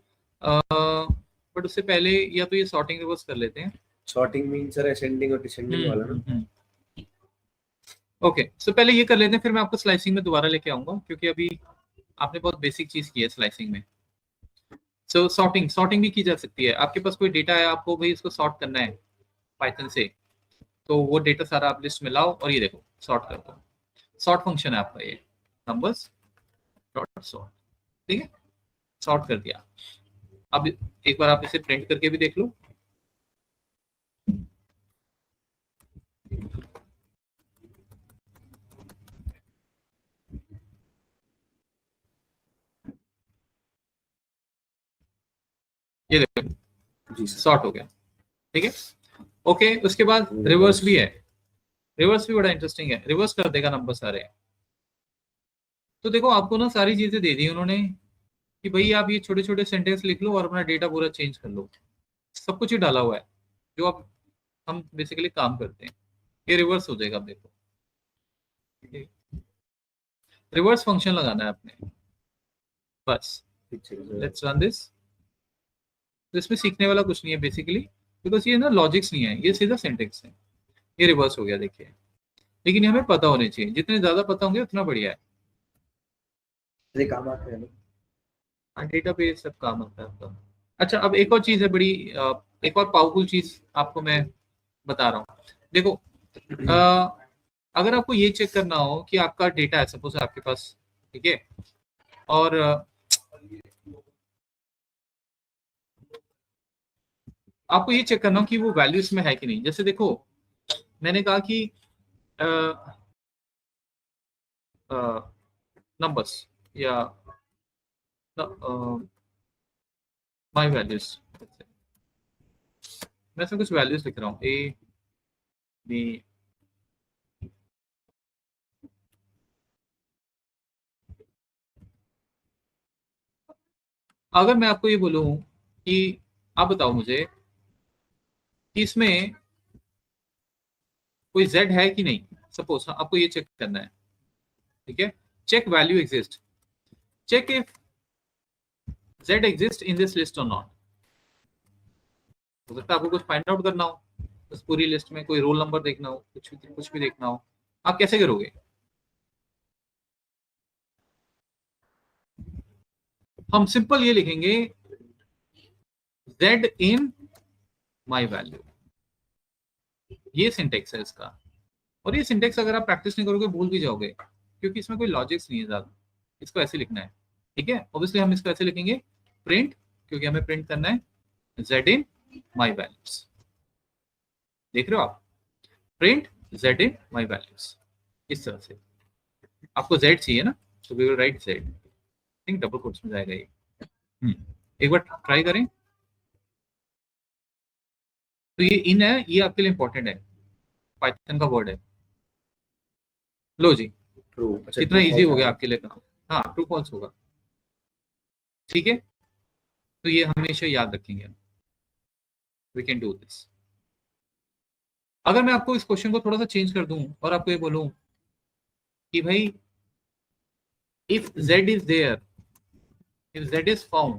बट उससे पहले या तो ये सॉर्टिंग रिवर्स कर लेते हैं। सॉर्टिंग मीन सर असेंडिंग और डिसेंडिंग वाला ना। ओके, सो पहले ये कर लेते हैं, फिर मैं आपको स्लाइसिंग में दोबारा लेके आऊंगा, क्योंकि अभी आपने बहुत बेसिक चीज की है स्लाइसिंग में। सो सॉर्टिंग भी की जा सकती है। आपके पास कोई डेटा है, आपको भाई इसको सॉर्ट करना है पाइथन से, तो वो डेटा सारा आप लिस्ट में लाओ और ये देखो सॉर्ट कर दो। सॉर्ट फंक्शन है आपका ये, नंबर्स डॉट सॉर्ट, ठीक है? सॉर्ट कर दिया। अब एक बार आप इसे प्रिंट करके भी देख लो। ये देखो जी सॉर्ट हो गया, ठीक है? ओके, उसके बाद रिवर्स भी है। रिवर्स भी बड़ा इंटरेस्टिंग है, रिवर्स कर देगा नंबर सारे। तो देखो आपको ना सारी चीजें दे दी उन्होंने कि भाई आप ये छोटे छोटे सेंटेंस लिख लो और अपना डेटा पूरा चेंज कर लो। सब कुछ ही डाला हुआ है जो अब हम बेसिकली काम करते हैं। ये रिवर्स हो जाएगा, आप देखो रिवर्स फंक्शन लगाना है आपने बस। Let's run this. तो इसमें सीखने वाला कुछ नहीं है बेसिकली, बिकॉज ये ना लॉजिक्स नहीं है, ये सीधा सेंटेंस है। ये रिवर्स हो गया देखिए, लेकिन ये हमें पता होने चाहिए, जितने ज्यादा पता होंगे उतना बढ़िया है। काम आते हैं ना, डेटाबेस सब काम आता है आपका। अच्छा, अब एक और चीज है बड़ी, एक और पावरफुल चीज आपको मैं बता रहा हूँ। देखो अगर आपको ये चेक करना हो कि आपका डेटा है सपोज आपके पास, ठीक है, और आपको ये चेक करना हो कि वो वैल्यू इसमें है कि नहीं। जैसे देखो मैंने कहा कि नंबर्स या माय वैल्यूज, मैं इसमें कुछ वैल्यूज लिख रहा हूँ, ए बी। अगर मैं आपको ये बोलूं कि आप बताओ मुझे कि इसमें कोई z है कि नहीं। सपोज आपको ये चेक करना है, ठीक है। Check value exist, check if z exist in this list और नॉट। हो सकता है आपको कुछ फाइंड आउट करना हो, उस पूरी लिस्ट में कोई रोल नंबर देखना हो, कुछ भी देखना हो। आप कैसे करोगे? हम सिंपल ये लिखेंगे z इन माई वैल्यू, ये सिंटेक्स है इसका। और ये सिंटेक्स अगर आप प्रैक्टिस नहीं करोगे भूल भी जाओगे, क्योंकि इसमें कोई लॉजिक्स नहीं है ज्यादा। इसको ऐसे लिखना है, ठीक है। ऑब्वियसली हम इसको ऐसे लिखेंगे प्रिंट, क्योंकि हमें प्रिंट करना है z इन माई वैल्यूज। देख रहे हो आप, print z in my values. इस तरह से आपको z चाहिए ना, तो we will write z, think double quotes में जाएगा ये। एक बार ट्राई करें। तो ये इन है, ये आपके लिए इंपॉर्टेंट है, पाइथन का वर्ड है। लो जी, ट्रू। कितना इजी हो गया आपके लिए काम। हाँ, ट्रू फॉल्स होगा, ठीक है। तो ये हमेशा याद रखेंगे, वी कैन डू दिस। अगर मैं आपको इस क्वेश्चन को थोड़ा सा चेंज कर दूं और आपको ये बोलूं कि भाई if z is there, if z is found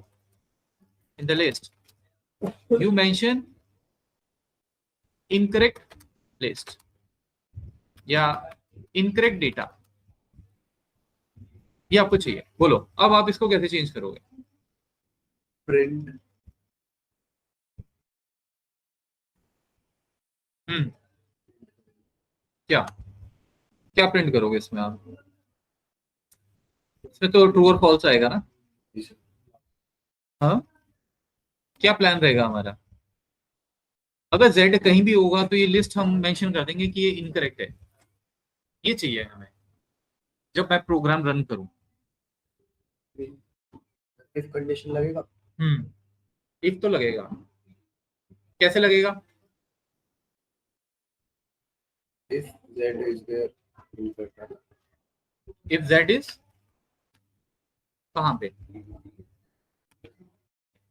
in the list, you mention incorrect list या incorrect data, ये आपको चाहिए। बोलो अब आप इसको कैसे चेंज करोगे? प्रिंट क्या क्या प्रिंट करोगे इसमें आप? इसमें तो ट्रू और फॉल्स आएगा ना। हाँ, क्या प्लान रहेगा हमारा? अगर z कहीं भी होगा तो ये लिस्ट हम मेंशन कर देंगे कि ये इनकरेक्ट है। ये चाहिए हमें जब मैं प्रोग्राम रन करूं। इफ कंडीशन लगेगा। इफ तो लगेगा, कैसे लगेगा? If z is there, if z is कहां पे?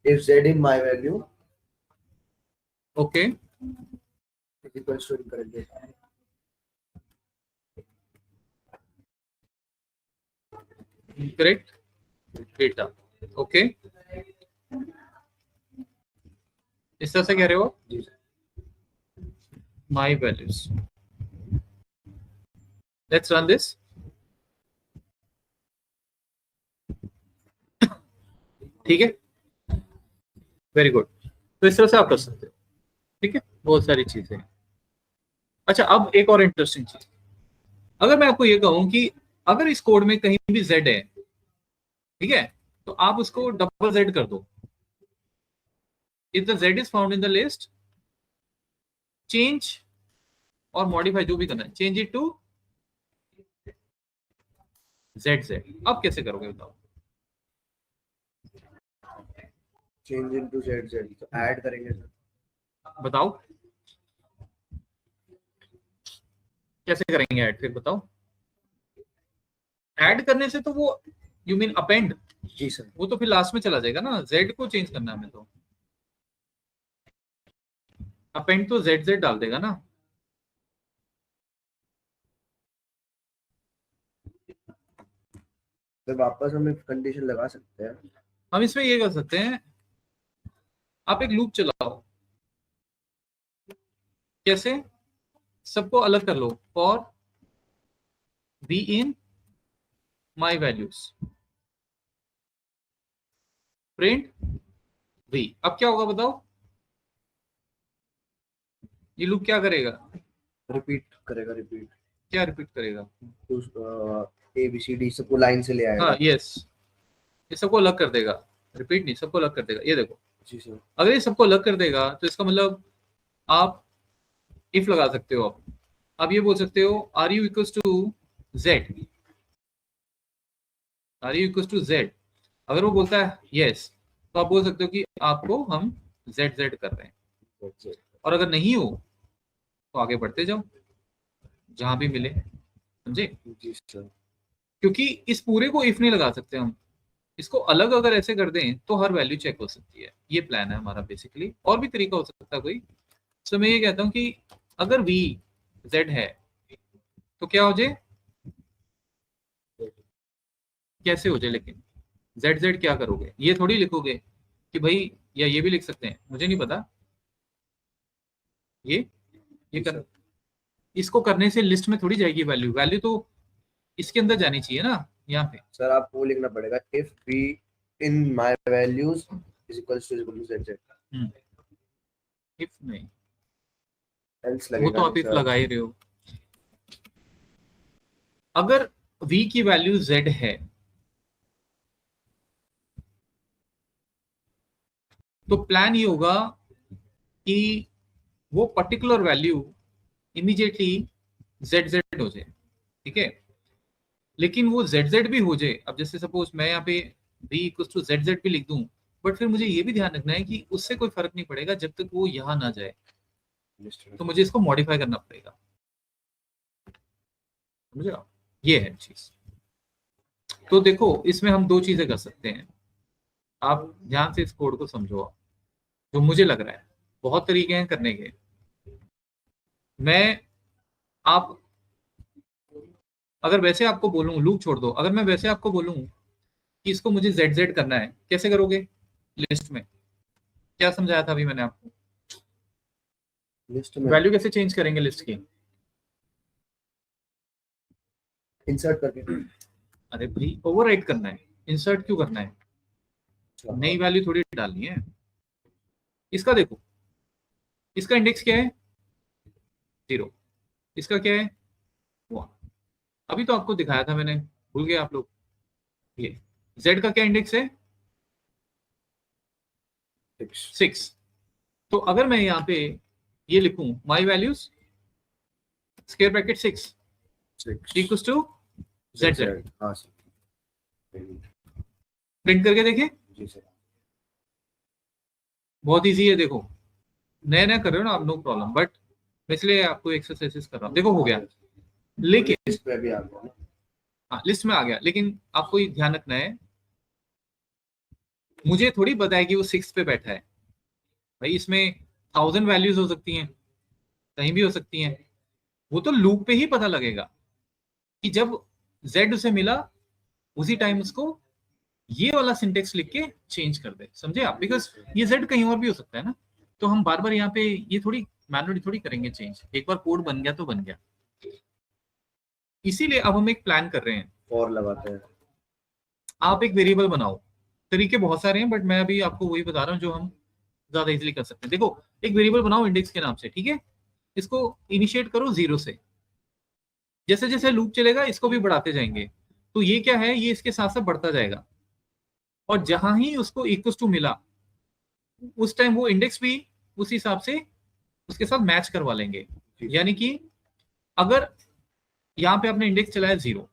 if z in my value okay, is equals to incorrect data, incorrect data. Okay, इस तरह से कह रहे हो जी sir. My values. Let's run this. ठीक है, वेरी गुड। तो इस तरह से आप कर सकते हो, ठीक है। बहुत सारी चीजें। अच्छा, अब एक और इंटरेस्टिंग चीज, अगर मैं आपको ये कहूं कि अगर इस कोड में कहीं भी z है, ठीक है, तो आप उसको डबल z कर दो। If the z is found in the list, change और मॉडिफाई जो भी करना है, चेंज इट टू z। अब कैसे करोगे बताओ? चेंज इनटू z, तो ऐड करेंगे सर। बताओ कैसे करेंगे ऐड, फिर बताओ। ऐड करने से तो वो, यू मीन अपेंड? जी सर। वो तो फिर लास्ट में चला जाएगा ना, z को चेंज करना है हमें, तो अपेंड तो z डाल देगा ना। तो वापस हम एक कंडीशन लगा सकते हैं। हम इसमें ये कर सकते हैं, आप एक लूप चलाओ। कैसे? सबको अलग कर लो, for b in my values, print v। अब क्या होगा बताओ? ये लूप क्या करेगा? रिपीट करेगा, रिपीट। क्या रिपीट करेगा? तो ए बी सी डी सबको लाइन से ले आएगा। हाँ, यस, ये सबको अलग कर देगा। रिपीट नहीं, सबको अलग कर देगा। ये देखो, जी सर। अगर ये सबको अलग कर देगा तो इसका मतलब आप इफ लगा सकते हो। आप ये बोल सकते हो are you equals to z, are you equals to z. अगर वो बोलता है यस, तो आप बोल सकते हो कि आपको हम जेड जेड कर रहे हैं। और अगर नहीं हो तो आगे बढ़ते जाओ जहां भी मिले, समझे? जी सर। क्योंकि इस पूरे को इफ नहीं लगा सकते हम, इसको अलग अगर ऐसे कर दें तो हर वैल्यू चेक हो सकती है। ये प्लान है हमारा बेसिकली। और भी तरीका हो सकता है कोई, तो मैं ये कहता हूँ कि अगर v z है तो क्या हो जाए, कैसे हो जाए, लेकिन z क्या करोगे, ये थोड़ी लिखोगे कि भाई, या ये भी लिख सकते हैं, मुझे नहीं पता, ये कर, इसको करने से लिस्ट में थोड़ी जाएगी वैल्यू, वैल्यू तो इसके अंदर जानी चाहिए ना, यहाँ पे। सर आपको लिखना पड़ेगा if v in my values is equals to zz, if नहीं, else वो लगेगा तो आप नहीं इफ सर। लगा ही रहे हो। अगर v की वैल्यू z है तो प्लान ये होगा कि वो पर्टिकुलर वैल्यू इमीडिएटली z हो जाए, ठीक है। लेकिन वो z भी हो जाए, अब जैसे सपोज मैं यहाँ पे v इक्वल्स टू z भी लिख दूं, बट फिर मुझे ये भी ध्यान रखना है कि उससे कोई फर्क नहीं पड़ेगा जब तक वो यहाँ ना जाए, तो मुझे इसको मॉडिफाई करना पड़ेगा, समझे आप? ये है चीज। तो देखो इसमें हम दो चीजें कर सकते हैं, आप ध्यान से इस कोड को समझो, जो मुझे लग रहा है बहुत तरीके हैं करने के। मैं आप अगर वैसे आपको बोलूं लूप छोड़ दो, अगर मैं वैसे आपको बोलूं कि इसको मुझे z करना है, कैसे करोगे लिस्ट में? क्या समझाया था अभी मैंने आपको? लिस्ट में वैल्यू कैसे चेंज करेंगे लिस्ट की? इंसर्ट करके। अरे भाई ओवरराइट करना है, इंसर्ट क्यों करना है? नई वैल्यू थोड़ी डालनी है। इसका देखो, इसका इंडेक्स क्या है 0, इसका क्या है 1। अभी तो आपको दिखाया था मैंने, भूल गए आप लोग। ये z का क्या इंडेक्स है 6। तो अगर मैं यहाँ पे ये लिखूं my values square bracket 6 equals to z, हाँ सर, प्रिंट करके देखें, जी सर। बहुत इजी है। देखो नया नया कर रहे हो ना आप, नो प्रॉब्लम, बट मैं इसलिए आपको एक्सरसाइजेस कर रहा हूँ। देखो हो गया, लेकिन लिस्ट पे भी आ गया ना। हाँ लिस्ट में आ गया, लेकिन आपको ये ध्यान रखना है, मुझे थोड़ी पता है कि वो 6 पे बैठा है भाई, इसमें 1000 वैल्यूज हो सकती हैं, कहीं भी हो सकती हैं। वो तो लूप पे ही पता लगेगा कि जब z उसे मिला उसी टाइम उसको ये वाला सिंटेक्स लिख के चेंज कर दे, समझे आप? बिकॉज ये z कहीं और भी हो सकता है ना, तो हम बार बार यहाँ पे ये थोड़ी मैनुअली थोड़ी करेंगे चेंज, एक बार कोड बन गया तो बन गया। इसीलिए अब हम एक प्लान कर रहे हैं, और लगाते हैं। आप एक वेरिएबल बनाओ, तरीके बहुत सारे हैं बट मैं अभी आपको वही बता रहा हूँ जो हम ज्यादा इजीली कर सकते हैं। देखो एक वेरिएबल बनाओ इंडेक्स के नाम से, ठीक है, इसको इनिशिएट करो 0 से, जैसे जैसे लूप चलेगा इसको भी बढ़ाते जाएंगे, तो ये क्या है, ये इसके साथ साथ बढ़ता जाएगा, और जहां ही उसको इक्वल टू मिला उस टाइम वो इंडेक्स भी उस हिसाब से उसके साथ मैच करवा लेंगे। यानी कि अगर यहाँ पे आपने इंडेक्स चलाया 0,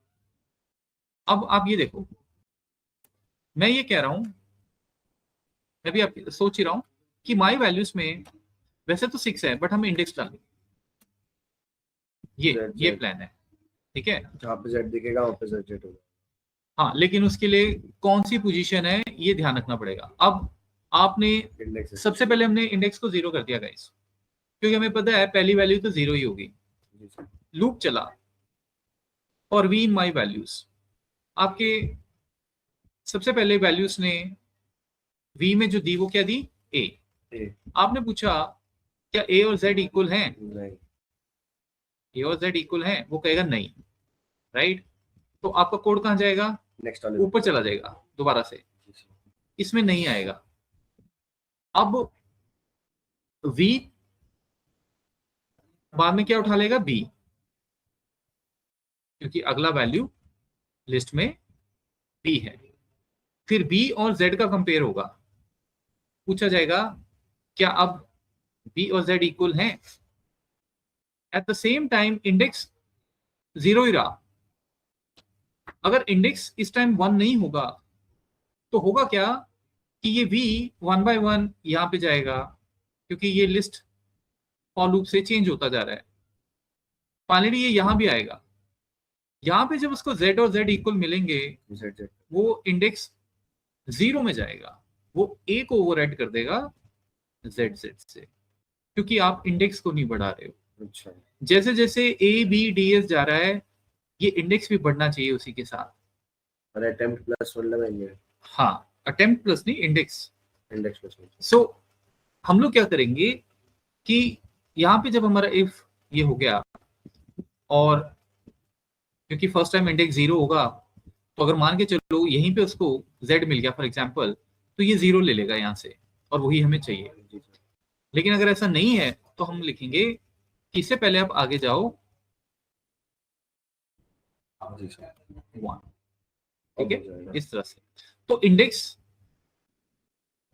अब आप ये देखो, मैं ये कह रहा हूं, मैं भी आप सोच ही रहा हूं कि माई वैल्यूज में वैसे तो 6 है बट हम इंडेक्स डालेंगे, ये प्लान है, ठीक है। जहाँ पे z दिखेगा वहाँ पे z होगा। हाँ लेकिन उसके लिए कौन सी पोजीशन है ये ध्यान रखना पड़ेगा। अब आपने इंडेक्स सबसे पहले हमने इंडेक्स को 0 कर दिया गाइस, क्योंकि हमें पता है पहली वैल्यू तो 0 ही होगी। लूप चला और वी इन माई वैल्यूज, आपके सबसे पहले वैल्यूज ने वी में जो दी वो क्या दी a। आपने पूछा क्या a और z इक्वल हैं? नहीं, a और z इक्वल हैं? वो कहेगा नहीं, राइट। तो आपका कोड कहां जाएगा? नेक्स्ट वाले ऊपर चला जाएगा दोबारा से, इसमें नहीं आएगा। अब v बाद में क्या उठा लेगा b, क्योंकि अगला वैल्यू लिस्ट में b है। फिर b और z का कंपेयर होगा, पूछा जाएगा क्या अब b और z इक्वल हैं? At the same time index 0 ही रहा। अगर इंडेक्स इस टाइम 1 नहीं होगा तो होगा क्या कि ये v 1 by 1 यहां पे जाएगा, क्योंकि ये लिस्ट फॉर लूप से चेंज होता जा रहा है। फाइनली ये यहां भी आएगा, यहां पे जब उसको z और z इक्वल मिलेंगे वो इंडेक्स 0 में जाएगा, वो a को ओवरराइड कर देगा z से। क्योंकि आप इंडेक्स को नहीं बढ़ा रहे हो। अच्छा, जैसे जैसे ABDS जा रहा है, ये इंडेक्स भी बढ़ना चाहिए उसी के साथ। और अटेम्प्ट प्लस मतलब है, हाँ, अटेम्प्ट प्लस नहीं, इंडेक्स। Index plus. सो हम लोग क्या करेंगे कि यहाँ पे जब हमारा इफ ये हो गया, और क्योंकि फर्स्ट टाइम इंडेक्स 0 होगा, तो अगर मान के चलो यहीं पे उसको z मिल गया फॉर एग्जांपल, तो ये 0 ले लेगा यहाँ से, और वही हमें चाहिए। जी सर। लेकिन अगर ऐसा नहीं है तो हम लिखेंगे कि इससे पहले आप आगे जाओ जी सर। 1, ठीक है, इस तरह से। तो इंडेक्स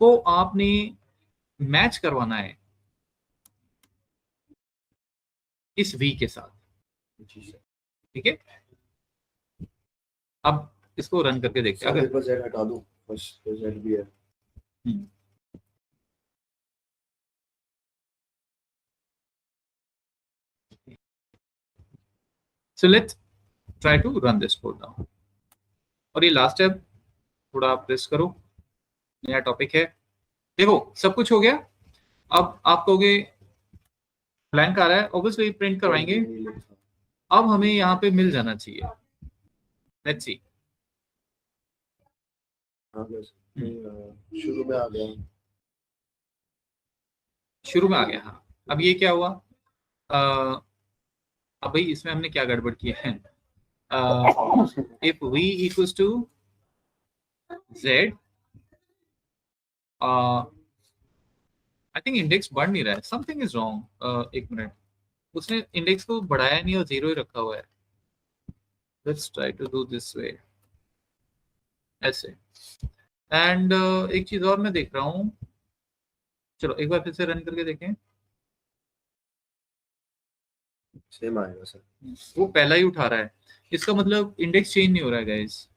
को आपने मैच करवाना है इस v के साथ, जी सर। ठीक है। अब इसको रन करके देखते हैं। सर अगर एक बार z हटा दूं, फर्स्ट z भी है। So let's try to run this code now. और ये लास्ट स्टेप थोड़ा आप प्रेस करो, नया टॉपिक है। देखो सब कुछ हो गया। अब आप कहोगे ब्लैंक आ रहा है, ऑब्वियसली प्रिंट करवाएंगे। अब हमें यहाँ पे मिल जाना चाहिए। Let's see. शुरू में आ गया, शुरू में आ गया। हाँ, अब ये क्या हुआ? अब भाई इसमें हमने क्या गड़बड़ किया है? If v equals to z, I think index बढ़ नहीं रहा है, समथिंग इज रॉन्ग। एक मिनट, उसने इंडेक्स को बढ़ाया नहीं और 0 ही रखा हुआ है। Let's try to do this way, ऐसे। एंड एक चीज और मैं देख रहा हूँ, चलो एक बार फिर से रन करके देखें। सेम आएगा सर। वो पहला ही उठा रहा है, इसका मतलब इंडेक्स चेंज नहीं हो रहा है गाइस।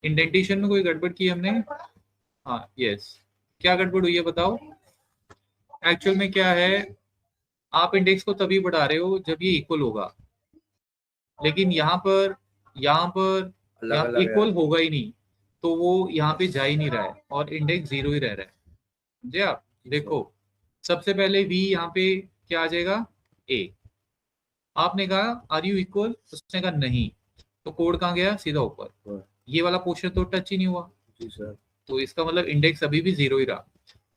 इंडेंटेशन में कोई गड़बड़ की हमने? हाँ, यस। क्या गड़बड़ हुई है बताओ? एक्चुअल में क्या है, आप इंडेक्स को तभी बढ़ा रहे हो जब ये इक्वल होगा, लेकिन यहाँ पर इक्वल होगा ही नहीं, तो वो यहाँ पे जा ही नहीं रहा है और इंडेक्स 0 ही रह रहा है। जी आप देखो, सबसे पहले v यहाँ पे क्या आ जाएगा? a। आपने कहा आर यू इक्वल, उसने कहा नहीं, तो कोड कहाँ गया? सीधा ऊपर। ये वाला पोर्शन तो टच ही नहीं हुआ। जी सर। तो इसका मतलब इंडेक्स अभी भी 0 ही रहा।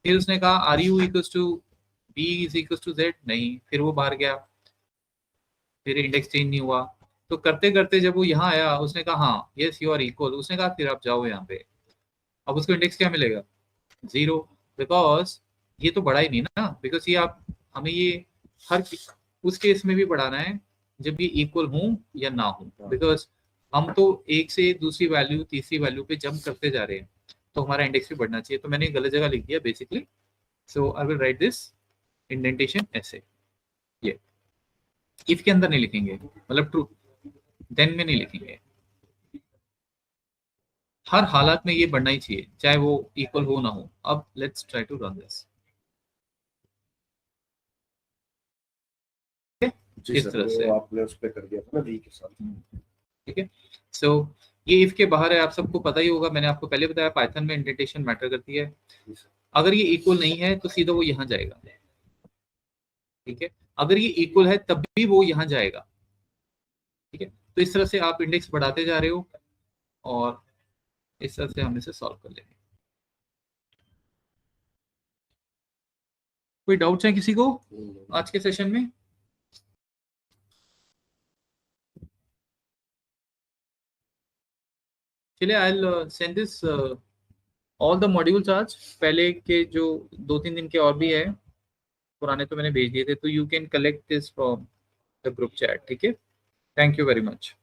फिर उसने कहा are you equals to b is equals to z, नहीं, फिर वो बाहर गया, फिर इंडेक्स चेंज नहीं हुआ। तो करते करते जब वो यहाँ आया, उसने कहा हाँ यस यू आर इक्वल, उसने कहा फिर आप जाओ यहाँ पे। अब उसको इंडेक्स क्या मिलेगा? 0, बिकॉज ये तो बढ़ा ही नहीं ना, बिकॉज ये आप हमें ये हर उस केस में भी बढ़ाना है जब ये इक्वल हो या ना हो, बिकॉज हम तो एक से दूसरी वैल्यू तीसरी वैल्यू पे जंप करते जा रहे हैं, तो हमारा इंडेक्स भी बढ़ना चाहिए। तो मैंने गलत जगह लिख दिया basically. So I will write this indentation ऐसे, ये इफ के अंदर नहीं लिखेंगे, मतलब ट्रू देन में नहीं लिखेंगे, हर हालत में ये बढ़ना ही चाहिए, चाहे वो इक्वल हो ना हो। अब let's try to run this इस तरह से। आपने उस पे कर दिया था ना v के साथ, ठीक है। सो ये इफ के बाहर है, आप सबको पता ही होगा, मैंने आपको पहले बताया पाइथन में इंडेंटेशन मैटर करती है। अगर ये इक्वल नहीं है तो सीधा वो यहाँ जाएगा, ठीक है। अगर ये इक्वल है तब भी वो यहाँ जाएगा, ठीक है। तो इस तरह से आप इंडेक्स बढ़ाते जा रहे हो और इस तरह से हम इसे सॉल्व कर लेंगे। कोई डाउट्स है किसी को आज के सेशन में? चलिए, I will send this all the modules आज। पहले के जो 2-3 दिन के और भी है, पुराने तो मैंने भेज दिए थे, तो you can collect this from the group chat, ठीक है। Thank you very much.